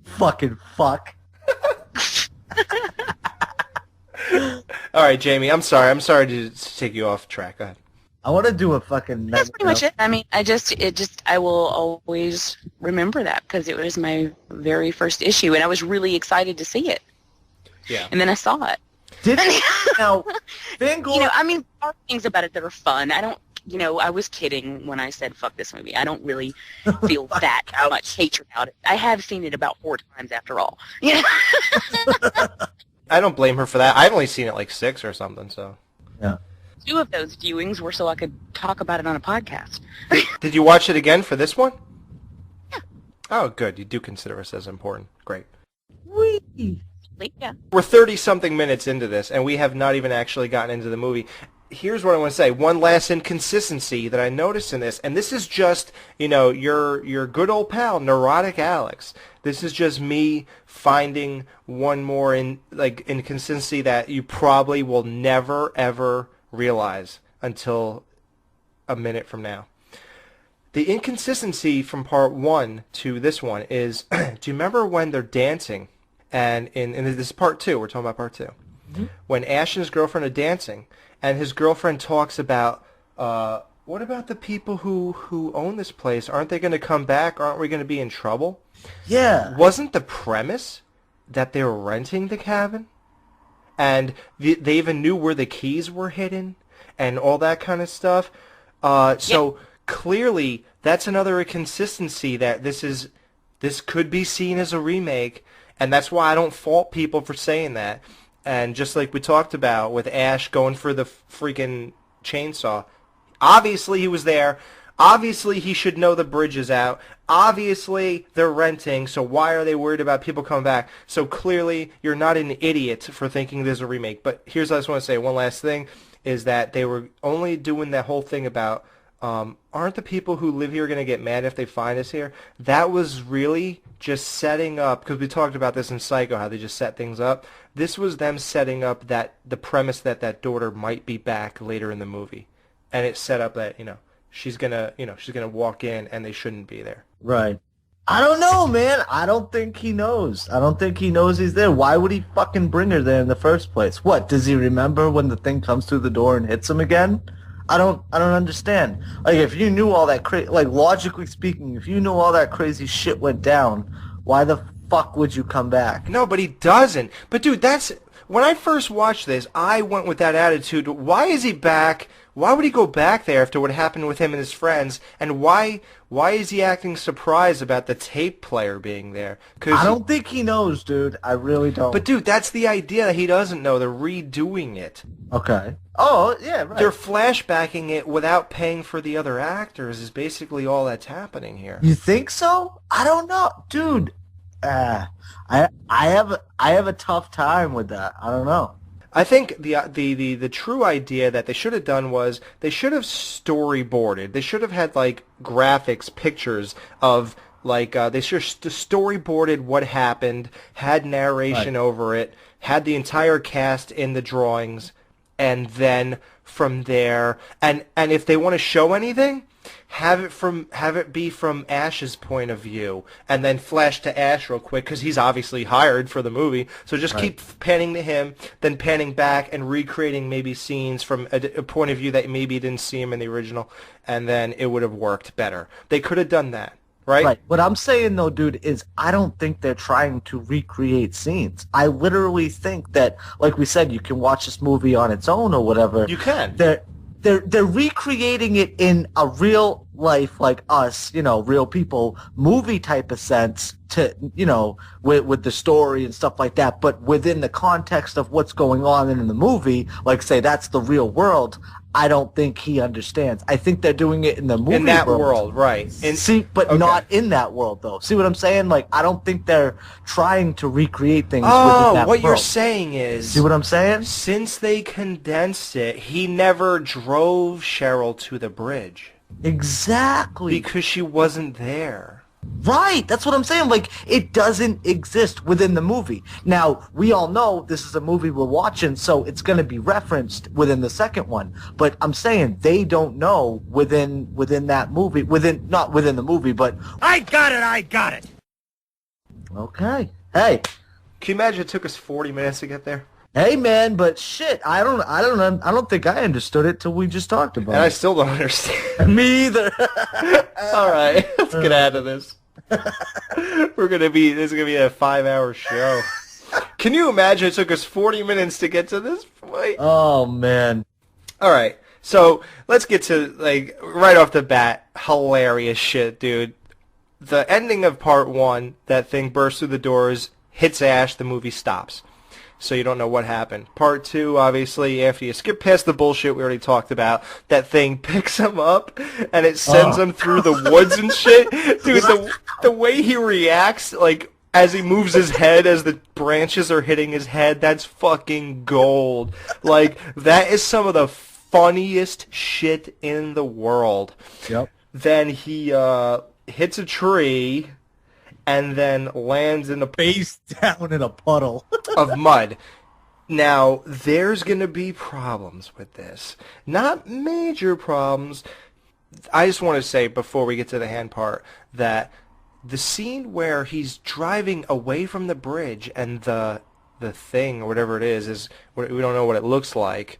Fucking fuck. All right, Jamie, I'm sorry. I'm sorry to take you off track. Go ahead. I want to do a fucking... That's pretty much it. I mean, I will always remember that because it was my very first issue, and I was really excited to see it. Yeah. And then I saw it. Now, Fangoria... You know, I mean, there are things about it that are fun. I was kidding when I said fuck this movie. I don't really feel that much hatred about it. I have seen it about 4 times after all. Yeah. I don't blame her for that. I've only seen it like 6 or something, so. Yeah. 2 of those viewings were so I could talk about it on a podcast. Did you watch it again for this one? Yeah. Oh, good. You do consider us as important. Great. Whee! Yeah. We're 30-something minutes into this, and we have not even actually gotten into the movie. Here's what I want to say. One last inconsistency that I noticed in this, and this is just, your good old pal, Neurotic Alex. This is just me finding one more inconsistency that you probably will never, ever realize until a minute from now. The inconsistency from part 1 to this one is, do you remember when they're dancing? And in this is part 2. We're talking about part 2. Mm-hmm. When Ash and his girlfriend are dancing, and his girlfriend talks about, what about the people who own this place? Aren't they going to come back? Aren't we going to be in trouble? Yeah. Wasn't the premise that they were renting the cabin? And they even knew where the keys were hidden and all that kind of stuff? So clearly, that's another inconsistency that this could be seen as a remake, and that's why I don't fault people for saying that. And just like we talked about with Ash going for the freaking chainsaw, obviously he was there. Obviously he should know the bridge is out. Obviously they're renting, so why are they worried about people coming back? So clearly you're not an idiot for thinking there's a remake. But here's what I just want to say. One last thing is that they were only doing that whole thing about aren't the people who live here going to get mad if they find us here? That was really just setting up, because we talked about this in Psycho, how they just set things up. This was them setting up the premise that daughter might be back later in the movie. And it set up that, she's gonna walk in and they shouldn't be there. Right. I don't know, man. I don't think he knows. I don't think he knows he's there. Why would he fucking bring her there in the first place? What, does he remember when the thing comes through the door and hits him again? I don't understand. Like, if you knew all that logically speaking, if you knew all that crazy shit went down, why the fuck would you come back? No, but he doesn't. But dude, when I first watched this, I went with that attitude. Why is he back? Why would he go back there after what happened with him and his friends? And why is he acting surprised about the tape player being there? I don't think he knows, dude. I really don't. But dude, that's the idea that he doesn't know. They're redoing it. Okay. Oh, yeah, right. They're flashbacking it without paying for the other actors is basically all that's happening here. You think so? I don't know. Dude, I have a tough time with that. I don't know. I think the true idea that they should have done was they should have storyboarded. They should have had like graphics, pictures of they should have storyboarded what happened, had narration over it, had the entire cast in the drawings, and then from there, and if they want to show anything, have it be from Ash's point of view, and then flash to Ash real quick because he's obviously hired for the movie. So just keep panning to him, then panning back and recreating maybe scenes from a point of view that maybe you didn't see him in the original, and then it would have worked better. They could have done that. Right? What I'm saying, though, dude, is I don't think they're trying to recreate scenes. I literally think that, like we said, you can watch this movie on its own or whatever. You can. They're recreating it in a real life, like us, real people, movie type of sense to, with the story and stuff like that. But within the context of what's going on in the movie, like say that's the real world, I don't think he understands. I think they're doing it in the movie in that world, right? Not in that world though. See what I'm saying? Like I don't think they're trying to recreate things. Oh, within that what world. you're saying is, see what I'm saying? Since they condensed it, he never drove Cheryl to the bridge. Exactly. Because she wasn't there. Right, that's what I'm saying. Like, it doesn't exist within the movie. Now, we all know this is a movie we're watching, so it's going to be referenced within the second one. But I'm saying they don't know within that movie, not within the movie, but... I got it! Okay. Hey. Can you imagine it took us 40 minutes to get there? Hey man, but shit, I don't think I understood it till we just talked about it. And I still don't understand. Me either. All right, let's get out of this. This is gonna be a 5-hour show. Can you imagine it took us 40 minutes to get to this point? Oh man. All right, so let's get to right off the bat, hilarious shit, dude. The ending of part 1, that thing bursts through the doors, hits Ash, the movie stops. So you don't know what happened. Part 2, obviously, after you skip past the bullshit we already talked about, that thing picks him up and it sends him through the woods and shit. Dude, the way he reacts, as he moves his head as the branches are hitting his head, that's fucking gold. That is some of the funniest shit in the world. Yep. Then he hits a tree and then lands in face down in a puddle of mud. Now, there's going to be problems with this. Not major problems. I just want to say, before we get to the hand part, that the scene where he's driving away from the bridge and the thing, or whatever it is we don't know what it looks like,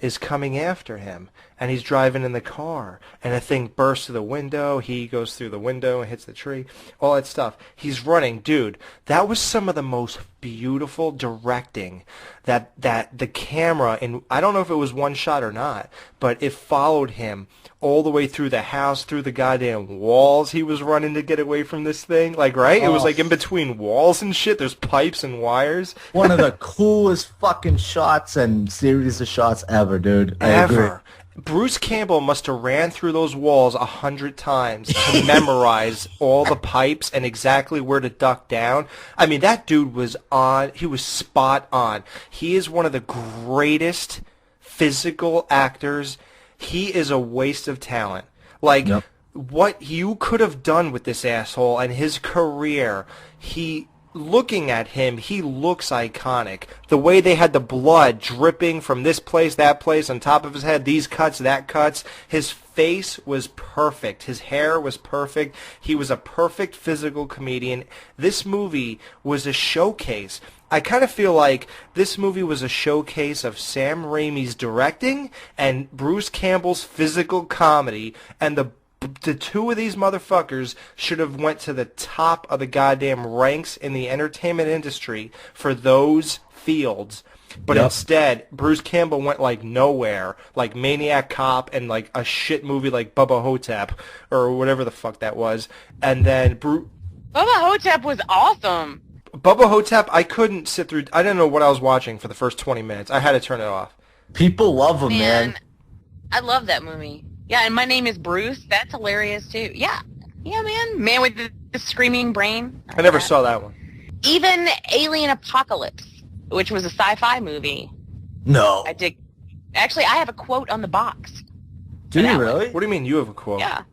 is coming after him. And he's driving in the car, and a thing bursts through the window. He goes through the window and hits the tree. All that stuff. He's running. Dude, that was some of the most beautiful directing that the camera, and I don't know if it was one shot or not, but it followed him all the way through the house, through the goddamn walls he was running to get away from this thing. Right? It was in between walls and shit. There's pipes and wires. One of the coolest fucking shots and series of shots ever, dude. Ever. Bruce Campbell must have ran through those walls 100 times to memorize all the pipes and exactly where to duck down. I mean, that dude was on. He was spot on. He is one of the greatest physical actors. he is a waste of talent. Like, what you could have done with this asshole and his career, looking at him, he looks iconic. The way they had the blood dripping from this place, that place, on top of his head, these cuts, that cuts. His face was perfect. His hair was perfect. He was a perfect physical comedian. This movie was a showcase. I kind of feel like this movie was a showcase of Sam Raimi's directing and Bruce Campbell's physical comedy, and the two of these motherfuckers should have went to the top of the goddamn ranks in the entertainment industry for those fields. But instead, Bruce Campbell went like nowhere, like Maniac Cop and like a shit movie like Bubba Hotep or whatever the fuck that was. And then Bubba Hotep was awesome. Bubba Hotep, I couldn't sit through. I didn't know what I was watching for the first 20 minutes. I had to turn it off. People love him, man. I love that movie. Yeah, and My Name is Bruce. That's hilarious, too. Yeah, man. Man with the screaming brain. I never saw that one. Even Alien Apocalypse, which was a sci-fi movie. No. I dig. Actually, I have a quote on the box. Do you really? What do you mean you have a quote? Yeah.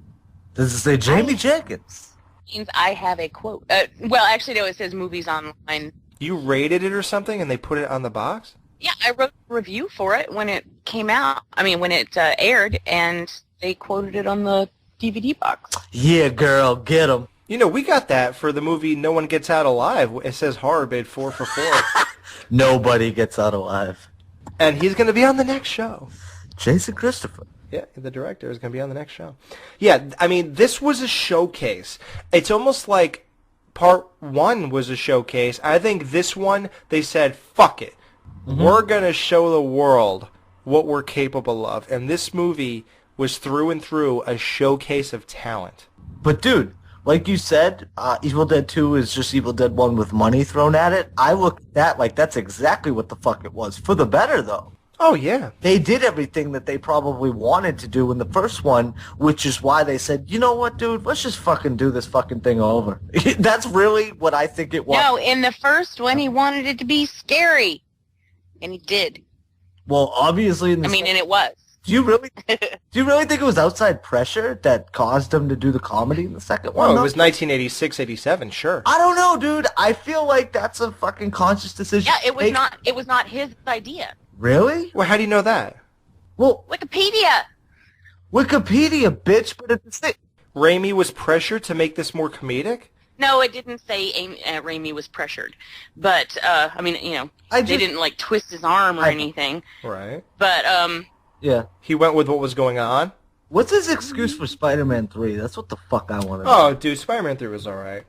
Does it say Jamie Jenkins? Means I have a quote. Well, actually, no, it says movies online. You rated it or something and they put it on the box? Yeah, I wrote a review for it when it came out. I mean, when it aired, and they quoted it on the DVD box. Yeah, girl, get him. You know, we got that for the movie No One Gets Out Alive. It says horror bid 4 for 4. Nobody gets out alive. And he's going to be on the next show. Jason Christopher. Yeah, the director is going to be on the next show. Yeah, I mean, this was a showcase. It's almost like part 1 was a showcase. I think this one, they said, fuck it. We're going to show the world what we're capable of. And this movie was through and through a showcase of talent. But, dude, like you said, Evil Dead 2 is just Evil Dead 1 with money thrown at it. I look at that like that's exactly what the fuck it was. For the better, though. Oh, yeah. They did everything that they probably wanted to do in the first one, which is why they said, you know what, dude, let's just fucking do this fucking thing over. That's really what I think it was. No, in the first one, he wanted it to be scary. And he did. Well, obviously in the and it was. Do you really think it was outside pressure that caused him to do the comedy in the second one? Oh, it was 1986, 87, sure. I don't know, dude. I feel like that's a fucking conscious decision. Yeah, it was not his idea. Really? Well, how do you know that? Well, Wikipedia, bitch, but it's the Raimi was pressured to make this more comedic? No, it didn't say Raimi was pressured. But, they didn't, like, twist his arm or anything. Right. But, yeah. He went with what was going on? What's his excuse for Spider-Man 3? That's what the fuck I want to know. Oh, dude, Spider-Man 3 was alright.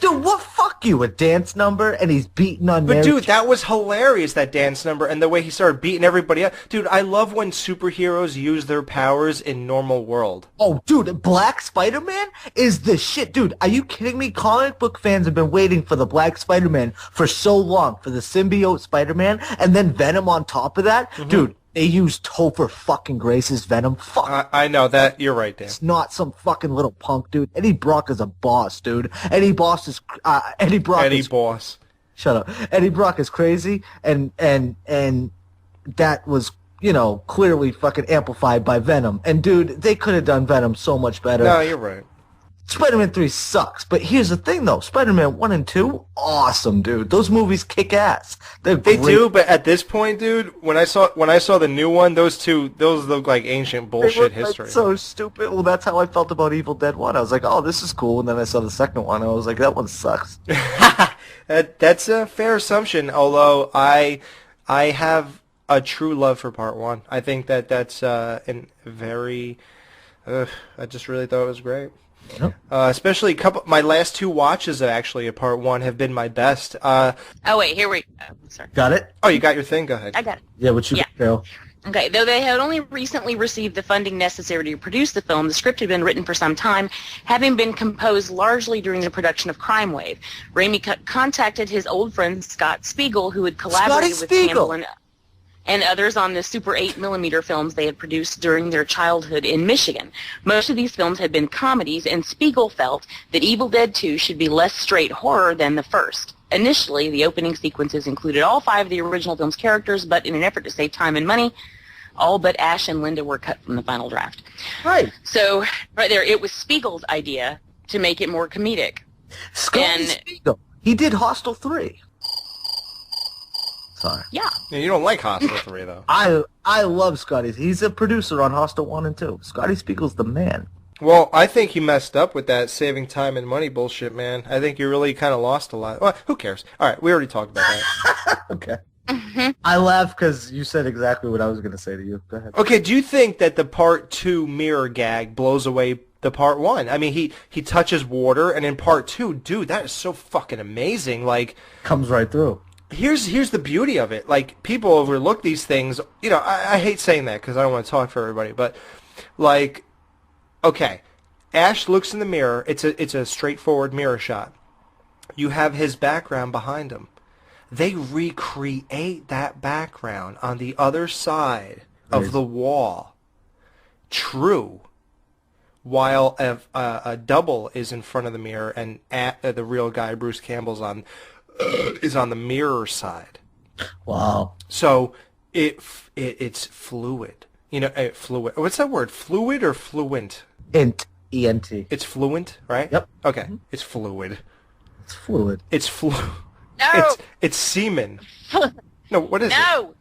Dude, what? Fuck you, a dance number, and he's beating on But, dude, that was hilarious, that dance number, and the way he started beating everybody up. Dude, I love when superheroes use their powers in normal world. Oh, dude, Black Spider-Man is the shit. Dude, are you kidding me? Comic book fans have been waiting for the Black Spider-Man for so long, for the symbiote Spider-Man, and then Venom on top of that. Dude, they used Topher fucking Grace's Venom. Fuck. I know that. You're right, Dan. It's not some fucking little punk, dude. Eddie Brock is a boss, dude. Eddie Brock. Shut up. Eddie Brock is crazy, and that was, clearly fucking amplified by Venom. And, dude, they could have done Venom so much better. No, you're right. Spider-Man 3 sucks, but here's the thing, though. Spider-Man 1 and 2, awesome, dude. Those movies kick ass. They do, but at this point, dude, when I saw the new one, those look like ancient bullshit history. Like so stupid. Well, that's how I felt about Evil Dead 1. I was like, oh, this is cool, and then I saw the second one, and I was like, that one sucks. That's a fair assumption, although I have a true love for Part 1. I think that's I just really thought it was great. Yep. Especially my last 2 watches actually of Part 1 have been my best. Oh wait, here we go. Sorry. Got it? Oh, you got your thing? Go ahead. I got it. Yeah, what you got, Carol? Okay, though they had only recently received the funding necessary to produce the film, the script had been written for some time, having been composed largely during the production of Crime Wave. Raimi contacted his old friend Scott Spiegel, who had collaborated with Campbell and others on the Super 8mm films they had produced during their childhood in Michigan. Most of these films had been comedies, and Spiegel felt that Evil Dead 2 should be less straight horror than the first. Initially, the opening sequences included all 5 of the original film's characters, but in an effort to save time and money, All but Ash and Linda were cut from the final draft. Right. So, right there, it was Spiegel's idea to make it more comedic. Scotty Spiegel. He did Hostel 3. Sorry. Yeah. Yeah, you don't like Hostel 3, though. I love Scotty. He's a producer on Hostel 1 and 2. Scotty Spiegel's the man. Well, I think you messed up with that saving time and money bullshit, man. I think you really kind of lost a lot. Well, who cares? All right, we already talked about that. Okay. I laugh because you said exactly what I was going to say to you. Go ahead. Okay, do you think that the part 2 mirror gag blows away the part 1? I mean, he touches water, and in part 2, dude, that is so fucking amazing. Like, comes right through. Here's the beauty of it. Like, people overlook these things. You know, I hate saying that because I don't want to talk for everybody, but like, okay, Ash looks in the mirror. It's a straightforward mirror shot. You have his background behind him. They recreate that background on the other side of the wall. True. While a double is in front of the mirror and the real guy, Bruce Campbell's is on the mirror side. Wow. So it's fluid. You know, fluid. What's that word? Fluid or fluent? E-N-T. It's fluent, right? Yep. Okay. Mm-hmm. It's fluid. It's fluid. It's No. It's semen. No, what is it? No.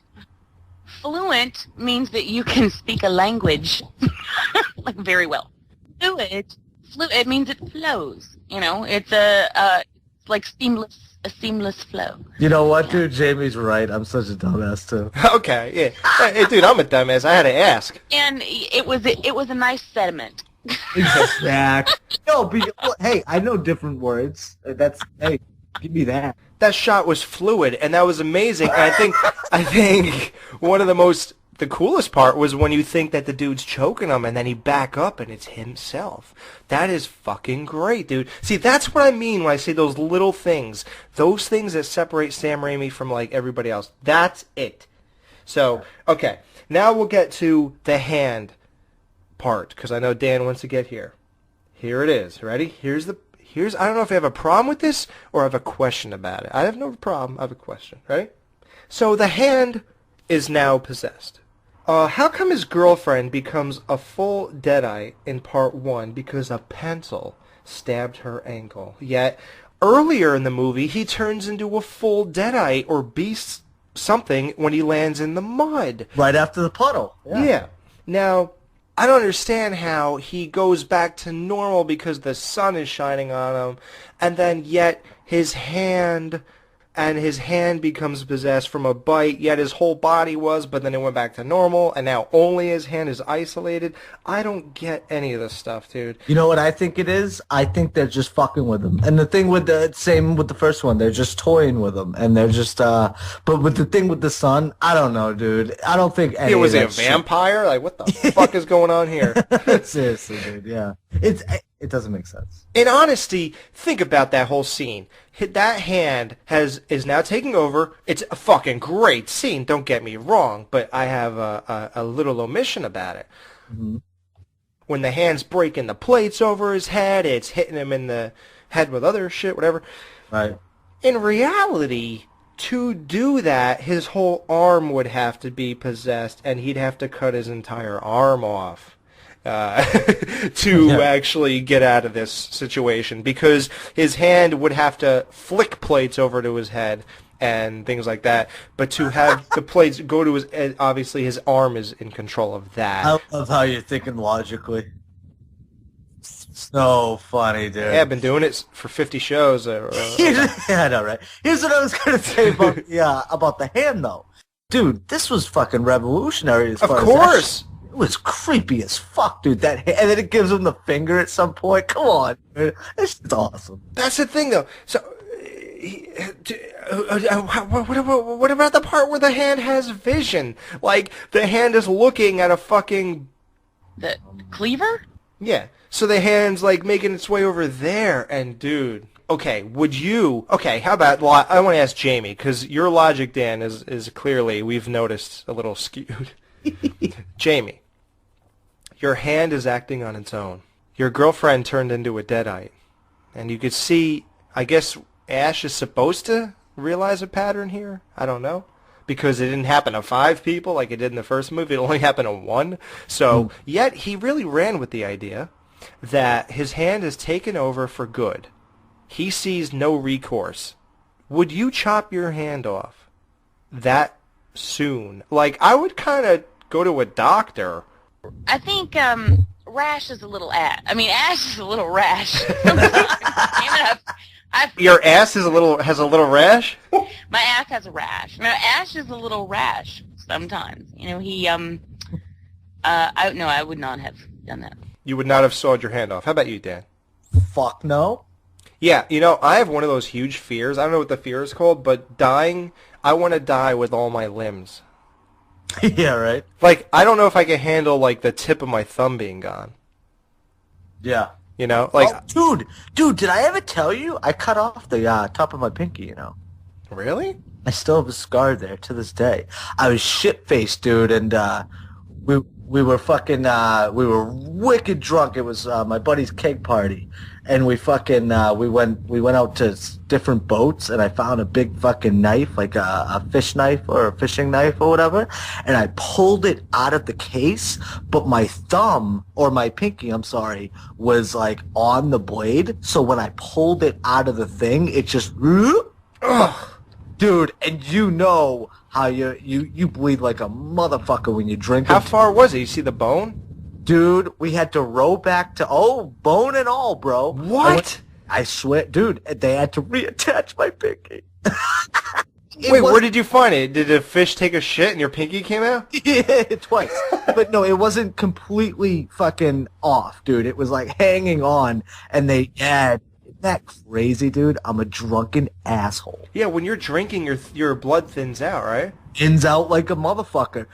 Fluent means that you can speak a language like very well. Fluid means it flows. You know, it's like a seamless flow. You know what, dude? Jamie's right. I'm such a dumbass too. Okay, yeah. Hey, dude, I'm a dumbass. I had to ask. And it was a nice sediment. Exactly. No, but, hey, I know different words. Hey, give me that. That shot was fluid, and that was amazing. And I think one of the coolest part was when you think that the dude's choking him, and then he back up, and it's himself. That is fucking great, dude. See, that's what I mean when I say those little things. Those things that separate Sam Raimi from, like, everybody else. That's it. So, okay. Now we'll get to the hand part, because I know Dan wants to get here. Here it is. Ready? I don't know if I have a problem with this or I have a question about it. I have no problem. I have a question. Ready? So the hand is now possessed. How come his girlfriend becomes a full deadite in part 1 because a pencil stabbed her ankle? Yet earlier in the movie he turns into a full deadite or beast something when he lands in the mud. Right after the puddle. Yeah. Now, I don't understand how he goes back to normal because the sun is shining on him, and then yet his hand becomes possessed from a bite, yet his whole body was, but then it went back to normal, and now only his hand is isolated. I don't get any of this stuff, dude. You know what I think it is? I think they're just fucking with him. And the thing with same with the first one, they're just toying with him, and they're just, but with the thing with the sun, I don't know, dude. I don't think any was he a vampire? Like, what the fuck is going on here? Seriously, dude, yeah. It doesn't make sense. In honesty, think about that whole scene. That hand is now taking over. It's a fucking great scene, don't get me wrong, but I have a little omission about it. Mm-hmm. When the hand's breaking the plates over his head, it's hitting him in the head with other shit, whatever. Right. In reality, to do that, his whole arm would have to be possessed, and he'd have to cut his entire arm off. To actually get out of this situation, because his hand would have to flick plates over to his head and things like that, but to have the plates go to his head, obviously his arm is in control of that. I love how you're thinking logically. So funny, dude. Yeah, I've been doing it for 50 shows. Yeah, I know, right? Here's what I was going to say about the hand, though. Dude, this was fucking revolutionary as far as... Of course! It was creepy as fuck, dude. And then it gives him the finger at some point. Come on, dude. This is awesome. That's the thing, though. So, what about the part where the hand has vision? Like, the hand is looking at a fucking... The cleaver? Yeah. So the hand's, like, making its way over there, and, dude... Okay, how about, I want to ask Jamie, because your logic, Dan, is clearly, we've noticed, a little skewed. Jamie, your hand is acting on its own. Your girlfriend turned into a deadite. And you could see, I guess Ash is supposed to realize a pattern here. I don't know. because it didn't happen to 5 people like it did in the first movie. It only happened to 1. So, yet he really ran with the idea that his hand is taken over for good. He sees no recourse. Would you chop your hand off that soon? Like, I would kind of go to a doctor. I think rash is a little ash. I mean, ash is a little rash. Your ass has a little rash? My ass has a rash. No, ash is a little rash sometimes. You know, I would not have done that. You would not have sawed your hand off. How about you, Dan? Fuck no. Yeah, you know, I have one of those huge fears. I don't know what the fear is called, but dying, I want to die with all my limbs. Yeah, right? Like, I don't know if I can handle, like, the tip of my thumb being gone. Yeah. You know? Like, Dude, did I ever tell you? I cut off the top of my pinky, you know? Really? I still have a scar there to this day. I was shit-faced, dude, and we were fucking, we were wicked drunk. It was my buddy's keg party, and we fucking, we went out to different boats, and I found a big fucking knife, like a fish knife or a fishing knife or whatever, and I pulled it out of the case, but my thumb, or my pinky, I'm sorry, was like on the blade, so when I pulled it out of the thing, it just, dude, and you know how you bleed like a motherfucker when you drink. How far was it? You see the bone? Dude, we had to row back to, bone and all, bro. What? I swear, dude, they had to reattach my pinky. Wait, where did you find it? Did a fish take a shit and your pinky came out? Yeah, twice. But no, it wasn't completely fucking off, dude. It was like hanging on, and isn't that crazy, dude? I'm a drunken asshole. Yeah, when you're drinking, your blood thins out, right? Thins out like a motherfucker.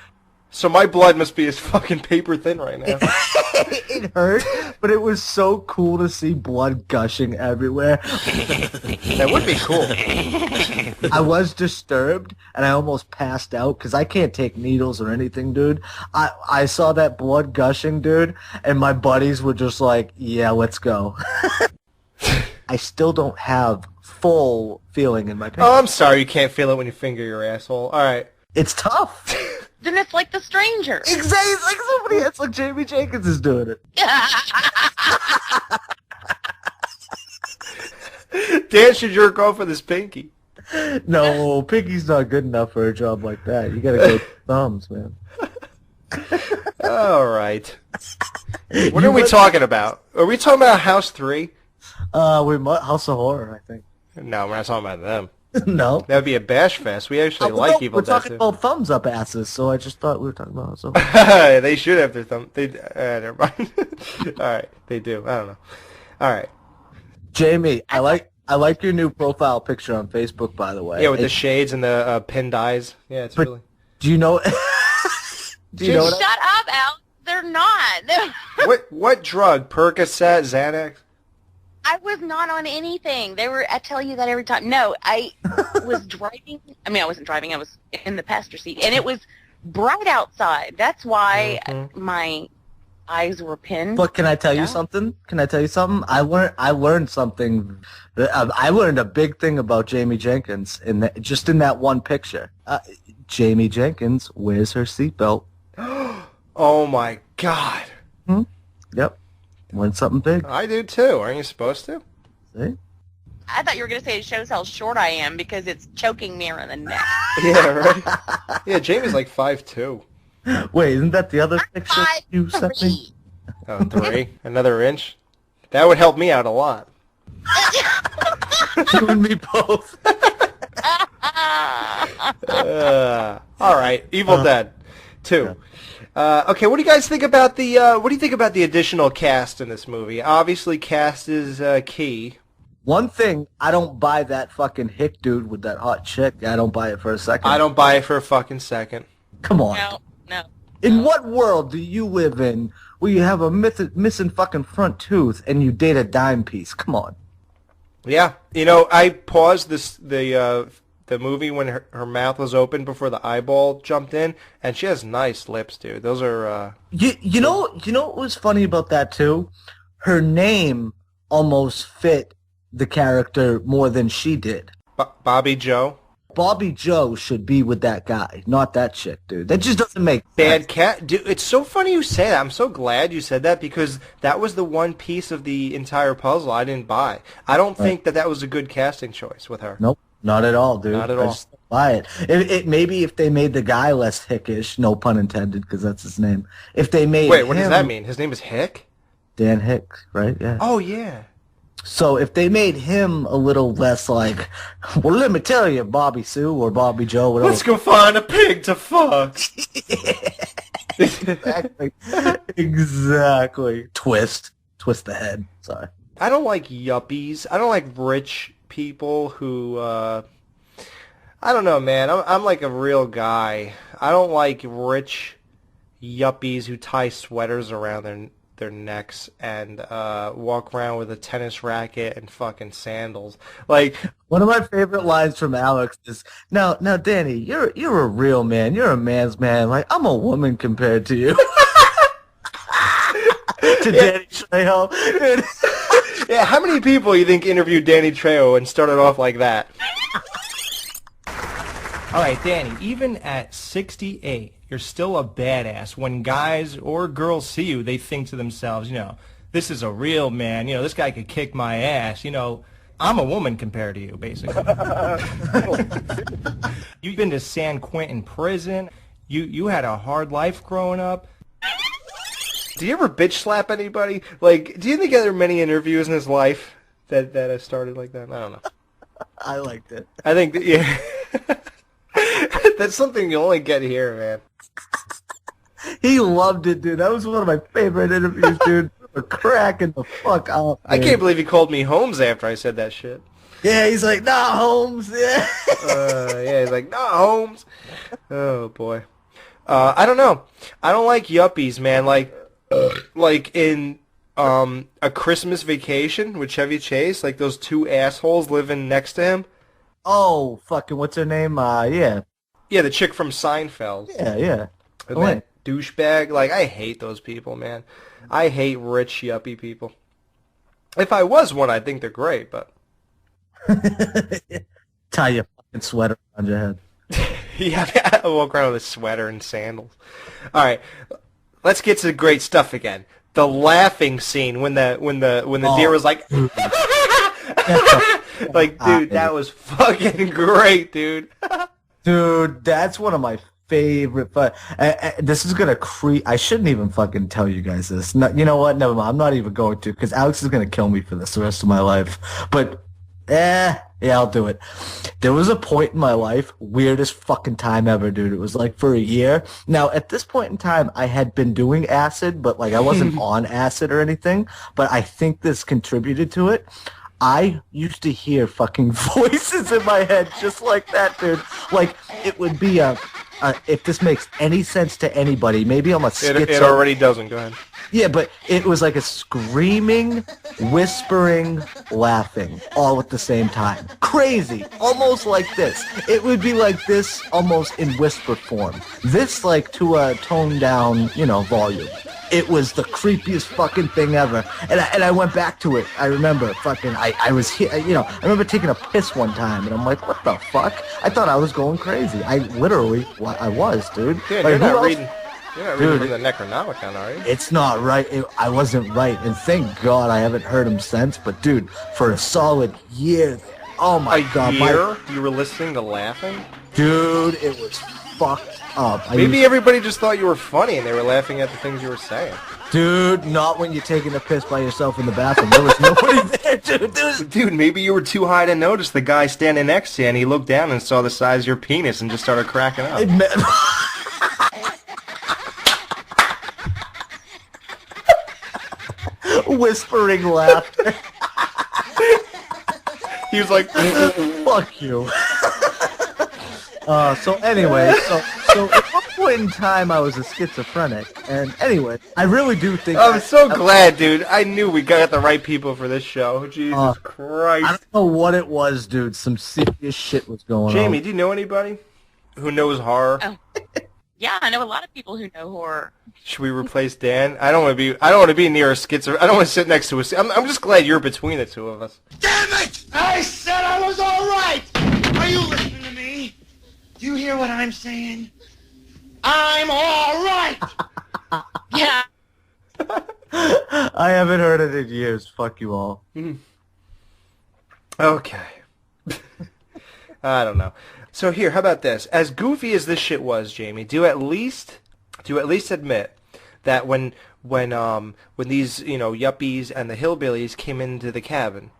So my blood must be as fucking paper thin right now. It hurt, but it was so cool to see blood gushing everywhere. That would be cool. I was disturbed, and I almost passed out, because I can't take needles or anything, dude. I saw that blood gushing, dude, and my buddies were just like, yeah, let's go. I still don't have full feeling in my pinky. Oh, I'm sorry you can't feel it when you finger your asshole. All right. It's tough. Then it's like The Stranger. Exactly. It's like somebody. It's like Jamie Jenkins is doing it. Dan should jerk off with his pinky. No, pinky's not good enough for a job like that. You gotta go with thumbs, man. All right. What are we talking about? Are we talking about House 3? House of Horror, I think. No, we're not talking about them. No. That would be a bash fest. We actually like Evil Dead. We're talking about thumbs up asses, so I just thought we were talking about House of Horror. They should have their thumb. Never mind. All right, they do. I don't know. All right. Jamie, I like your new profile picture on Facebook, by the way. Yeah, with the shades and the pinned eyes. Yeah, it's really. Do you know? Do you know? Shut up, Al. They're not. What drug? Percocet, Xanax? I was not on anything. I tell you that every time. No, I was driving. I mean, I wasn't driving. I was in the passenger seat, and it was bright outside. That's why my eyes were pinned. But can I tell you something? I learned something. I learned a big thing about Jamie Jenkins in that one picture. Jamie Jenkins wears her seatbelt. Oh my God. Yep. Learned something big. I do too. Aren't you supposed to? See? I thought you were going to say it shows how short I am because it's choking me around the neck. Yeah, right. Yeah, Jamie's like 5'2". Wait, isn't that the other picture you sent me? Oh, 3? Another inch? That would help me out a lot. You and me both. All right, Evil Dead 2. Okay, what do you guys think about the additional cast in this movie? Obviously, cast is key. One thing, I don't buy that fucking hick dude with that hot chick. I don't buy it for a second. I don't buy it for a fucking second. Come on. No. In what world do you live in where you have a missing fucking front tooth and you date a dime piece? Come on. Yeah, you know, I paused the movie when her mouth was open before the eyeball jumped in, and she has nice lips, dude. Those are. You know what was funny about that too? Her name almost fit the character more than she did. Bobby Joe. Bobby Joe should be with that guy, not that chick, dude. That just doesn't make sense. Bad cat. Dude, it's so funny you say that. I'm so glad you said that because that was the one piece of the entire puzzle I didn't buy. I don't think that was a good casting choice with her. Nope, not at all, dude. Not at all. I just don't buy it. It maybe if they made the guy less hickish, no pun intended, because that's his name. If they made what does that mean? His name is Hick? Dan Hicks, right? Yeah. Oh yeah. So if they made him a little less like, well, let me tell you, Bobby Sue or Bobby Joe, whatever. Let's go find a pig to fuck. Exactly. Twist the head. Sorry. I don't like yuppies. I don't like rich people who, I don't know, man. I'm like a real guy. I don't like rich yuppies who tie sweaters around their necks and walk around with a tennis racket and fucking sandals. Like, one of my favorite lines from Alex is, now Danny, you're a real man. You're a man's man. Like, I'm a woman compared to you. To Danny Trejo. Yeah, how many people you think interviewed Danny Trejo and started off like that? All right, Danny, even at 68, you're still a badass. When guys or girls see you, they think to themselves, this is a real man. This guy could kick my ass. I'm a woman compared to you, basically. You've been to San Quentin prison. You had a hard life growing up. Do you ever bitch slap anybody? Like, do you think there are many interviews in his life that have started like that? I don't know. I liked it. I think that, yeah. That's something you only get here, man. He loved it, dude. That was one of my favorite interviews, dude. We're cracking the fuck out. I can't believe he called me Holmes after I said that shit. Yeah, he's like, nah, Holmes. Yeah. Yeah, he's like, nah, Holmes. Oh, boy. I don't know. I don't like yuppies, man. Like in A Christmas Vacation with Chevy Chase, like those two assholes living next to him. Oh, fucking, what's her name? Yeah. Yeah, the chick from Seinfeld. Yeah. And that douchebag. Like, I hate those people, man. I hate rich, yuppie people. If I was one, I'd think they're great, but... Tie your fucking sweater around your head. Yeah, I walk around with a sweater and sandals. All right, let's get to the great stuff again. The laughing scene when the deer was like... Like, dude, that was fucking great, dude. Dude, that's one of my favorite. This is gonna I shouldn't even fucking tell you guys this. No, you know what? Never mind. I'm not even going to, because Alex is gonna kill me for this the rest of my life. But, yeah, I'll do it. There was a point in my life, weirdest fucking time ever, dude. It was like for a year. Now, at this point in time, I had been doing acid, but like I wasn't on acid or anything. But I think this contributed to it. I used to hear fucking voices in my head just like that, dude. Like, it would be if this makes any sense to anybody, maybe I'm a schizo. It already doesn't. Go ahead. Yeah, but it was like a screaming, whispering, laughing, all at the same time. Crazy. Almost like this. It would be like this almost in whisper form. This, like, to a toned down, volume. It was the creepiest fucking thing ever. And I went back to it. I remember fucking, I was here, I remember taking a piss one time, and I'm like, what the fuck? I thought I was going crazy. I was, dude. Dude, like, you're not reading the Necronomicon, are you? It's not right. I wasn't right. And thank God I haven't heard him since. But, dude, for a solid year there. Oh, my God. A year? You were listening to laughing? Dude, it was fucked up. Maybe everybody just thought you were funny and they were laughing at the things you were saying. Dude, not when you're taking a piss by yourself in the bathroom. There was nobody there, dude. Dude, maybe you were too high to notice the guy standing next to you, and he looked down and saw the size of your penis and just started cracking up. Whispering laughter. He was like, fuck you. So anyway, so at one point in time I was a schizophrenic, and anyway, I really do think... I'm so glad, dude. I knew we got the right people for this show. Jesus Christ. I don't know what it was, dude. Some serious shit was going on. Jamie, do you know anybody who knows horror? Oh. Yeah, I know a lot of people who know horror. Should we replace Dan? I don't want to be near a schizophrenic. I don't want to sit next to a... I'm just glad you're between the two of us. Damn it! I said I was all right! Are you listening to me? You hear what I'm saying? I'm all right! Yeah. I haven't heard it in years. Fuck you all. Okay. I don't know. So here, how about this? As goofy as this shit was, Jamie, do you at least admit that when these, yuppies and the hillbillies came into the cabin,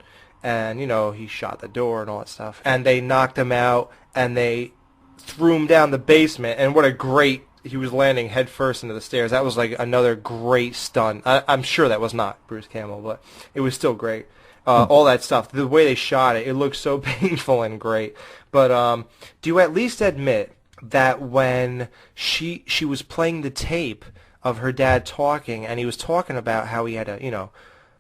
and, he shot the door and all that stuff, and they knocked him out, and they threw him down the basement, and what a great... He was landing head first into the stairs. That was like another great stunt. I'm sure that was not Bruce Campbell, but it was still great. All that stuff, the way they shot it, it looked so painful and great. But do you at least admit that when she was playing the tape of her dad talking, and he was talking about how he had to,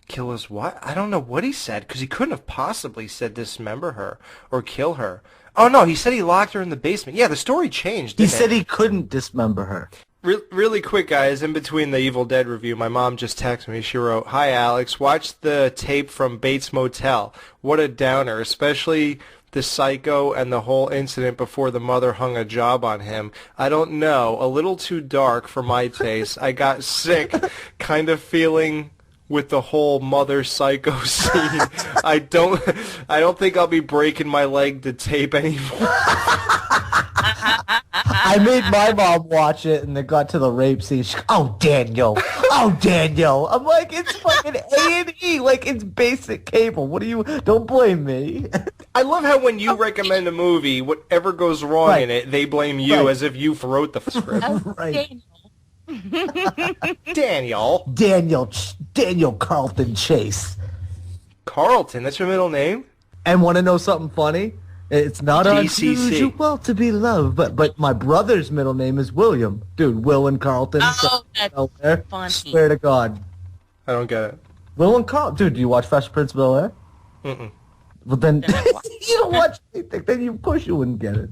kill his what? I don't know what he said, because he couldn't have possibly said dismember her or kill her. Oh, no, he said he locked her in the basement. Yeah, the story changed. He said he couldn't dismember her. Really quick, guys, in between the Evil Dead review, my mom just texted me. She wrote, "Hi, Alex. Watch the tape from Bates Motel. What a downer, especially the psycho and the whole incident before the mother hung a job on him. I don't know, a little too dark for my taste. I got sick, kind of feeling... with the whole mother psycho scene. I don't think I'll be breaking my leg to tape anymore." I made my mom watch it, and it got to the rape scene. She goes, "Oh, Daniel. Oh, Daniel." I'm like, it's fucking A&E. Like, it's basic cable. What do you... Don't blame me. I love how when you recommend a movie, whatever goes wrong in it, they blame you as if you wrote the script. Right. Daniel Carlton Chase. Carlton, that's your middle name? And want to know something funny? It's not DCC. unusual to be loved, but my brother's middle name is William. Dude, Will and Carlton. Oh, that's funny. Swear to God. I don't get it. Will and Carlton. Dude, do you watch Fresh Prince of Bel-Air? Mm-mm. Well, then, you don't watch anything, then of course you wouldn't get it.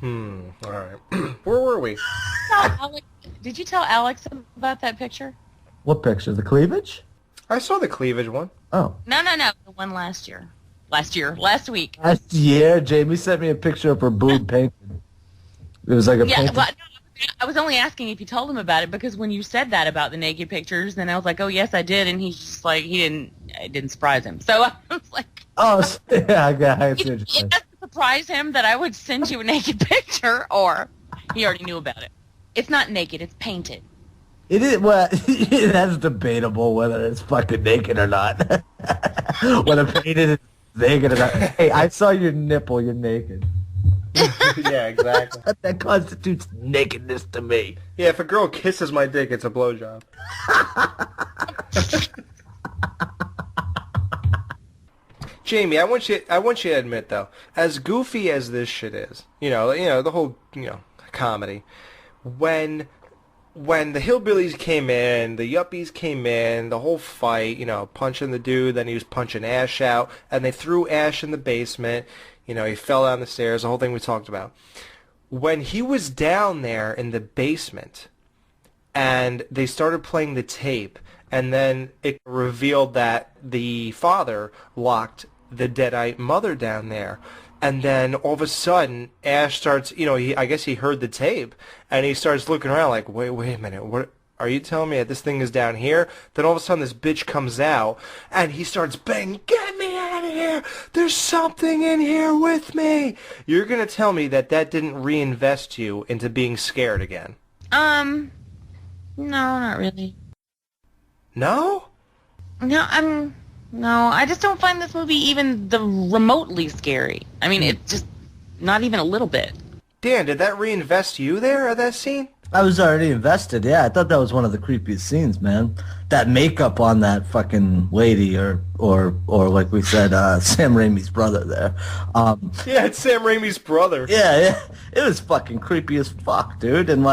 All right. Where were we? Did you tell Alex about that picture? What picture? The cleavage? I saw the cleavage one. Oh. No. The one last week. Last year, Jamie sent me a picture of her boob painted. It was like a painting. Well, no, I was only asking if you told him about it, because when you said that about the naked pictures, then I was like, oh, yes, I did, and he's just like, it didn't surprise him. So I was like... Oh, yeah, I see what you're It saying. doesn't surprise him that I would send you a naked picture, or he already knew about it. It's not naked, it's painted. It is, well, that's debatable whether it's fucking naked or not. Whether painted is naked or not. Hey, I saw your nipple, you're naked. Yeah, exactly. That constitutes nakedness to me. Yeah, if a girl kisses my dick, it's a blowjob. Jamie, I want you to admit though, as goofy as this shit is, the whole, comedy, when the hillbillies came in, the yuppies came in, the whole fight, punching the dude, then he was punching Ash out, and they threw Ash in the basement, he fell down the stairs, the whole thing we talked about. When he was down there in the basement, and they started playing the tape, and then it revealed that the father locked the deadite mother down there. And then all of a sudden, Ash starts, I guess he heard the tape, and he starts looking around like, wait a minute, what, are you telling me that this thing is down here? Then all of a sudden this bitch comes out, and he starts banging, get me out of here, there's something in here with me. You're going to tell me that didn't reinvest you into being scared again? No, not really. No? No, I just don't find this movie even remotely scary. I mean, it's just not even a little bit. Dan, did that reinvest you there at that scene? I was already invested, yeah. I thought that was one of the creepiest scenes, man. That makeup on that fucking lady, or like we said, Sam Raimi's brother there. Yeah, it's Sam Raimi's brother. Yeah. It was fucking creepy as fuck, dude. And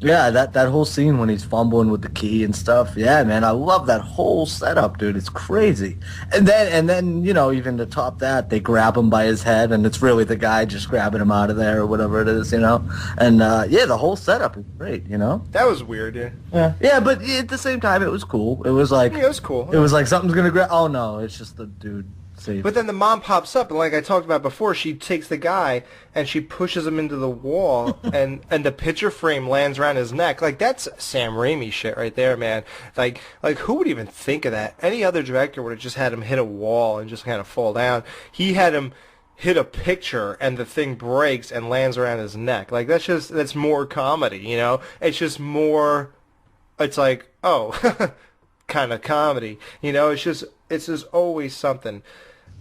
yeah, that whole scene when he's fumbling with the key and stuff. Yeah, man, I love that whole setup, dude. It's crazy. And then even to top that, they grab him by his head, and it's really the guy just grabbing him out of there or whatever it is, And yeah, the whole setup is great, That was weird, yeah. Yeah, but at the same time, it was cool. It was like... Yeah, it was cool. It was like something's gonna grab... Oh, no, it's just the dude save. But then the mom pops up, and like I talked about before, she takes the guy and she pushes him into the wall, and the picture frame lands around his neck. Like, that's Sam Raimi shit right there, man. Like who would even think of that? Any other director would have just had him hit a wall and just kind of fall down. He had him hit a picture, and the thing breaks and lands around his neck. Like, that's more comedy, you know? It's just more, it's like, oh, kind of comedy, you know? It's just always something.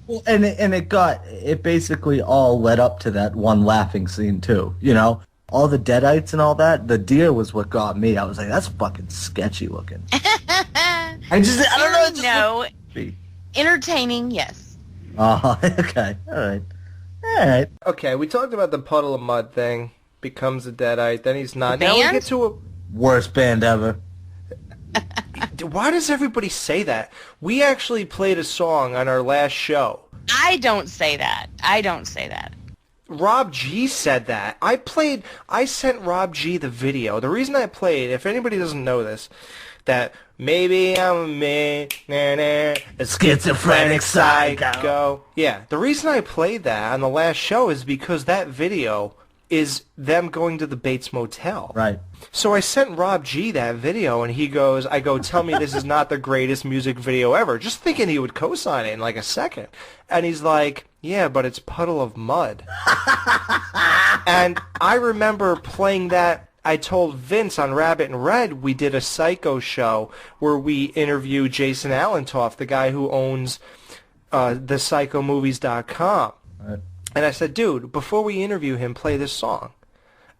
Well, and it basically all led up to that one laughing scene too, you know? All the deadites and all that, the deer was what got me. I was like, that's fucking sketchy looking. I don't know. Entertaining, yes. Oh, okay. All right. Okay, we talked about the puddle of mud thing. Becomes a deadite, then he's not. The now we band? get to a... Worst band ever. Why does everybody say that? We actually played a song on our last show. I don't say that. Rob G said that. I sent Rob G the video. The reason I played, if anybody doesn't know this, that maybe I'm a schizophrenic psycho. Yeah, the reason I played that on the last show is because that video is them going to the Bates Motel. Right. So I sent Rob G that video, and I go, tell me this is not the greatest music video ever, just thinking he would co-sign it in like a second. And he's like, yeah, but it's Puddle of Mud. And I remember playing that. I told Vince on Rabbit and Red we did a Psycho show where we interviewed Jason Allentoff, the guy who owns thepsychomovies.com. Right. And I said, dude, before we interview him, play this song.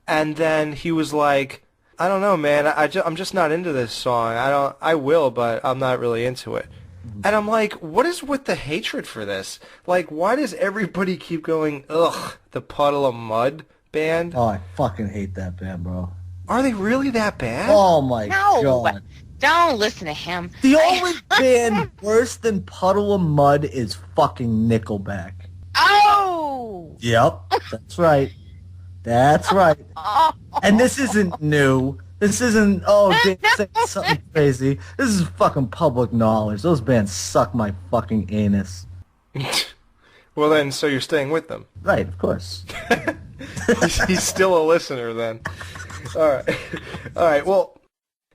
And then he was like, I don't know, man. I'm just not into this song. I will, but I'm not really into it. And I'm like, what is with the hatred for this? Like, why does everybody keep going, ugh, the Puddle of Mud band? Oh, I fucking hate that band, bro. Are they really that bad? Oh, my God. Don't listen to him. The only band worse than Puddle of Mud is fucking Nickelback. Oh! Yep, that's right. That's right. And this isn't new. This isn't, James saying something crazy. This is fucking public knowledge. Those bands suck my fucking anus. Well, then, so you're staying with them. Right, of course. He's still a listener, then. All right, well,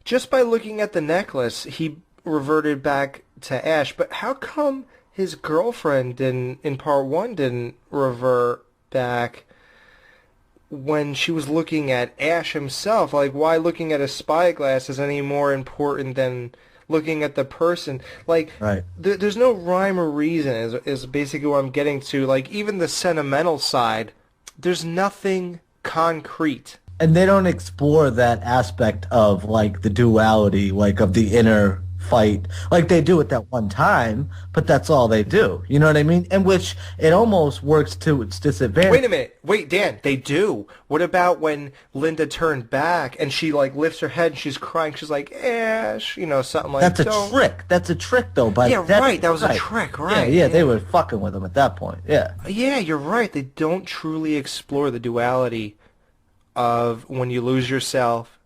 just by looking at the necklace, he reverted back to Ash. But how come his girlfriend in part one didn't revert back when she was looking at Ash himself? Like, why looking at a spyglass is any more important than looking at the person? Like, right. There's no rhyme or reason is basically what I'm getting to. Like, even the sentimental side, there's nothing concrete. And they don't explore that aspect of, like, the duality, like, of the inner fight. Like, they do it that one time, but that's all they do. You know what I mean? And which it almost works to its disadvantage. Wait a minute. Wait, Dan, they do. What about when Linda turned back and she, like, lifts her head and she's crying? She's like, Ash, you know, something like that. That's a trick. That's a trick, though. But yeah, right. That was a trick, right. Yeah, they were fucking with him at that point. Yeah. Yeah, you're right. They don't truly explore the duality of when you lose yourself.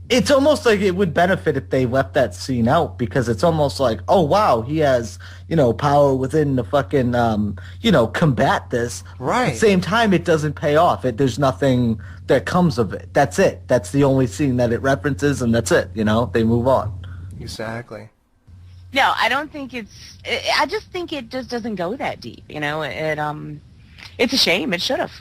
It's almost like it would benefit if they left that scene out, because it's almost like, oh, wow, he has, power within to fucking, combat this. Right. At the same time, it doesn't pay off. There's nothing that comes of it. That's it. That's the only scene that it references, and that's it. They move on. Exactly. No, I don't think I just think it just doesn't go that deep. It's a shame. It should have.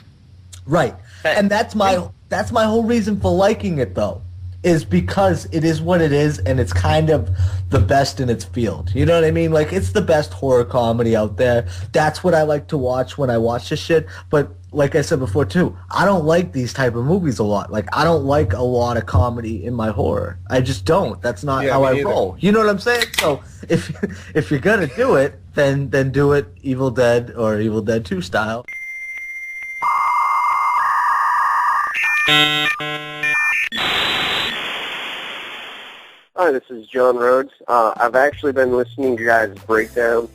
Right. But, and that's my whole reason for liking it, though, is because it is what it is, and it's kind of the best in its field. You know what I mean? Like, it's the best horror comedy out there. That's what I like to watch when I watch this shit. But like I said before, too, I don't like these type of movies a lot. Like, I don't like a lot of comedy in my horror. I just don't. That's not how I roll. You know what I'm saying? So if you're going to do it, then do it Evil Dead or Evil Dead 2 style. Hi, this is John Rhodes. I've actually been listening to you guys break down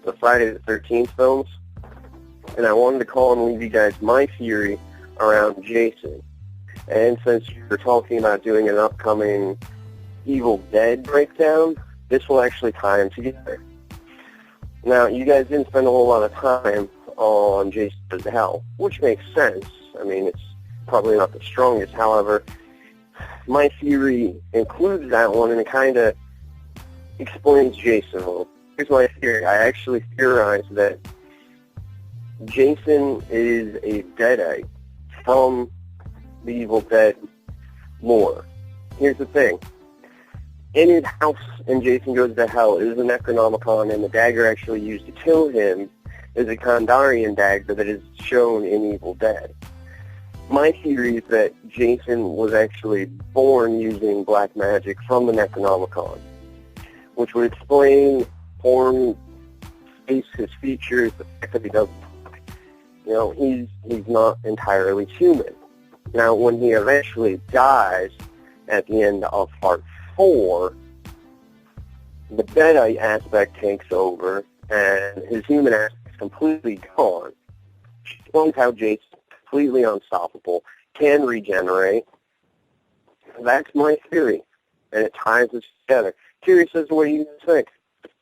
the Friday the 13th films, and I wanted to call and leave you guys my theory around Jason. And since you're talking about doing an upcoming Evil Dead breakdown, this will actually tie them together. Now, you guys didn't spend a whole lot of time on Jason Goes to Hell, which makes sense. I mean, it's probably not the strongest. However, my theory includes that one, and it kind of explains Jason a little. Here's my theory. I actually theorize that Jason is a Deadite from the Evil Dead lore. Here's the thing. In his house in Jason Goes to Hell is a Necronomicon, and the dagger actually used to kill him is a Kandarian dagger that is shown in Evil Dead. My theory is that Jason was actually born using black magic from the Necronomicon, which would explain form, face, his features, the fact that he doesn't talk. You know, he's not entirely human. Now, when he eventually dies at the end of Part 4, the Deadite aspect takes over, and his human aspect is completely gone. She explains how Jason's completely unstoppable, can regenerate. That's my theory, and it ties us together. Curious as to what you guys think.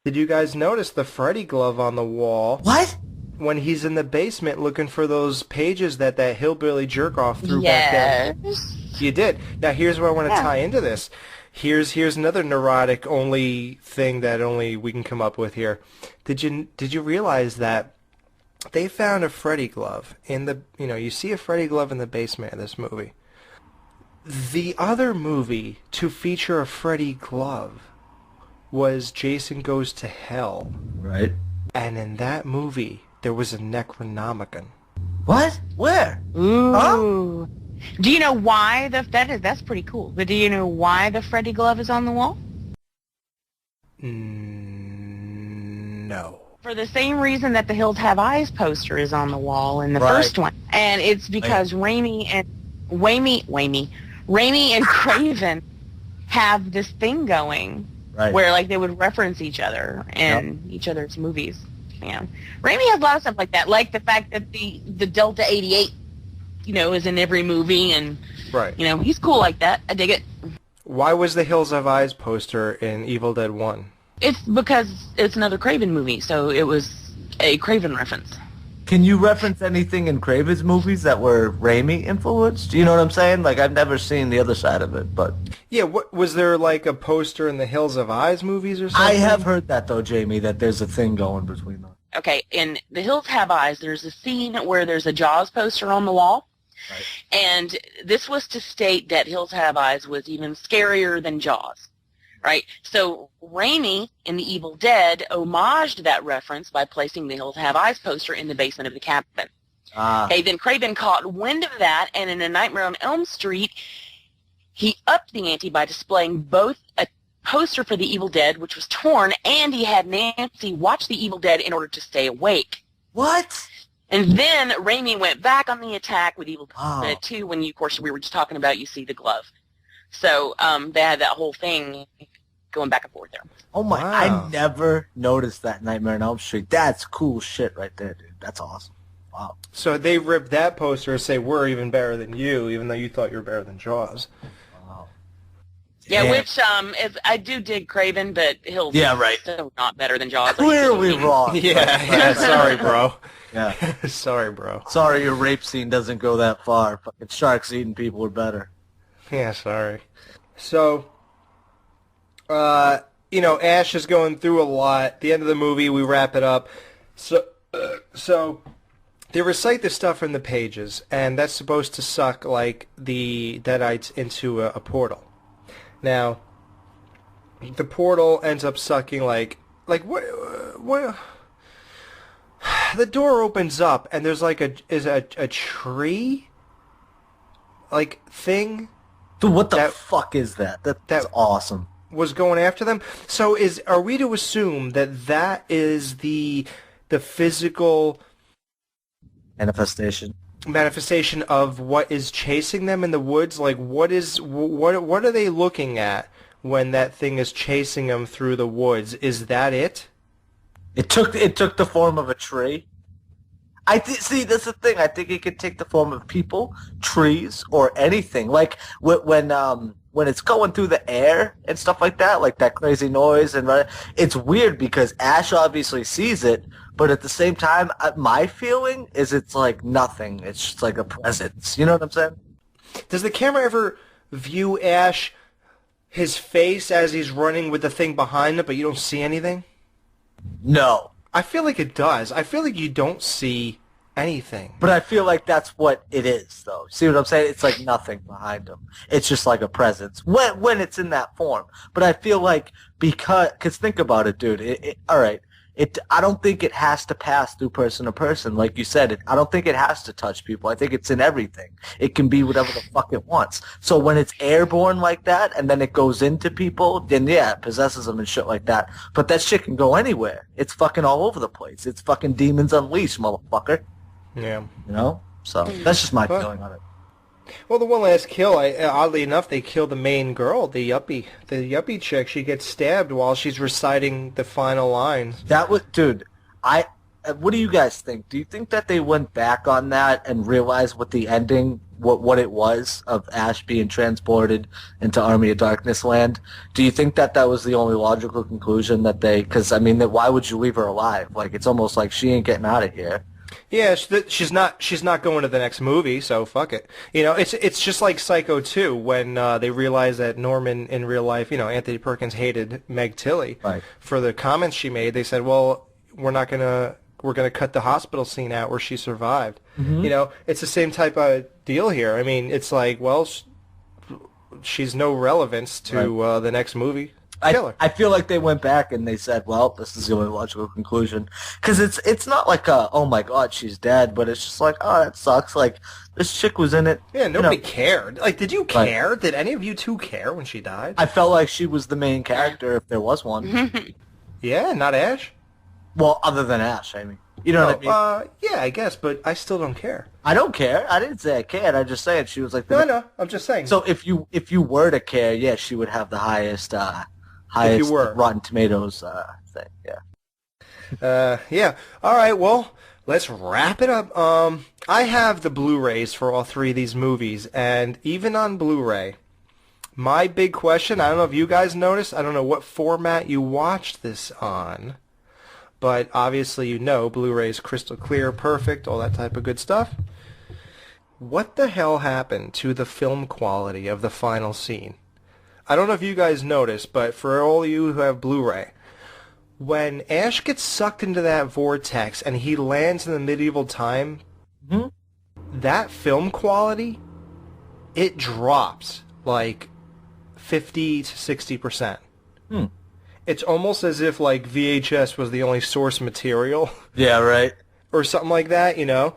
Did you guys notice the Freddy glove on the wall? What? When he's in the basement looking for those pages that hillbilly jerk-off threw back then. You did. Now, here's where I want to tie into this. Here's another neurotic only thing that only we can come up with here. Did you realize that they found a Freddy glove in the, you see a Freddy glove in the basement of this movie. The other movie to feature a Freddy glove was Jason Goes to Hell. Right. And in that movie, there was a Necronomicon. What? Where? Ooh. Huh? Do you know why that's pretty cool. But do you know why the Freddy glove is on the wall? No. For the same reason that the Hills Have Eyes poster is on the wall in the first one. And it's because Raimi and Craven have this thing going where like they would reference each other in each other's movies. Yeah. Raimi has a lot of stuff like that, like the fact that the Delta 88 is in every movie, and he's cool like that. I dig it. Why was the Hills Have Eyes poster in Evil Dead 1? It's because it's another Craven movie, so it was a Craven reference. Can you reference anything in Craven's movies that were Raimi influenced? Do you know what I'm saying? Like, I've never seen the other side of it, but... Yeah, was there like a poster in the Hills Have Eyes movies or something? I have heard that, though, Jamie, that there's a thing going between them. Okay, in The Hills Have Eyes, there's a scene where there's a Jaws poster on the wall. Right. And this was to state that Hills Have Eyes was even scarier than Jaws, right? So Raimi in The Evil Dead homaged that reference by placing the Hills Have Eyes poster in the basement of the cabin. Okay, then Craven caught wind of that, and in A Nightmare on Elm Street, he upped the ante by displaying both a poster for The Evil Dead, which was torn, and he had Nancy watch The Evil Dead in order to stay awake. What? And then Raimi went back on the attack with Evil Dead 2 when, of course, we were just talking about you see the glove. So they had that whole thing going back and forth there. Oh, my. Wow. I never noticed that Nightmare on Elm Street. That's cool shit right there, dude. That's awesome. Wow. So they ripped that poster and say, we're even better than you, even though you thought you were better than Jaws. Wow. Yeah, which I do dig Craven, but Hill's still not better than Jaws. Clearly wrong. Yeah, sorry, bro. Yeah. Sorry, bro. Sorry your rape scene doesn't go that far. Fucking sharks eating people are better. Yeah, sorry. So, Ash is going through a lot. At the end of the movie, we wrap it up. So they recite the stuff from the pages, and that's supposed to suck, like, the Deadites into a portal. Now, the portal ends up sucking, like what? The door opens up, and there's like a tree, like, thing. Dude, what the fuck is that? That's awesome. Was going after them. So are we to assume that is the physical manifestation of what is chasing them in the woods? Like, what are they looking at when that thing is chasing them through the woods? Is that it? It took the form of a tree. See, that's the thing. I think it could take the form of people, trees, or anything. Like when when it's going through the air and stuff like that crazy noise, and it's weird because Ash obviously sees it, but at the same time, my feeling is it's like nothing. It's just like a presence. You know what I'm saying? Does the camera ever view Ash, his face as he's running with the thing behind him, but you don't see anything? No. I feel like it does. I feel like you don't see anything. But I feel like that's what it is, though. See what I'm saying? It's like nothing behind him. It's just like a presence when it's in that form. But I feel like because think about it, dude. All right. I don't think it has to pass through person to person, like you said. I don't think it has to touch people. I think it's in everything. It can be whatever the fuck it wants. So when it's airborne like that, and then it goes into people, then yeah, it possesses them and shit like that. But that shit can go anywhere. It's fucking all over the place. It's fucking Demons Unleashed, motherfucker. Yeah. You know? So that's just my feeling on it. Well, the one last kill, oddly enough, they kill the main girl, the yuppie chick. She gets stabbed while she's reciting the final lines. That was, dude, what do you guys think? Do you think that they went back on that and realized what the ending, what it was of Ash being transported into Army of Darkness land? Do you think that was the only logical conclusion that because, I mean, why would you leave her alive? Like, it's almost like she ain't getting out of here. Yeah, she's not going to the next movie, so fuck it. You know, it's just like Psycho 2 when they realized that Norman in real life, you know, Anthony Perkins hated Meg Tilly for the comments she made. They said, well, we're gonna cut the hospital scene out where she survived. Mm-hmm. You know, it's the same type of deal here. I mean, it's like, well, she's no relevance to the next movie. I feel like they went back and they said, well, this is the only logical conclusion. Because it's not like oh my god, she's dead, but it's just like, oh, that sucks. Like, this chick was in it. Yeah, nobody cared. Like, did you care? Did any of you two care when she died? I felt like she was the main character if there was one. Yeah, not Ash? Well, other than Ash, I mean. You know what I mean? Yeah, I guess, but I still don't care. I don't care. I didn't say I cared. I just said she was like No, I'm just saying. So if you were to care, yeah, she would have the highest Rotten Tomatoes thing, yeah. Yeah. All right, well, let's wrap it up. I have the Blu-rays for all three of these movies, and even on Blu-ray, my big question, I don't know if you guys noticed, I don't know what format you watched this on, but obviously you know Blu-ray is crystal clear, perfect, all that type of good stuff. What the hell happened to the film quality of the final scene? I don't know if you guys noticed, but for all of you who have Blu-ray, when Ash gets sucked into that vortex and he lands in the medieval time, that film quality, it drops like 50 to 60%. It's almost as if like VHS was the only source material. Yeah, right. Or something like that, you know.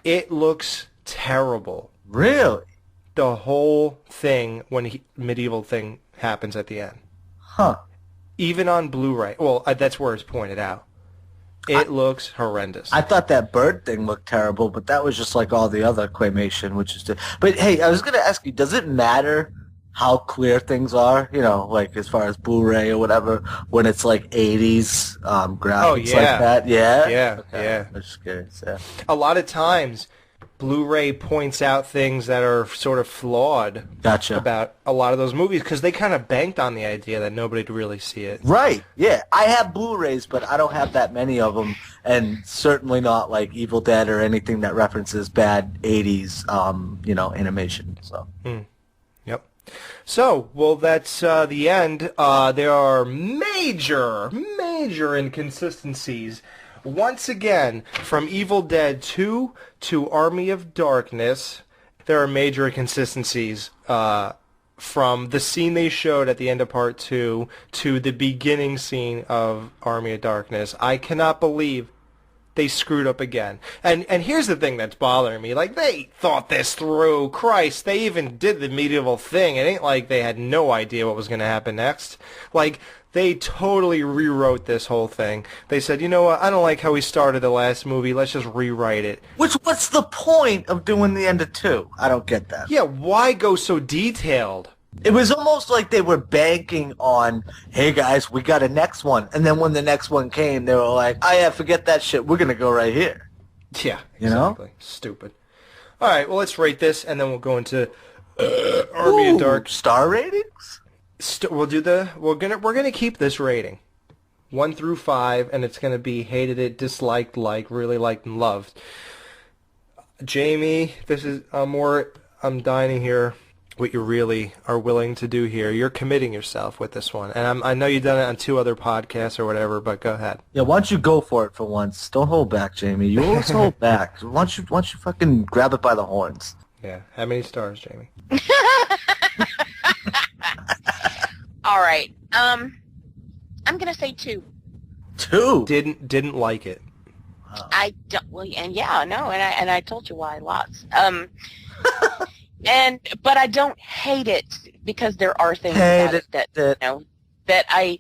It looks terrible. Really? The whole thing when medieval thing happens at the end. Huh. Even on Blu-ray. Well, that's where it's pointed out. It looks horrendous. I thought that bird thing looked terrible, but that was just like all the other claymation, which is... But hey, I was going to ask you, does it matter how clear things are, you know, like as far as Blu-ray or whatever, when it's like 80s graphics like that? Yeah? Yeah, okay. Yeah. I'm just curious, yeah. A lot of times, Blu-ray points out things that are sort of flawed about a lot of those movies because they kind of banked on the idea that nobody'd really see it. Right, yeah. I have Blu-rays, but I don't have that many of them, and certainly not like Evil Dead or anything that references bad 80s, you know, animation. So. Yep. So, well, that's the end. There are major inconsistencies. Once again, from Evil Dead 2 to Army of Darkness, there are major inconsistencies from the scene they showed at the end of Part 2 to the beginning scene of Army of Darkness. I cannot believe they screwed up again. And here's the thing that's bothering me. Like, they thought this through. Christ, they even did the medieval thing. It ain't like they had no idea what was going to happen next. Like, they totally rewrote this whole thing. They said, you know what, I don't like how we started the last movie. Let's just rewrite it. What's the point of doing the end of 2? I don't get that. Yeah, why go so detailed? It was almost like they were banking on, hey guys, we got a next one. And then when the next one came, they were like, oh yeah, forget that shit. We're going to go right here. Yeah, you know? Stupid. All right, well, let's rate this, and then we'll go into Army of Dark. Star ratings? We're gonna keep this rating. 1 through 5, and it's gonna be hated it, disliked, really liked, and loved. Jamie, I'm dying to hear what you really are willing to do here. You're committing yourself with this one, and I know you've done it on 2 other podcasts or whatever, but go ahead. Yeah, why don't you go for it for once? Don't hold back, Jamie. You always hold back. Why don't you fucking grab it by the horns? Yeah. How many stars, Jamie? All right. I'm gonna say 2. 2? Didn't like it. I don't. Well, and yeah, no, and I told you why lots. But I don't hate it because there are things about it that I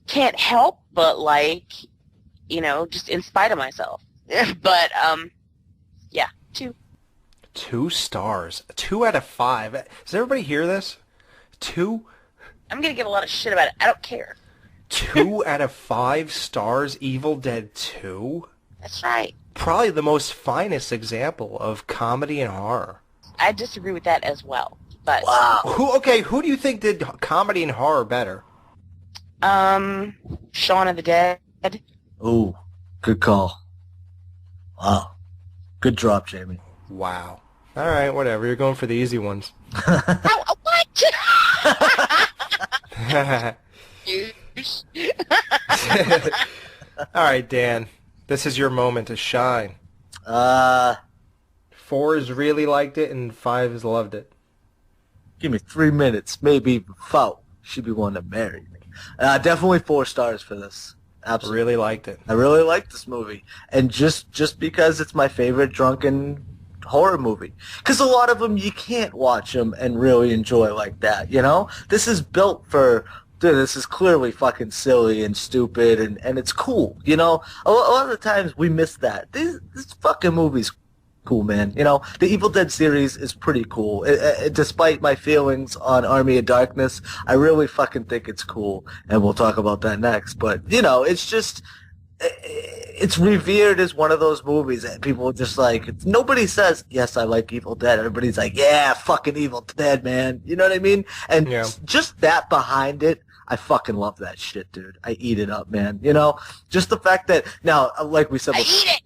can't help but like, just in spite of myself. But yeah, 2. 2 stars. 2 out of 5. Does everybody hear this? 2. I'm gonna get a lot of shit about it. I don't care. 2 out of 5 stars. Evil Dead 2. That's right. Probably the most finest example of comedy and horror. I disagree with that as well. But wow. Who do you think did comedy and horror better? Shaun of the Dead. Ooh, good call. Wow. Good drop, Jamie. Wow. All right, whatever. You're going for the easy ones. What? All right, Dan. This is your moment to shine. 4 has really liked it, and 5 has loved it. Give me 3 minutes, maybe even 4. She'd be one to marry me. Definitely 4 stars for this. Absolutely. Really liked it. I really liked this movie. And just because it's my favorite drunken horror movie. Because a lot of them, you can't watch them and really enjoy like that, This is built for... Dude, this is clearly fucking silly and stupid, and it's cool, A lot of the times we miss that. This fucking movie's cool, man. The Evil Dead series is pretty cool. Despite my feelings on Army of Darkness, I really fucking think it's cool, and we'll talk about that next. But, it's just... It's revered as one of those movies that people just like... Nobody says, yes, I like Evil Dead. Everybody's like, yeah, fucking Evil Dead, man. You know what I mean? And just that behind it, I fucking love that shit, dude. I eat it up, man. Just the fact that... Now, like we said... I eat it!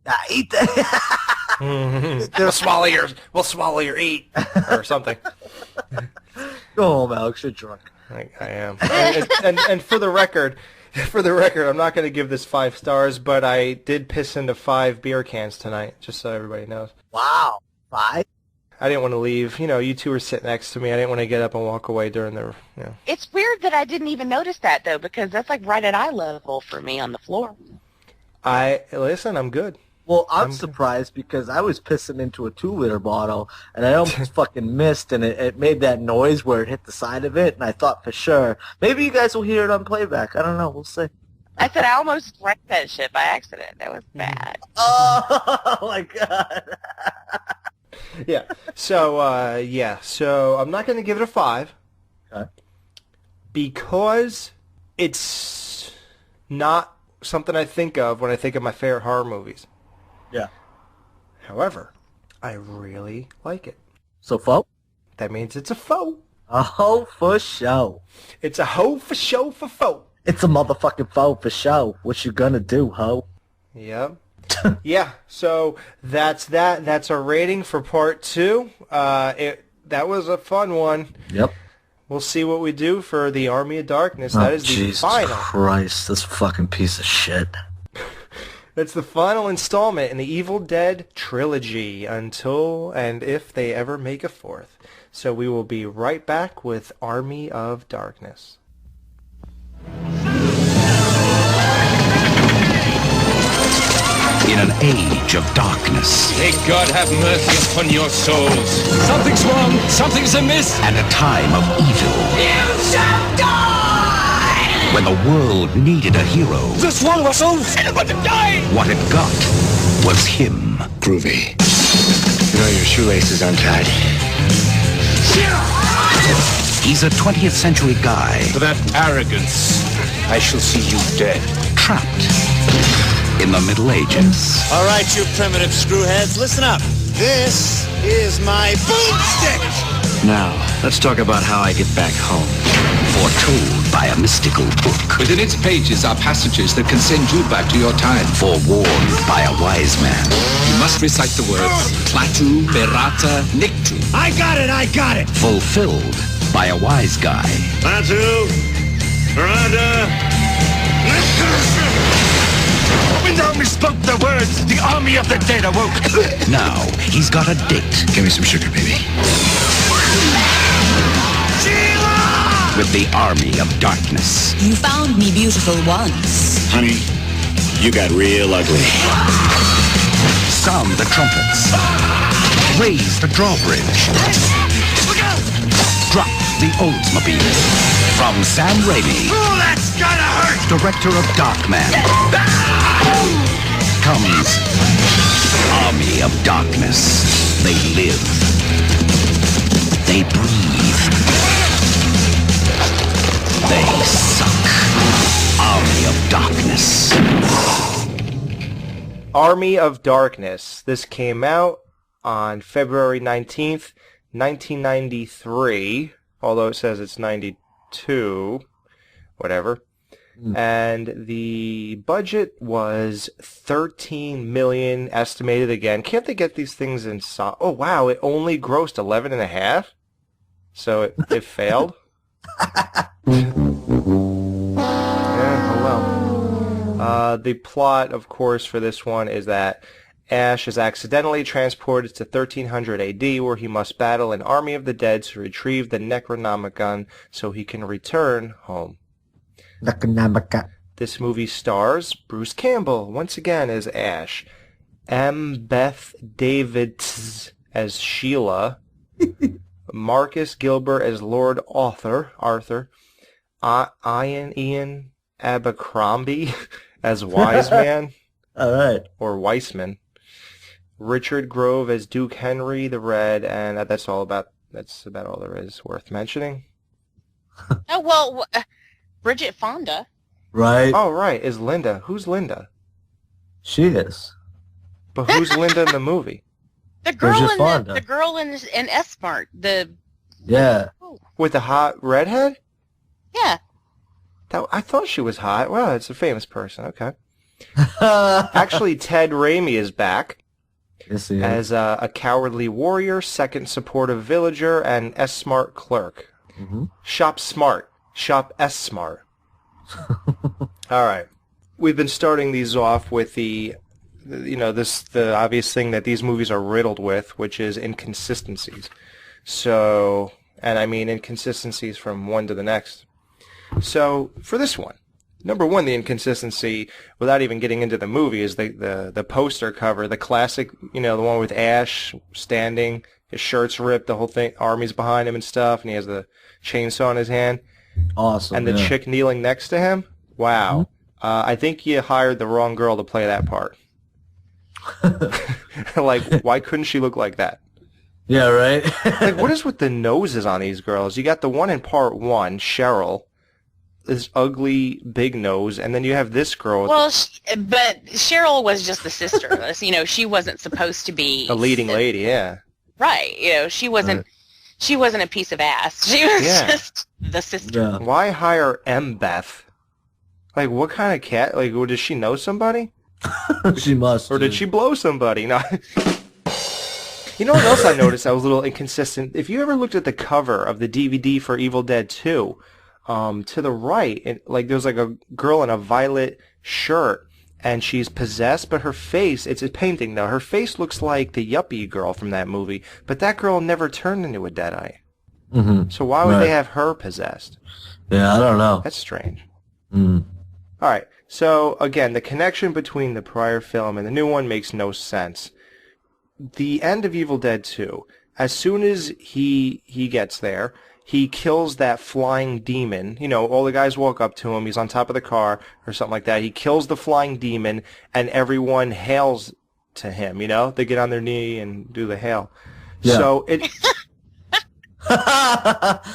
I eat that! We'll swallow your eat. Or something. Go home, Alex. You're drunk. I am. And for the record, I'm not going to give this 5 stars, but I did piss into 5 beer cans tonight, just so everybody knows. Wow. 5? I didn't want to leave. You 2 were sitting next to me. I didn't want to get up and walk away during the... It's weird that I didn't even notice that, though, because that's like right at eye level for me on the floor. Listen, I'm good. Well, I'm surprised because I was pissing into a 2-liter bottle, and I almost fucking missed, and it made that noise where it hit the side of it, and I thought for sure, maybe you guys will hear it on playback. I don't know. We'll see. I said I almost drank that shit by accident. That was bad. Oh, my God. Yeah. So I'm not going to give it a 5. Okay. Because it's not something I think of when I think of my favorite horror movies. Yeah. However, I really like it. So, faux? That means it's a faux. A hoe for show. It's a hoe for show for faux. It's a motherfucking faux for show. What you gonna do, hoe? Yep. Yeah, so that's that. That's our rating for part 2. That was a fun one. Yep. We'll see what we do for the Army of Darkness. Oh, that is the Jesus final. Christ, this fucking piece of shit. That's the final installment in the Evil Dead trilogy until and if they ever make a 4th. So we will be right back with Army of Darkness. In an age of darkness. May God have mercy upon your souls. Something's wrong. Something's amiss. And a time of evil. You shall die! When the world needed a hero. This one was all but to die! What it got was him. Groovy. You know your shoelace is untied. He's a 20th century guy. For that arrogance, I shall see you dead. Trapped in the Middle Ages. All right, you primitive screwheads, listen up. This is my boomstick. Now, let's talk about how I get back home. Foretold by a mystical book. Within its pages are passages that can send you back to your time. Forewarned by a wise man. You must recite the words Klaatu, Berata, Niktu. I got it! Fulfilled by a wise guy. Klaatu, Berata, When thou misspoke the words, the army of the dead awoke. Now, he's got a date. Give me some sugar, baby. With the army of darkness. You found me beautiful once. Honey, you got real ugly. Sound the trumpets. Raise the drawbridge. Drop the Oldsmobile. From Sam Raimi. Oh, that's gotta hurt! Director of Darkman. Comes Army of Darkness. They live. They breathe. They suck. Army of Darkness. Army of Darkness. This came out on February 19th, 1993, although it says it's 92, whatever. And the budget was $13 million estimated again. Can't they get these things in oh wow, it only grossed 11.5? So it failed? Yeah, oh well. The plot, of course, for this one is that Ash is accidentally transported to 1300 AD, where he must battle an army of the dead to retrieve the Necronomicon so he can return home. This movie stars Bruce Campbell, once again, as Ash, M. Beth Davids as Sheila, Marcus Gilbert as Lord Arthur, Ian Abercrombie as Wiseman, all right, or Weissman, Richard Grove as Duke Henry the Red, and that's about all there is worth mentioning. Oh, well, Bridget Fonda. Right. Oh, right, is Linda. Who's Linda? She is. But who's Linda in the movie? The girl in S-Mart. Yeah. With the hot redhead? Yeah. I thought she was hot. Well, it's a famous person. Okay. Actually, Ted Raimi is back. Yes, he is. As a cowardly warrior, second supportive villager, and S-Smart clerk. Mm-hmm. Shop smart. Shop S-Smart. All right. We've been starting these off with the obvious thing that these movies are riddled with, which is inconsistencies. So, and I mean inconsistencies from one to the next. So, for this one, number one, the inconsistency, without even getting into the movie, is the poster cover, the classic, the one with Ash standing, his shirt's ripped, the whole thing, army's behind him and stuff, and he has the chainsaw in his hand. Awesome. And the chick kneeling next to him. Wow. Mm-hmm. I think you hired the wrong girl to play that part. Like, why couldn't she look like that? Yeah, right? Like, what is with the noses on these girls? You got the one in part one, Cheryl, this ugly big nose, and then you have this girl. Well, but Cheryl was just the sister. She wasn't supposed to be a leading lady, yeah. Right. She wasn't. She wasn't a piece of ass. She was just the sister. Yeah. Why hire M. Beth? Like, what kind of cat? Like, does she know somebody? She must. Or did she blow somebody? No. You know what else I noticed that was a little inconsistent? If you ever looked at the cover of the DVD for Evil Dead 2, to the right, there's like a girl in a violet shirt, and she's possessed, but her face, it's a painting though, her face looks like the yuppie girl from that movie, but that girl never turned into a Deadeye. Mm-hmm. So why would they have her possessed? Yeah, I don't know. That's strange. Mm. All right, so again, the connection between the prior film and the new one makes no sense. The end of Evil Dead 2, as soon as he gets there, he kills that flying demon. All the guys walk up to him. He's on top of the car or something like that. He kills the flying demon, and everyone hails to him. They get on their knee and do the hail. Yeah. So it.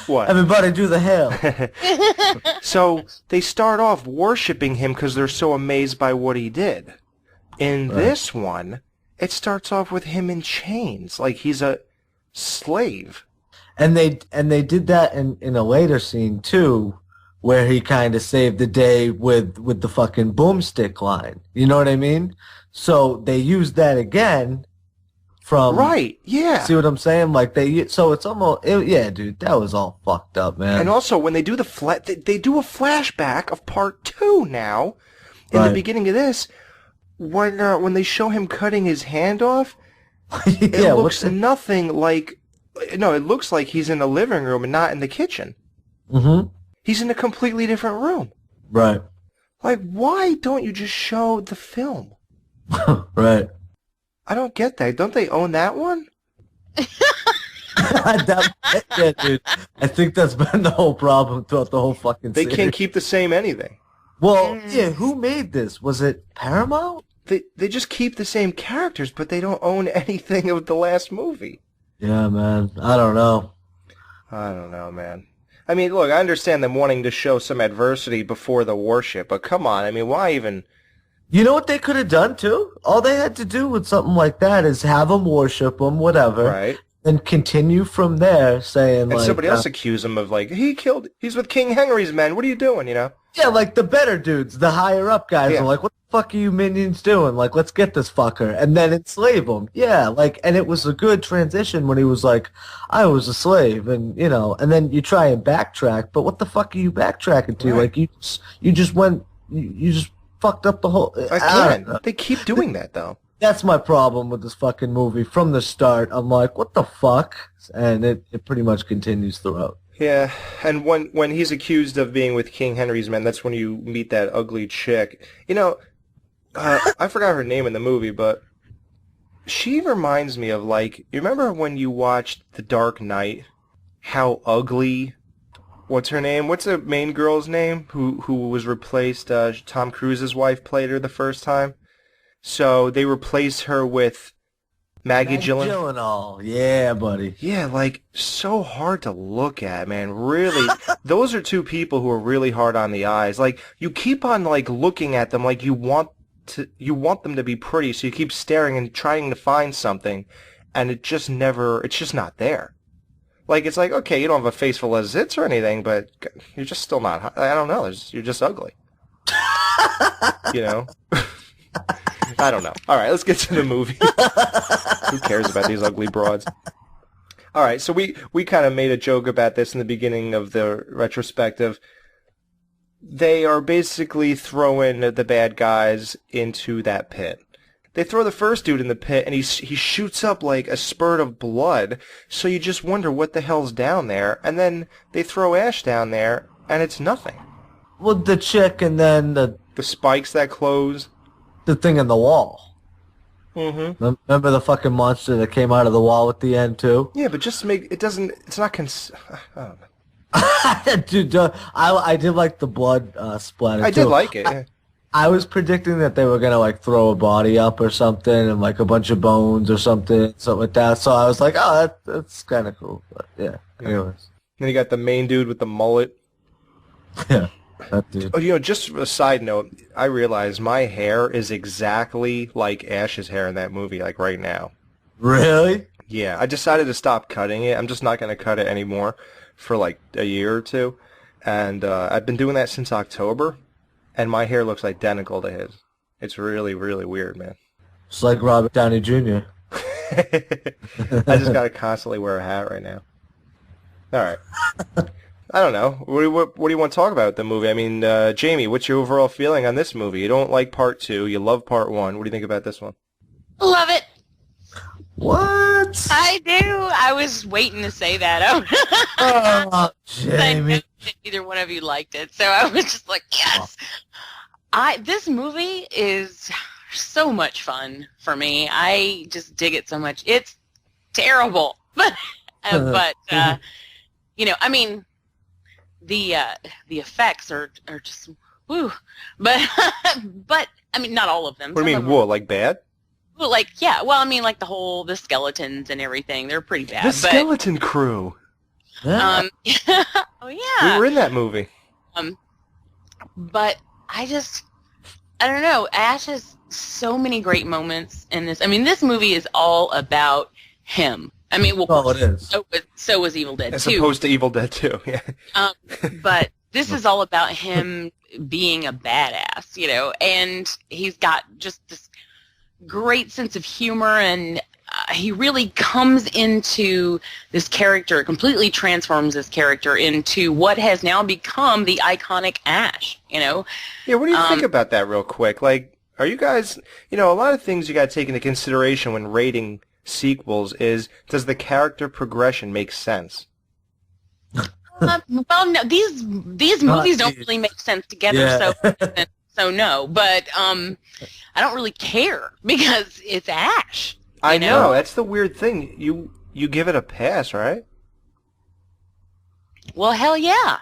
What? Everybody do the hail. So they start off worshiping him because they're so amazed by what he did. In this one, it starts off with him in chains, like he's a slave. And they did that in a later scene too, where he kind of saved the day with the fucking boomstick line. You know what I mean? So they used that again from right. Yeah. See what I'm saying? Like so it's almost yeah, dude. That was all fucked up, man. And also when they do they do a flashback of part 2 now in the beginning of this when they show him cutting his hand off. It looks nothing like. No, it looks like he's in the living room and not in the kitchen. Mm-hmm. He's in a completely different room. Right. Like, why don't you just show the film? Right. I don't get that. Don't they own that one? Yeah, dude. I think that's been the whole problem throughout the whole fucking series. They can't keep the same anything. Well, yeah, who made this? Was it Paramount? They just keep the same characters, but they don't own anything of the last movie. Yeah, man. I don't know. I don't know, man. I mean, look, I understand them wanting to show some adversity before the warship, but come on. I mean, why even... You know what they could have done, too? All they had to do with something like that is have them worship them, whatever. Right. And continue from there, saying, and somebody else accuse him of, like, he's with King Henry's men. What are you doing, you know? Yeah, like the better dudes, the higher up guys are like, what the fuck are you minions doing? Like, let's get this fucker. And then enslave him. Yeah, like, and it was a good transition when he was like, I was a slave. And, you know, and then you try and backtrack, but what the fuck are you backtracking to? Right. Like, you just went, you just fucked up the whole... Again, they keep doing that, though. That's my problem with this fucking movie. From the start, I'm like, what the fuck? And it pretty much continues throughout. Yeah, and when he's accused of being with King Henry's men, that's when you meet that ugly chick. You know, I forgot her name in the movie, but she reminds me of, like, you remember when you watched The Dark Knight? How ugly... What's her name? What's the main girl's name? Who was replaced? Tom Cruise's wife played her the first time. So they replaced her with Maggie Gyllenhaal. Yeah, buddy. Yeah, like, so hard to look at, man. Really, those are two people who are really hard on the eyes. Like, you keep on, like, looking at them like you want them to be pretty, so you keep staring and trying to find something, and it's just not there. Like, it's like, okay, you don't have a face full of zits or anything, but you're just still not, I don't know, you're just ugly. You know? I don't know. All right, let's get to the movie. Who cares about these ugly broads? All right, so we kind of made a joke about this in the beginning of the retrospective. They are basically throwing the bad guys into that pit. They throw the first dude in the pit, and he shoots up like a spurt of blood, so you just wonder what the hell's down there. And then they throw Ash down there, and it's nothing. Well, the chick and then the spikes that close. The thing in the wall. Mm-hmm. Remember the fucking monster that came out of the wall at the end, too? Yeah, but just make... It doesn't... It's not... I don't know. Dude, I did like the blood splatter, I did like it, yeah. I was predicting that they were going to, like, throw a body up or something and, like, a bunch of bones or something like that. So I was like, oh, that's kind of cool. But, yeah, anyways. Then you got the main dude with the mullet. Yeah. That dude. Oh, you know, just a side note, I realize my hair is exactly like Ash's hair in that movie, like right now. Really? Yeah, I decided to stop cutting it. I'm just not going to cut it anymore for like a year or two. And I've been doing that since October, and my hair looks identical to his. It's really, really weird, man. It's like Robert Downey Jr. I just got to constantly wear a hat right now. All right. I don't know. What do you want to talk about the movie? I mean, Jamie, what's your overall feeling on this movie? You don't like part 2. You love part 1. What do you think about this one? Love it. What? I do. I was waiting to say that. Oh, Jamie. Neither one of you liked it, so I was just like, yes. This movie is so much fun for me. I just dig it so much. It's terrible, but you know, I mean, the effects are just woo, but I mean, not all of them. What do you mean, whoa? Like bad? Well, like, yeah. Well, I mean, like the skeletons and everything. They're pretty bad. The skeleton crew. Oh yeah. We were in that movie. But I don't know. Ash has so many great moments in this. I mean, this movie is all about him. I mean, well, Oh, it is. So was Evil Dead 2. As opposed to Evil Dead 2, yeah. But this is all about him being a badass, you know, and he's got just this great sense of humor, and he really comes into this character, completely transforms this character into what has now become the iconic Ash, you know. Yeah, what do you think about that real quick? Like, are you guys, you know, a lot of things you got to take into consideration when rating sequels is, does the character progression make sense? Well, no, these movies don't really make sense together, so no. But I don't really care because it's Ash. I know, that's the weird thing. You give it a pass, right? Well, hell yeah.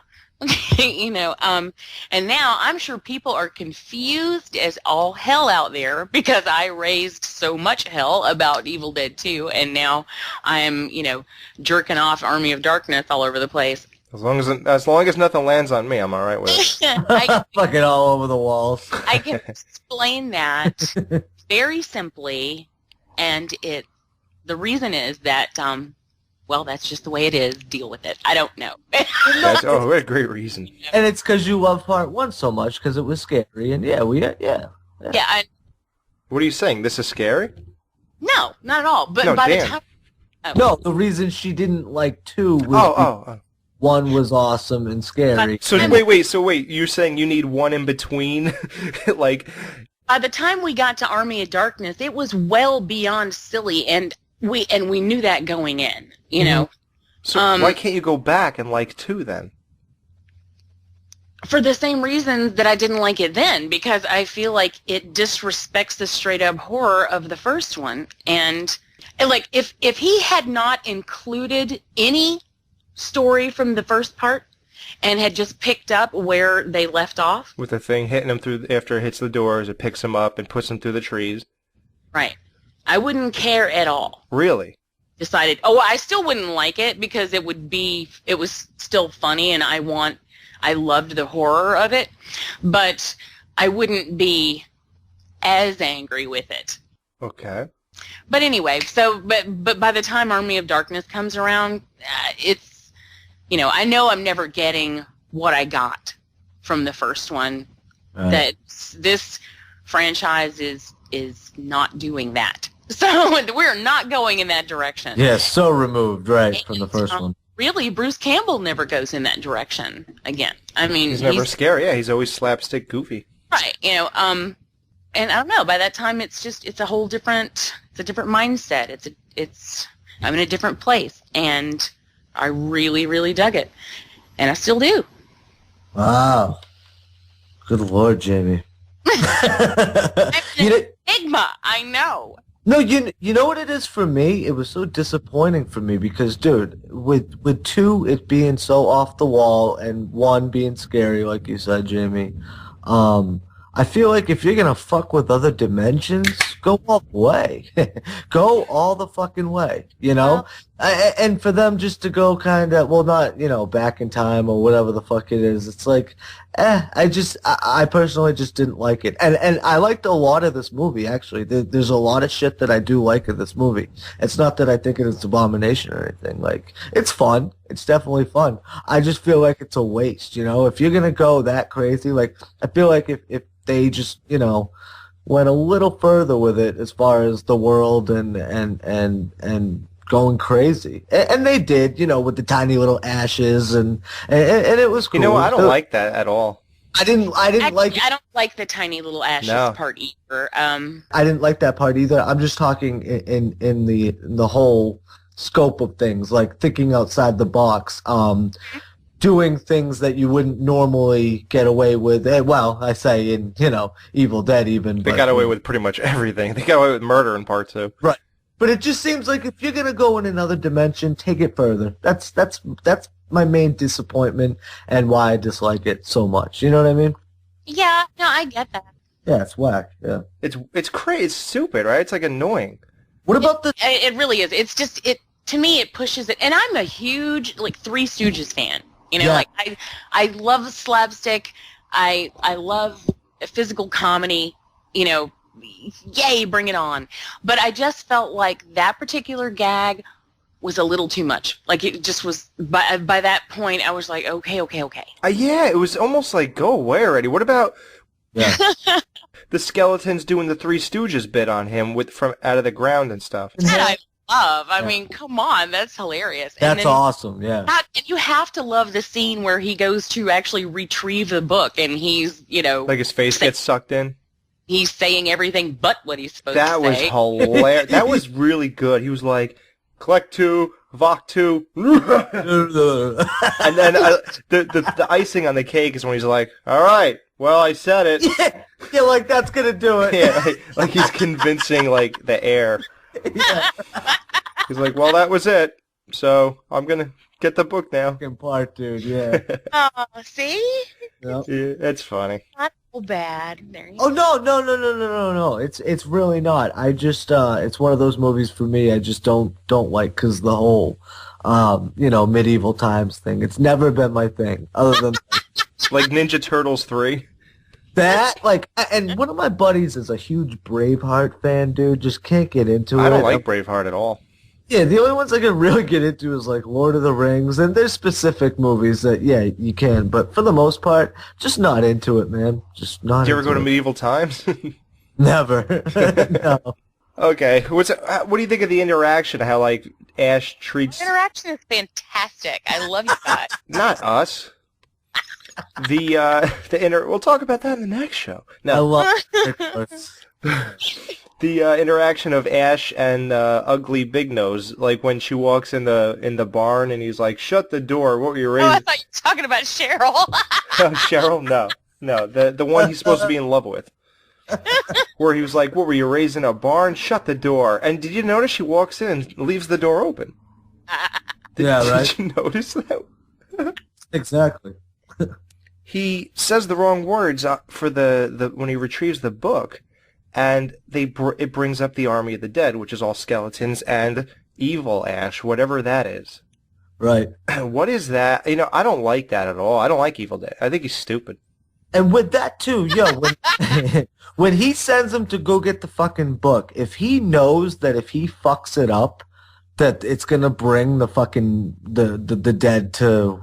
You know, and now I'm sure people are confused as all hell out there because I raised so much hell about Evil Dead 2, and now I'm, you know, jerking off Army of Darkness all over the place. As long as nothing lands on me, I'm all right with it. Fucking all over the walls. I can explain that very simply, and the reason is that, well, that's just the way it is. Deal with it. I don't know. What a great reason. And it's because you love Part 1 so much because it was scary, and yeah. What are you saying? This is scary? No, not at all. But no, by damn. the time... No, the reason she didn't like 2 was 1 was awesome and scary. So wait, you're saying you need one in between? Like, by the time we got to Army of Darkness, it was well beyond silly, and we knew that going in, you know. So why can't you go back and like 2 then? For the same reasons that I didn't like it then, because I feel like it disrespects the straight-up horror of the first one, and like if he had not included any story from the first part and had just picked up where they left off, with the thing hitting him through after it hits the doors, it picks him up and puts him through the trees. right, I wouldn't care at all. Really? Decided, I still wouldn't like it because it was still funny, and I loved the horror of it, but I wouldn't be as angry with it. Okay. But anyway, but by the time Army of Darkness comes around, it's, you know I'm never getting what I got from the first one. That this franchise is not doing that. So we're not going in that direction. Yeah, so removed, right, from the first one. Really, Bruce Campbell never goes in that direction again. I mean, he's never scary. Yeah, he's always slapstick goofy. Right, you know, and I don't know, by that time it's a whole different, it's a different mindset. I'm in a different place, and I really, really dug it. And I still do. Wow. Good Lord, Jamie. Enigma, I know. No, you know what it is for me? It was so disappointing for me because, dude, with 2 it being so off the wall and 1 being scary, like you said, Jamie, I feel like if you're gonna fuck with other dimensions, go all the way. Go all the fucking way, you know? And for them just to go kind of, well, not, you know, back in time or whatever the fuck it is, it's like, I personally just didn't like it. And I liked a lot of this movie, actually. There's a lot of shit that I do like in this movie. It's not that I think it is abomination or anything. Like, it's fun. It's definitely fun. I just feel like it's a waste, you know? If you're gonna go that crazy, like, I feel like if they just, you know, went a little further with it as far as the world and going crazy, and they did, you know, with the tiny little ashes and it was cool. You know, I don't like that at all. I didn't like it. I don't like the tiny little ashes part either. I didn't like that part either. I'm just talking in the whole scope of things, like thinking outside the box. Doing things that you wouldn't normally get away with. Well, I say in, you know, Evil Dead even. They got away with pretty much everything. They got away with murder in Part 2. Right. But it just seems like if you're going to go in another dimension, take it further. That's my main disappointment and why I dislike it so much. You know what I mean? Yeah, no, I get that. Yeah, it's whack. Yeah. It's crazy. It's stupid, right? It's like annoying. What about the... It really is. It's just, to me, it pushes it. And I'm a huge, like, Three Stooges fan. You know, like, I love slapstick. I love physical comedy. You know, yay, bring it on. But I just felt like that particular gag was a little too much. Like, it just was, by that point, I was like, okay. Yeah, it was almost like, go away already. What about the skeletons doing the Three Stooges bit on him from out of the ground and stuff? That I love. I mean, come on, that's hilarious. That's awesome, yeah. And you have to love the scene where he goes to actually retrieve the book, and he's, like his face gets sucked in? He's saying everything but what he's supposed to say. That was hilarious. That was really good. He was like, collect 2, Vok 2. And then the icing on the cake is when he's like, all right, well, I said it. Yeah, like, that's going to do it. Yeah, like he's convincing, like, the air. Yeah. He's like, well, that was it. So I'm going to get the book now. Fucking part, dude, yeah. See? Yep. Yeah, that's funny. Not so bad. There you go. No. It's really not. I just, it's one of those movies for me I just don't like, because the whole, medieval times thing. It's never been my thing, other than... Like Ninja Turtles 3? That, like, and one of my buddies is a huge Braveheart fan, dude. Just can't get into it. I don't like Braveheart at all. Yeah, the only ones I can really get into is, like, Lord of the Rings, and there's specific movies that, yeah, you can, but for the most part, just not into it, man. Just not. Did you ever go to medieval times? Never. No. Okay, what do you think of the interaction? How, like, Ash treats... The interaction is fantastic. I love you guys. Not us. We'll talk about that in the next show. No. I love the interaction of Ash and Ugly Big Nose, like when she walks in the barn and he's like, "Shut the door." What were you raising? Oh, I thought you were talking about Cheryl. Cheryl? No, the one he's supposed to be in love with. Where he was like, "What were you raising a barn? Shut the door." And did you notice she walks in and leaves the door open? Did you notice that? Exactly. He says the wrong words for the when he retrieves the book, and it brings up the army of the dead, which is all skeletons and evil Ash, whatever that is. Right. What is that? I don't like that at all. I don't like Evil Dead. I think he's stupid. And with that too, when he sends him to go get the fucking book, if he knows that if he fucks it up, that it's gonna bring the fucking the dead to,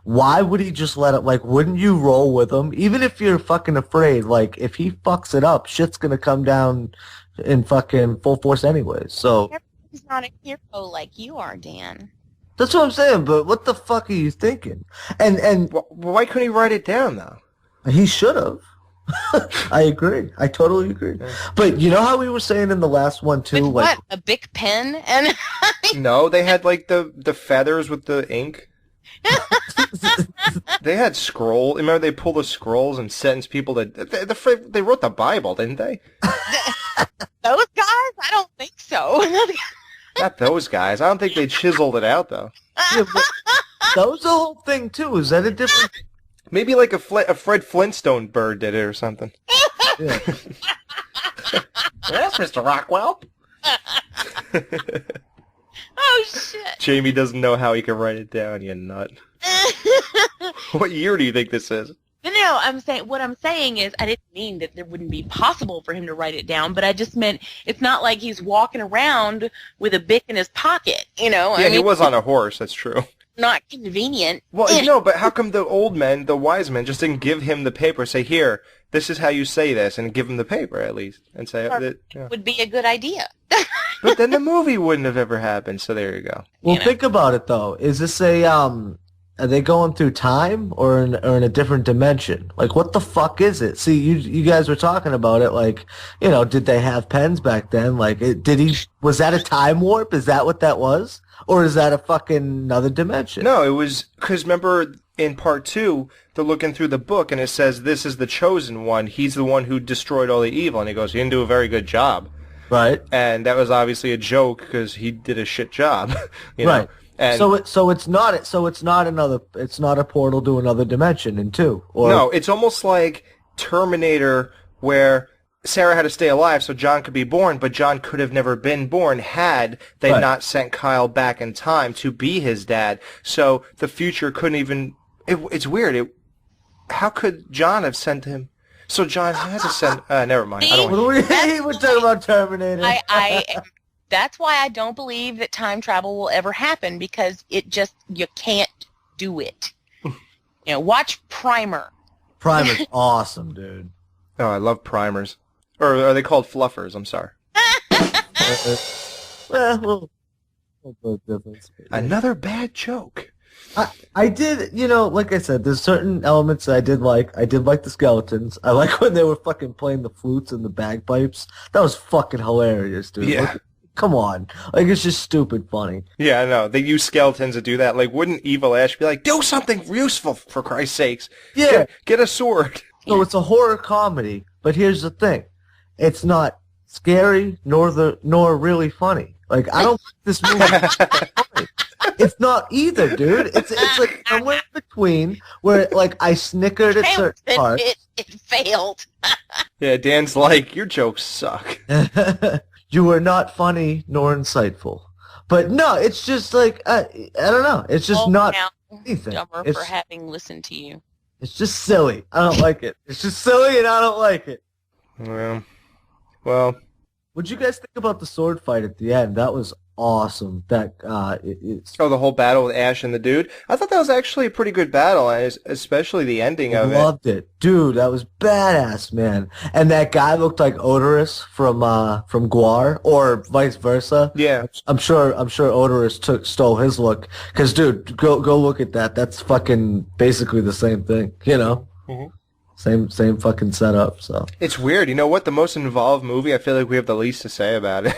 why would he just let it? Like, wouldn't you roll with him, even if you're fucking afraid? Like, if he fucks it up, shit's gonna come down in fucking full force anyways. So he's not a hero like you are, Dan. That's what I'm saying. But what the fuck are you thinking? And why couldn't he write it down though? He should have. I agree. I totally agree. But you know how we were saying in the last one too, with like what? A Bic pen and No, they had like the feathers with the ink. They had scroll. Remember they pulled the scrolls and sentenced people to. They wrote the Bible, didn't they? Those guys? I don't think so. Not those guys. I don't think they chiseled it out though. Yeah, that was the whole thing too. Is that a different? Maybe like a Fred Flintstone bird did it or something. Yeah. Yes, Mr. Rockwell. Oh, shit. Jamie doesn't know how he can write it down, you nut. What year do you think this is? No, what I'm saying is I didn't mean that it wouldn't be possible for him to write it down, but I just meant it's not like he's walking around with a Bic in his pocket, Yeah, he was on a horse, that's true. Not convenient. Well, but how come the old men, the wise men, just didn't give him the paper, say, here, this is how you say this, and give him the paper at least, and say that, would be a good idea. But then the movie wouldn't have ever happened, so there you go. Well, think about it, though. Is this are they going through time or in a different dimension? Like, what the fuck is it? See, you guys were talking about it, like, did they have pens back then? Like, was that a time warp? Is that what that was? Or is that a fucking another dimension? No, it was, because remember in part 2, they're looking through the book and it says, this is the chosen one. He's the one who destroyed all the evil. And he goes, he didn't do a very good job. Right. And that was obviously a joke because he did a shit job. Right. And so it's not a portal to another dimension in 2. Or no, it's almost like Terminator, where Sarah had to stay alive so John could be born, but John could have never been born had they not sent Kyle back in time to be his dad. So the future couldn't even. It's weird. How could John have sent him? So John had to send. Never mind. I don't. We're talking about Terminator. that's why I don't believe that time travel will ever happen, because you can't do it. Watch Primer. Primer's awesome, dude. Oh, I love primers. Or are they called fluffers? I'm sorry. Well, no difference. Another bad joke. I did, like I said, there's certain elements that I did like. I did like the skeletons. I like when they were fucking playing the flutes and the bagpipes. That was fucking hilarious, dude. Yeah. Like, come on. Like, it's just stupid funny. Yeah, I know. They use skeletons to do that. Like, wouldn't Evil Ash be like, do something useful, for Christ's sakes? Yeah. Get a sword. So it's a horror comedy, but here's the thing. It's not scary nor really funny. Like, I don't like this movie. Funny. It's not either, dude. It's like somewhere in between where, like, I snickered at certain parts. It failed. Yeah, Dan's like, your jokes suck. You were not funny nor insightful. But no, it's just like, I don't know. It's just not anything. Dumber for having listened to you. It's just silly. I don't like it. It's just silly and I don't like it. Well. What'd you guys think about the sword fight at the end? That was awesome. That the whole battle with Ash and the dude. I thought that was actually a pretty good battle, especially the ending of it. Loved it, dude. That was badass, man. And that guy looked like Odorous from Guar, or vice versa. Yeah, I'm sure Odorous stole his look. Cause, dude, go look at that. That's fucking basically the same thing. Mm-hmm. Same fucking setup. So it's weird. You know what? The most involved movie, I feel like we have the least to say about it.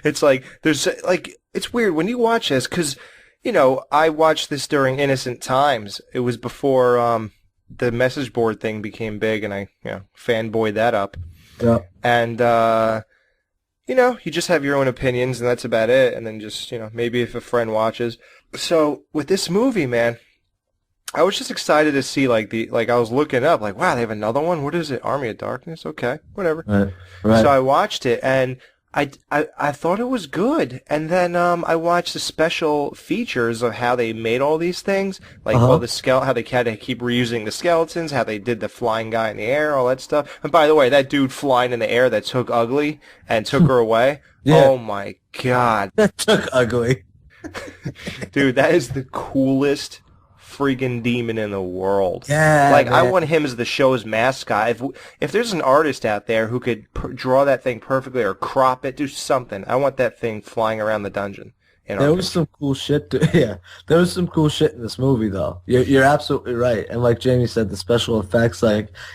It's like it's weird when you watch this, because I watched this during Innocent Times. It was before the message board thing became big, and I fanboyed that up. Yeah. And you just have your own opinions, and that's about it. And then just maybe if a friend watches. So with this movie, man, I was just excited to see I was looking up wow, they have another one. What is it? Army of Darkness? Okay, whatever. Right. So I watched it and I thought it was good. And then I watched the special features of how they made all these things, all the how they had to keep reusing the skeletons, how they did the flying guy in the air, all that stuff. And by the way, that dude flying in the air that took Ugly and took her away. Yeah. Oh my god. That took Ugly. Dude, that is the coolest freaking demon in the world. Yeah, man. I want him as the show's mascot. If there's an artist out there who could draw that thing perfectly or crop it, do something. I want that thing flying around the dungeon. There was some cool shit. There was some cool shit in this movie, though. You're absolutely right. And like Jamie said, the special effects,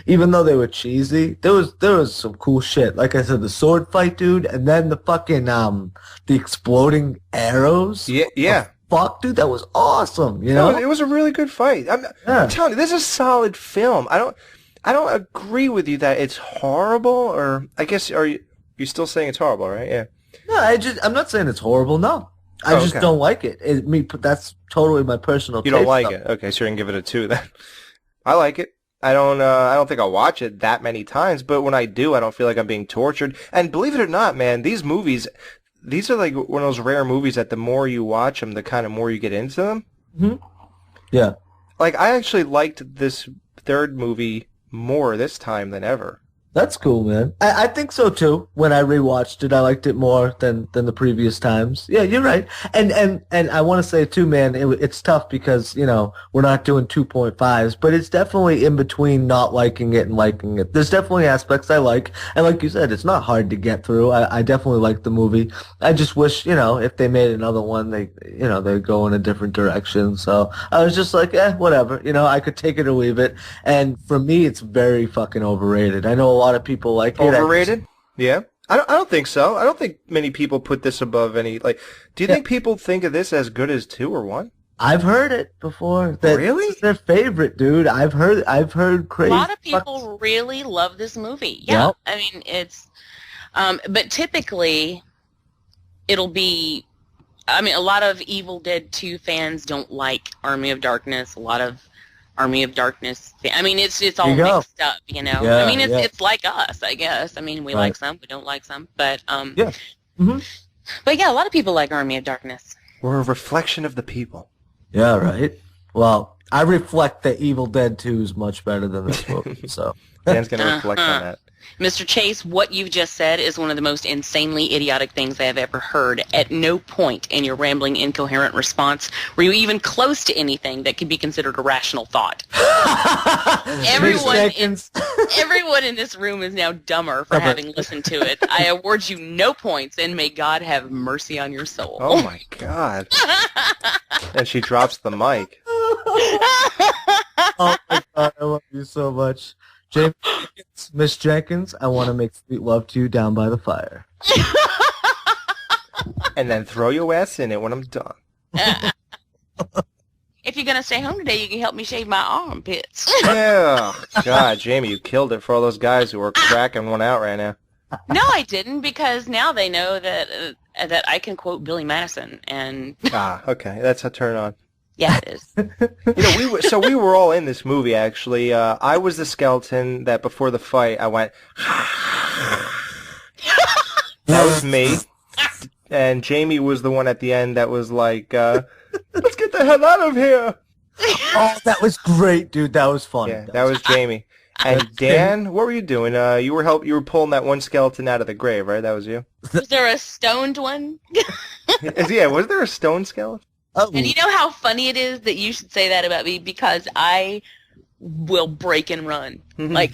even though they were cheesy, there was some cool shit. Like I said, the sword fight, dude, and then the fucking the exploding arrows. Yeah. Fuck, dude, that was awesome. It was a really good fight. I'm telling you, this is a solid film. I don't agree with you that it's horrible, or I guess you're still saying it's horrible, right? Yeah. No, I'm not saying it's horrible. No, I just don't like it. That's totally my personal. You don't like it? Okay, so you're gonna give it a 2 then. I like it. I don't think I'll watch it that many times, but when I do, I don't feel like I'm being tortured. And believe it or not, man, these movies. These are like one of those rare movies that the more you watch them, the kind of more you get into them. Mm-hmm. Yeah. I actually liked this third movie more this time than ever. That's cool, man. I think so too. When I rewatched it, I liked it more than the previous times. Yeah, you're right. And I want to say too, man, it's tough because we're not doing 2.5s, but it's definitely in between not liking it and liking it. There's definitely aspects I like, and like you said, it's not hard to get through. I definitely like the movie. I just wish if they made another one, they go in a different direction. So I was just like, whatever. I could take it or leave it. And for me, it's very fucking overrated. I know a lot of people like it. Overrated? Yeah. I don't think so. I don't think many people put this above any. Do you think people think of this as good as 2 or 1? I've heard it before. Really? It's their favorite, dude. I've heard crazy. A lot of people really love this movie. Yeah. Yep. I mean, it's but typically it'll be a lot of Evil Dead 2 fans don't like Army of Darkness. A lot of Army of Darkness. I mean, it's all mixed up, Yeah, I mean, it's like us, I guess. I mean, we like some, we don't like some, but yeah. Mm-hmm. But yeah, a lot of people like Army of Darkness. We're a reflection of the people. Yeah, right. Well, I reflect that Evil Dead 2 is much better than this movie. So Dan's gonna reflect on that. Mr. Chase, what you've just said is one of the most insanely idiotic things I have ever heard. At no point in your rambling, incoherent response were you even close to anything that could be considered a rational thought. Everyone in this room is now dumber for having listened to it. I award you no points, and may God have mercy on your soul. Oh, my God. And she drops the mic. Oh, my God, I love you so much. James, Miss Jenkins, I want to make sweet love to you down by the fire. And then throw your ass in it when I'm done. If you're going to stay home today, you can help me shave my armpits. Yeah. God, Jamie, you killed it for all those guys who are cracking one out right now. No, I didn't, because now they know that I can quote Billy Madison. And okay. That's a turn on. Yeah, it is. We were all in this movie, actually. I was the skeleton that before the fight, I went, that was me. And Jamie was the one at the end that was like, let's get the hell out of here. Oh, that was great, dude. That was fun. Yeah, that was Jamie. And Dan, what were you doing? You were pulling that one skeleton out of the grave, right? That was you? Was there a stoned one? Yeah, was there a stone skeleton? Oh. And you know how funny it is that you should say that about me, because I will break and run. Like,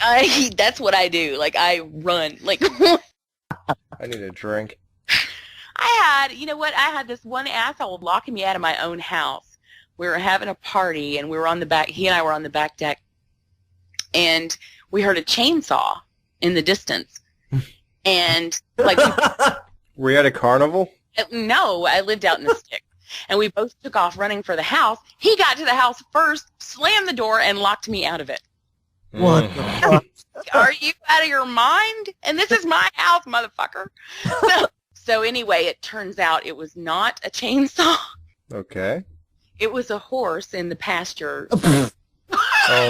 that's what I do. Like, I run. Like, I need a drink. I had this one asshole locking me out of my own house. We were having a party, and he and I were on the back deck, and we heard a chainsaw in the distance. And, like... Were you at a carnival? No, I lived out in the sticks. And we both took off running for the house. He got to the house first, slammed the door, and locked me out of it. What the fuck? Are you out of your mind? And this is my house, motherfucker. So anyway, it turns out it was not a chainsaw. Okay. It was a horse in the pasture. Oh,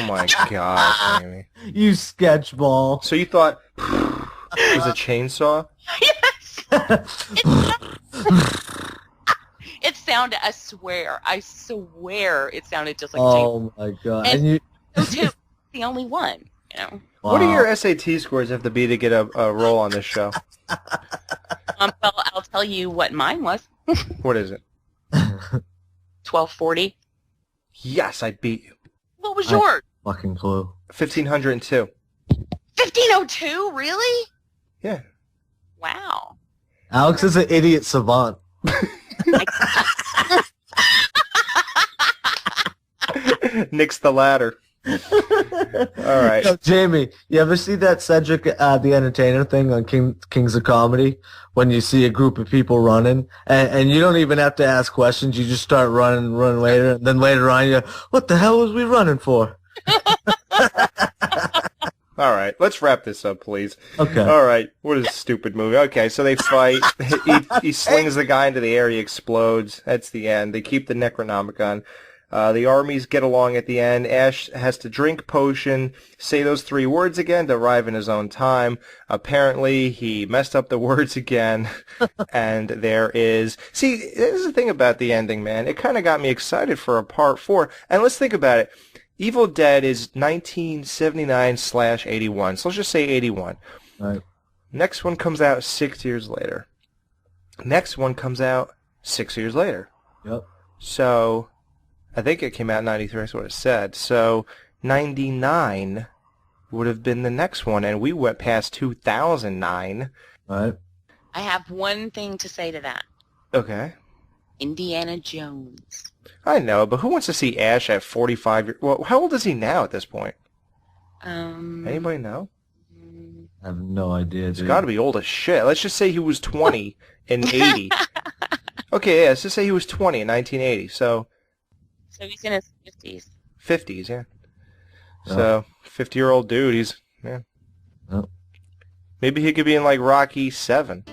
my God, Amy. You sketchball. So you thought it was a chainsaw? Yes. It sounded, I swear, it sounded just like a chainsaw. Oh, my God. And the only one, you know. What do your SAT scores have to be to get a role on this show? Well, I'll tell you what mine was. What is it? 1240. Yes, I beat you. What was yours? Fucking clue. 1502. 1502? Really? Yeah. Wow. Alex is an idiot savant. Nick's the ladder. All right. Yo, Jamie, you ever see that Cedric the Entertainer thing on Kings of Comedy? When you see a group of people running, and you don't even have to ask questions, you just start running later, and then later on you go, what the hell was we running for? All right, let's wrap this up, please. Okay. All right, what is a stupid movie? Okay, so they fight. He slings the guy into the air. He explodes. That's the end. They keep the Necronomicon. The armies get along at the end. Ash has to drink potion, say those 3 words again to arrive in his own time. Apparently, he messed up the words again, and there is... See, this is the thing about the ending, man. It kind of got me excited for a part 4. And let's think about it. Evil Dead is 1979/81, so let's just say 81. Right. Next one comes out 6 years later. Next one comes out 6 years later. Yep. So... I think it came out in 93, that's what it said. So 99 would have been the next one, and we went past 2009. Right. I have one thing to say to that. Okay. Indiana Jones. I know, but who wants to see Ash at 45 years... Well, how old is he now at this point? Anybody know? I have no idea, dude. He's got to be old as shit. Let's just say he was 20 in 80. Okay, yeah, let's just say he was 20 in 1980, so... So he's in his 50s. 50s, yeah. So, 50-year-old dude, he's... Yeah. Oh. Maybe he could be in, like, Rocky 7.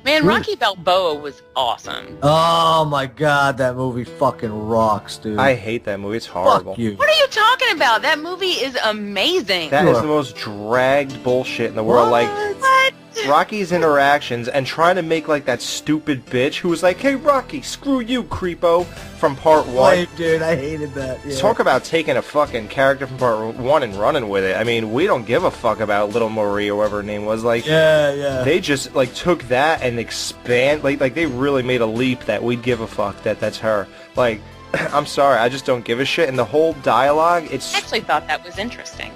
Man, Rocky Balboa was awesome. Oh, my God, that movie fucking rocks, dude. I hate that movie. It's horrible. Fuck you. What are you talking about? That movie is amazing. That is the most dragged bullshit in the world. Like, what? Rocky's interactions and trying to make like that stupid bitch who was like, "Hey Rocky, screw you, creepo," from part 1. Wait, dude, I hated that. Yeah. Talk about taking a fucking character from part 1 and running with it. I mean, we don't give a fuck about Little Marie or whatever her name was. Like, yeah. They just like took that and expand. Like they really made a leap that we'd give a fuck that that's her. Like, I'm sorry, I just don't give a shit. And the whole dialogue, it's. I actually thought that was interesting.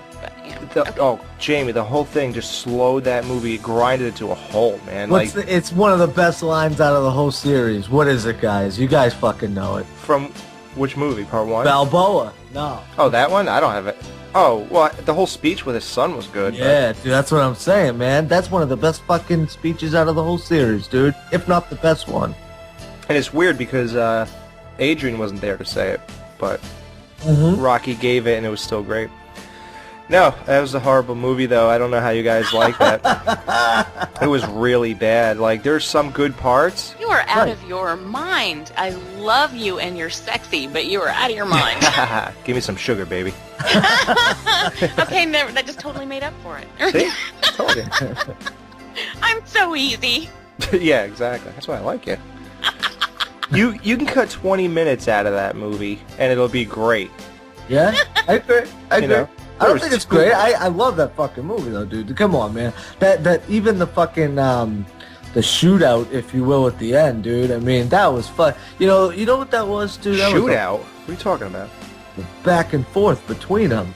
Oh, Jamie, the whole thing just slowed that movie, grinded it to a halt, man. It's one of the best lines out of the whole series. What is it, guys? You guys fucking know it. From which movie? Part 1? Balboa. No. Oh, that one? I don't have it. Oh, well, the whole speech with his son was good. Yeah, dude, that's what I'm saying, man. That's one of the best fucking speeches out of the whole series, dude. If not the best one. And it's weird because Adrian wasn't there to say it, but Rocky gave it and it was still great. No, that was a horrible movie, though. I don't know how you guys like that. It was really bad. Like, there's some good parts. You are out of your mind. I love you and you're sexy, but you are out of your mind. Give me some sugar, baby. Okay, that just totally made up for it. See? I told you. I'm so easy. Yeah, exactly. That's why I like it. You can cut 20 minutes out of that movie, and it'll be great. Yeah, I agree. You know? I don't think it's great. I love that fucking movie though, dude. Come on, man. That even the fucking the shootout, if you will, at the end, dude. I mean, that was fun. You know what that was, dude? That Shootout? What are you talking about? Back and forth between them.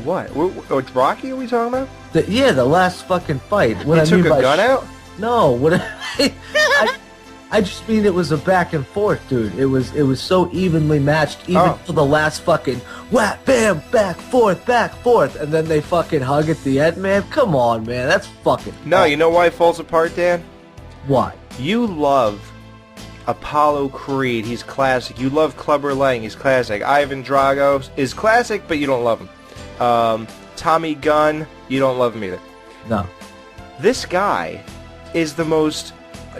What? What Rocky are we talking about? The last fucking fight. What He took a gun out? No, what? I just mean it was a back and forth, dude. It was so evenly matched, even to the last fucking whap, bam, back, forth, and then they fucking hug at the end, man. Come on, man, that's fucking. No, awesome. You know why it falls apart, Dan? Why? You love Apollo Creed, he's classic. You love Clubber Lang, he's classic. Ivan Drago is classic, but you don't love him. Tommy Gunn, you don't love him either. No. This guy is the most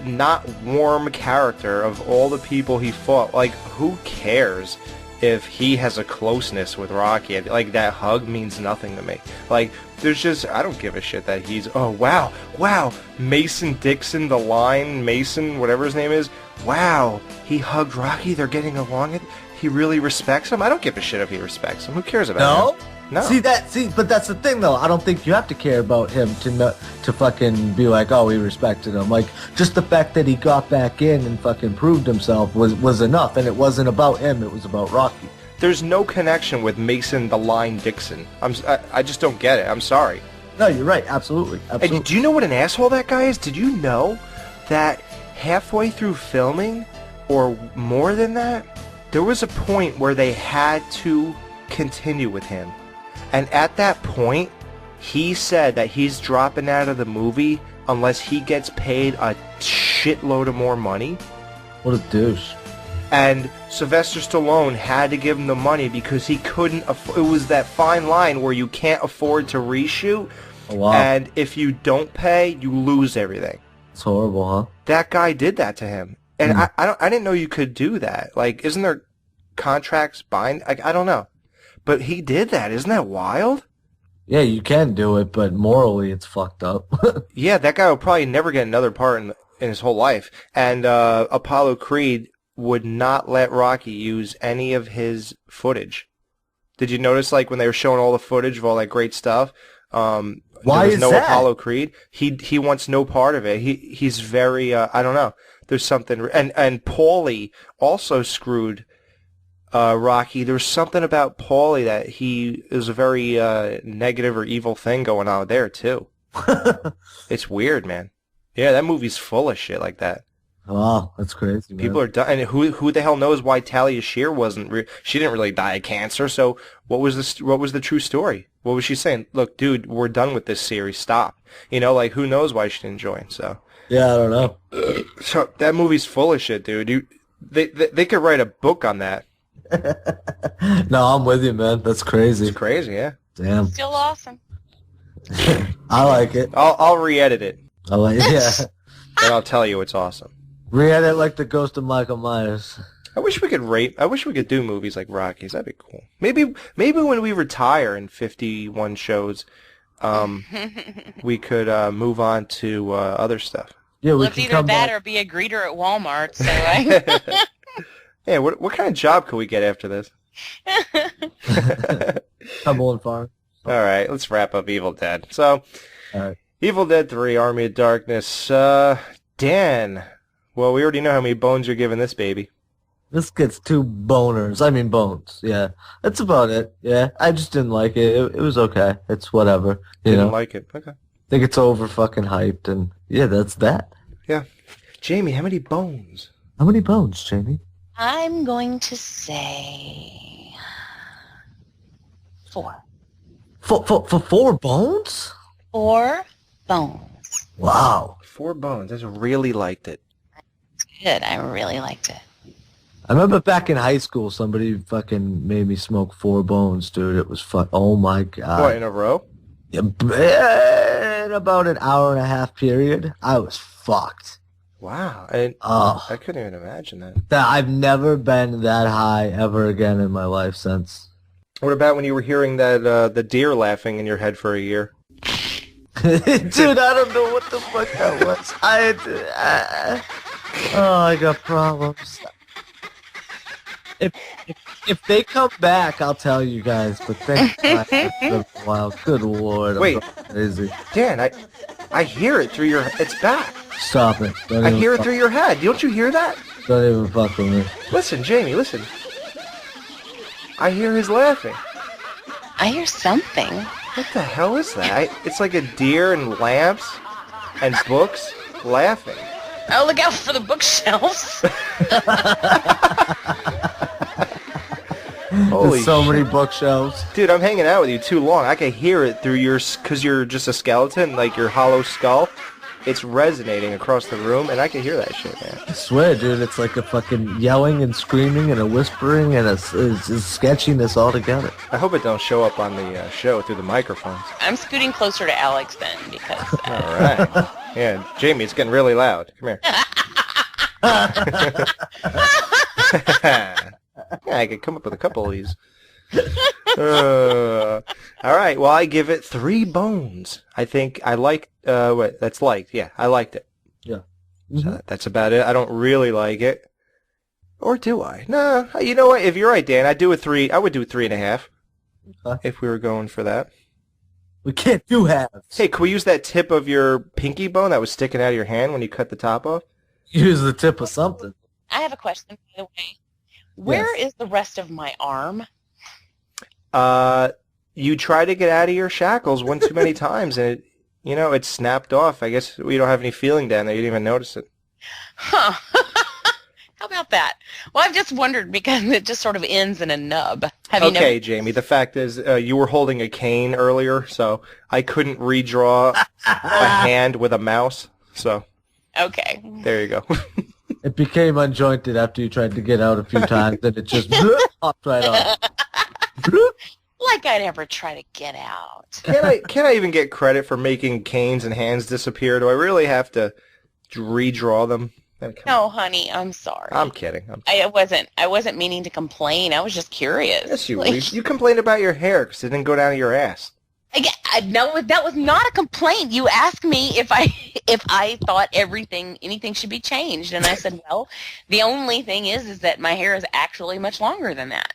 not warm character of all the people he fought. Like, who cares if he has a closeness with Rocky? Like, that hug means nothing to me. Like, there's just, I don't give a shit that he's, oh, wow, Mason Dixon, the line, Mason, whatever his name is, wow, he hugged Rocky, they're getting along, he really respects him? I don't give a shit if he respects him. Who cares about him? No. But that's the thing, though. I don't think you have to care about him to fucking be like, oh, he respected him. Like, just the fact that he got back in and fucking proved himself was enough, and it wasn't about him, it was about Rocky. There's no connection with Mason the Line Dixon. I just don't get it. I'm sorry. No, you're right. Absolutely. And do you know what an asshole that guy is? Did you know that halfway through filming, or more than that, there was a point where they had to continue with him? And at that point, he said that he's dropping out of the movie unless he gets paid a shitload of more money. What a douche. And Sylvester Stallone had to give him the money because he couldn't it was that fine line where you can't afford to reshoot. Oh, wow. And if you don't pay, you lose everything. It's horrible, huh? That guy did that to him. And I didn't know you could do that. Like, isn't there contracts bind? I don't know. But he did that. Isn't that wild? Yeah, you can do it, but morally it's fucked up. Yeah, that guy will probably never get another part in his whole life. And Apollo Creed would not let Rocky use any of his footage. Did you notice, like, when they were showing all the footage of all that great stuff? Why is no that? Apollo Creed. He wants no part of it. He's very I don't know. There's something, and Paulie also screwed Rocky. There's something about Paulie that he is a very negative or evil thing going on there too. It's weird, man. Yeah, that movie's full of shit like that. Wow, that's crazy, man. People are dying. And who the hell knows why Talia Shear wasn't? She didn't really die of cancer. So what was the true story? What was she saying? Look, dude, we're done with this series. Stop. You know, like, who knows why she didn't join? So yeah, I don't know. So that movie's full of shit, dude. They could write a book on that. No, I'm with you, man. That's crazy. It's crazy, yeah. Damn. Still awesome. I like it. I'll re-edit it. I like it. Yeah. And I'll tell you it's awesome. Re-edit like the ghost of Michael Myers. I wish we could do movies like Rocky's. That'd be cool. Maybe when we retire in 51 shows, we could move on to other stuff. Yeah, Well, it's either that or be a greeter at Walmart. So I. Yeah, what kind of job could we get after this? Cumberland Farm. All right, let's wrap up Evil Dead. So, Evil Dead 3, Army of Darkness. Dan, well, we already know how many bones you're giving this baby. This gets 2 boners. I mean bones. Yeah, that's about it. Yeah, I just didn't like it. It was okay. It's whatever. You Didn't know? like it. Okay. I think it's over fucking hyped, and yeah, that's that. Yeah. Jamie, how many bones? How many bones, Jamie? I'm going to say 4. For 4 bones? 4 bones. Wow. 4 bones. I just really liked it. Good. I really liked it. I remember back in high school, somebody fucking made me smoke 4 bones, dude. It was oh my god. What, in a row? Yeah, in about an hour and a half period, I was fucked. Wow. I couldn't even imagine that. I've never been that high ever again in my life since. What about when you were hearing that the deer laughing in your head for a year? Dude, I don't know what the fuck that was. I got problems. If they come back, I'll tell you guys. But thank God, it's been a while. Good lord, wait, crazy. Dan, I hear it through your. It's back. Stop it! I hear it through your head. Don't you hear that? Don't even fuck with me. Listen, Jamie, listen. I hear his laughing. I hear something. What the hell is that? It's like a deer and lamps and books laughing. Oh, look out for the bookshelves. Holy There's so many bookshelves. Dude, I'm hanging out with you too long. I can hear it through because you're just a skeleton, like your hollow skull. It's resonating across the room, and I can hear that shit, man. I swear, dude, it's like a fucking yelling and screaming and a whispering and a sketchiness all together. I hope it don't show up on the show through the microphones. I'm scooting closer to Alex then, because... All right. Yeah, Jamie, it's getting really loud. Come here. Yeah, I could come up with a couple of these. All right, well, I give it 3 bones. I think I liked, that's liked. Yeah, I liked it. Yeah. So that's about it. I don't really like it. Or do I? No, you know what? If you're right, Dan, I'd do a 3. I would do 3.5. If we were going for that. We can't do halves. Hey, can we use that tip of your pinky bone that was sticking out of your hand when you cut the top off? Use the tip of something. I have a question, by the way. Where is the rest of my arm? You try to get out of your shackles one too many times, and it snapped off. I guess we don't have any feeling down there. You didn't even notice it. Huh. How about that? Well, I've just wondered because it just sort of ends in a nub. Okay, Jamie, the fact is you were holding a cane earlier, so I couldn't redraw a hand with a mouse, so... Okay. There you go. It became unjointed after you tried to get out a few times, and it just popped right off. Like I'd ever try to get out. Can I even get credit for making canes and hands disappear? Do I really have to redraw them? No, honey, I'm sorry. I'm kidding. I wasn't meaning to complain. I was just curious. Yes, you were. You complained about your hair because it didn't go down to your ass. No, that was not a complaint. You asked me if I thought anything should be changed, and I said, well, the only thing is that my hair is actually much longer than that,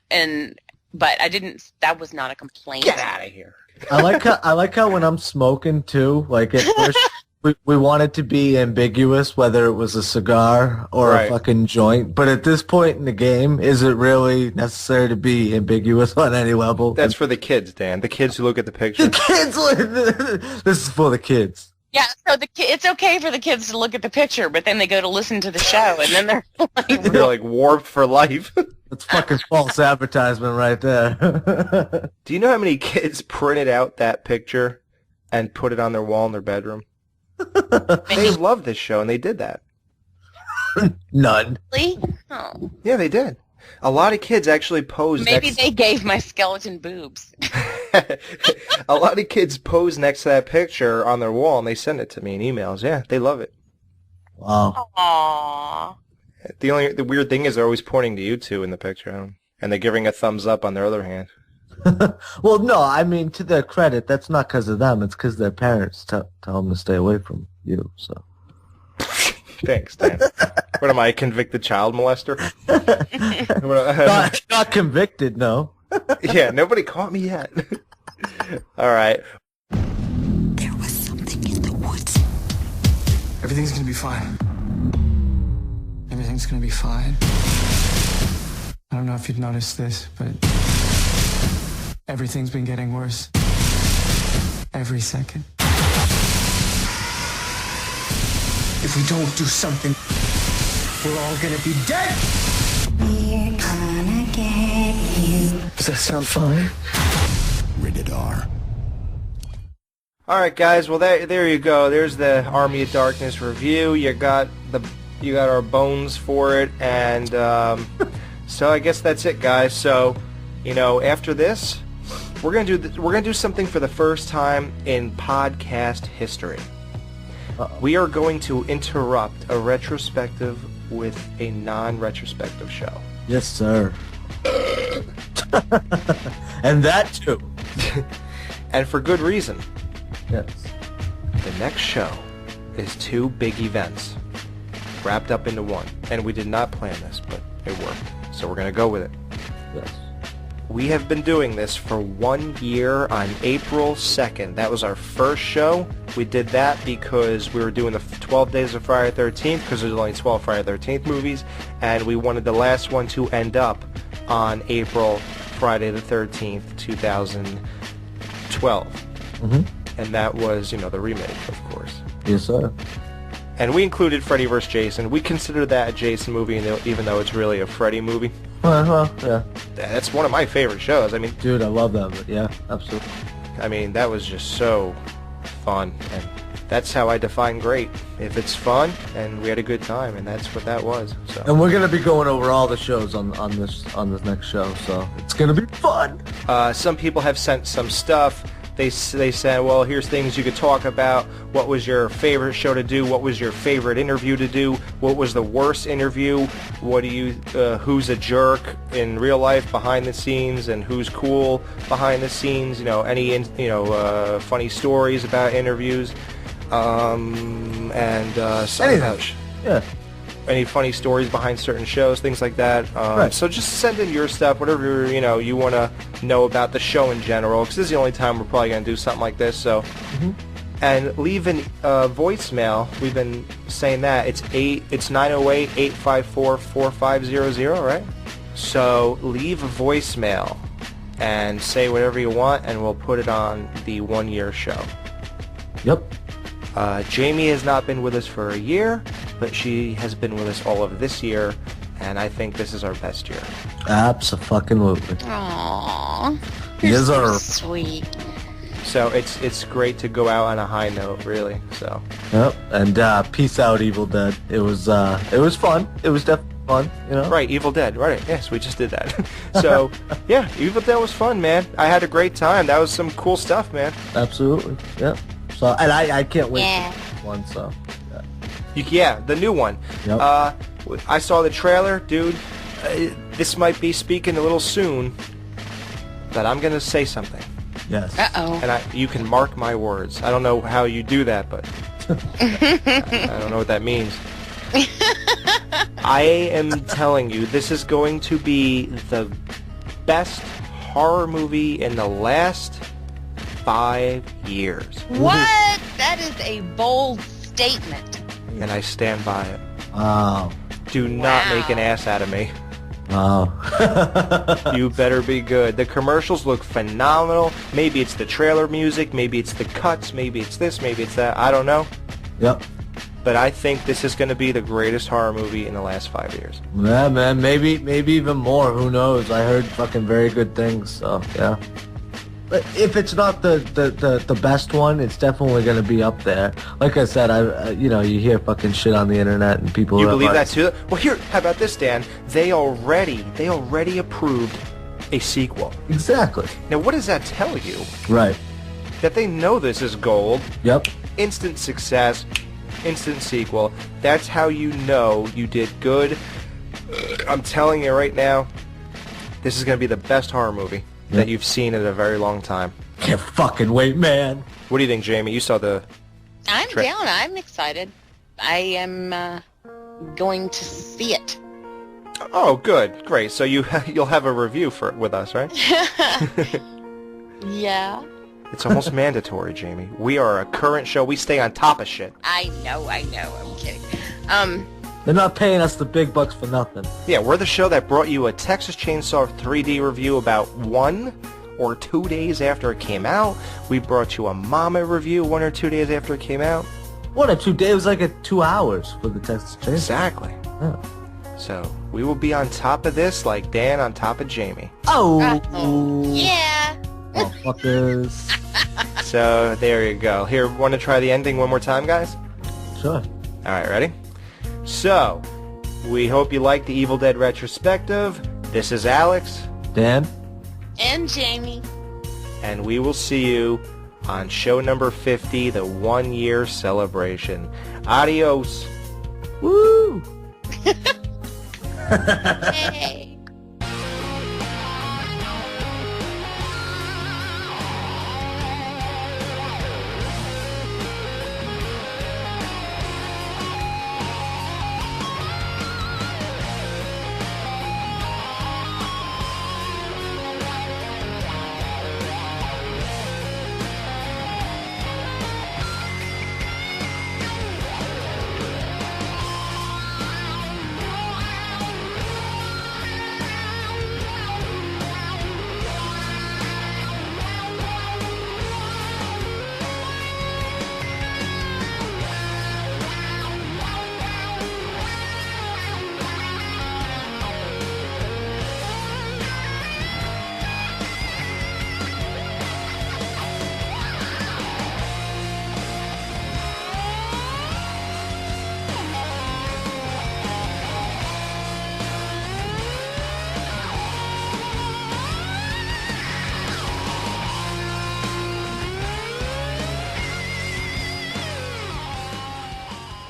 but I didn't. That was not a complaint. Get out of here. I like how when I'm smoking too, like at first we want it to be ambiguous whether it was a cigar or a fucking joint. But at this point in the game, is it really necessary to be ambiguous on any level? That's for the kids, Dan. The kids who look at the picture. The kids. This is for the kids. Yeah, so it's okay for the kids to look at the picture, but then they go to listen to the show, and then they're like, they're like warped for life. That's fucking false advertisement right there. Do you know how many kids printed out that picture and put it on their wall in their bedroom? They love this show, and they did that. None. Really? Oh. Yeah, they did. A lot of kids actually posed Maybe they gave my skeleton boobs. A lot of kids pose next to that picture on their wall, and they send it to me in emails. Yeah, they love it. Wow. Aww. The weird thing is they're always pointing to you two in the picture, and they're giving a thumbs up on their other hand. Well, no, I mean, to their credit, that's not because of them. It's because their parents tell them to stay away from you, so. Thanks, Dan. What am I, a convicted child molester? Not convicted, no. Yeah, nobody caught me yet. All right. There was something in the woods. Everything's gonna be fine. Everything's gonna be fine. I don't know if you'd noticed this, but everything's been getting worse. Every second. If we don't do something, we're all gonna be dead! We're gonna get you. Does that sound fine? Rated R. All right, guys. Well, there you go. There's the Army of Darkness review. You got our bones for it, and so I guess that's it, guys. So, after this, we're gonna do something for the first time in podcast history. We are going to interrupt a retrospective with a non-retrospective show. Yes, sir. And that too. And for good reason. Yes. The next show is two big events wrapped up into one. And we did not plan this, but it worked. So we're going to go with it. Yes. We have been doing this for 1 year on April 2nd. That was our first show. We did that because we were doing the 12 Days of Friday the 13th because there's only 12 Friday the 13th movies, and we wanted the last one to end up on Friday the 13th, 2012. Mm-hmm. And that was, the remake, of course. Yes, sir. And we included Freddy vs. Jason. We consider that a Jason movie, even though it's really a Freddy movie. Well, yeah. That's one of my favorite shows. I mean, dude, I love that. But yeah, absolutely. I mean, that was just so fun, and that's how I define great. If it's fun, and we had a good time, and that's what that was. So. And we're gonna be going over all the shows on this next show, so it's gonna be fun. Some people have sent some stuff. They said, well, here's things you could talk about. What was your favorite show to do? What was your favorite interview to do? What was the worst interview? What do you? Who's a jerk in real life behind the scenes, and who's cool behind the scenes? Any funny stories about interviews, and something about any funny stories behind certain shows, things like that. Right. So just send in your stuff, whatever you want to know about the show in general, because this is the only time we're probably going to do something like this. So, and leave a voicemail. We've been saying that it's 908-854-4500, right? So leave a voicemail and say whatever you want, and we'll put it on the 1 year show. Yep. Jamie has not been with us for a year, but she has been with us all of this year, and I think this is our best year. Abso-fucking-lutely. Aww. Yes, so sir. Sweet. So it's great to go out on a high note, really. So. Yep. And peace out, Evil Dead. It was fun. It was definitely fun. Right, Evil Dead. Right. Yes, we just did that. So yeah, Evil Dead was fun, man. I had a great time. That was some cool stuff, man. Absolutely. Yep. So and I can't wait for this one. So. Yeah, the new one. Yep. I saw the trailer, dude. This might be speaking a little soon, but I'm gonna say something. Yes. Uh-oh. And you can mark my words. I don't know how you do that, but I don't know what that means. I am telling you, this is going to be the best horror movie in the last 5 years. What? That is a bold statement. And I stand by it. Wow. Do not make an ass out of me. Wow. You better be good. The commercials look phenomenal. Maybe it's the trailer music, maybe it's the cuts, maybe it's this, maybe it's that. I don't know. Yep. But I think this is going to be the greatest horror movie in the last 5 years. Yeah, man. Maybe even more. Who knows? I heard fucking very good things. So yeah. But if it's not the best one, it's definitely going to be up there. Like I said, you hear fucking shit on the internet and people. You believe that too? Well, here, how about this, Dan? They already approved a sequel. Exactly. Now, what does that tell you? Right. That they know this is gold. Yep. Instant success. Instant sequel. That's how you know you did good. I'm telling you right now, this is going to be the best horror movie. that you've seen in a very long time. Can't fucking wait, man. What do you think, Jamie? You saw the... I'm down. I'm excited. I am going to see it. Oh, good. Great. So you'll have a review with us, right? Yeah. It's almost mandatory, Jamie. We are a current show. We stay on top of shit. I know. I'm kidding. They're not paying us the big bucks for nothing. Yeah, we're the show that brought you a Texas Chainsaw 3D review about 1 or 2 days after it came out. We brought you a Mama review 1 or 2 days after it came out. 1 or 2 days? It was like 2 hours for the Texas Chainsaw. Exactly. Yeah. So, we will be on top of this like Dan on top of Jamie. Oh! Yeah! Motherfuckers. So, there you go. Here, want to try the ending one more time, guys? Sure. Alright, ready? So, we hope you like the Evil Dead retrospective. This is Alex. Dan. And Jamie. And we will see you on show number 50, the 1-year celebration. Adios. Woo! Hey.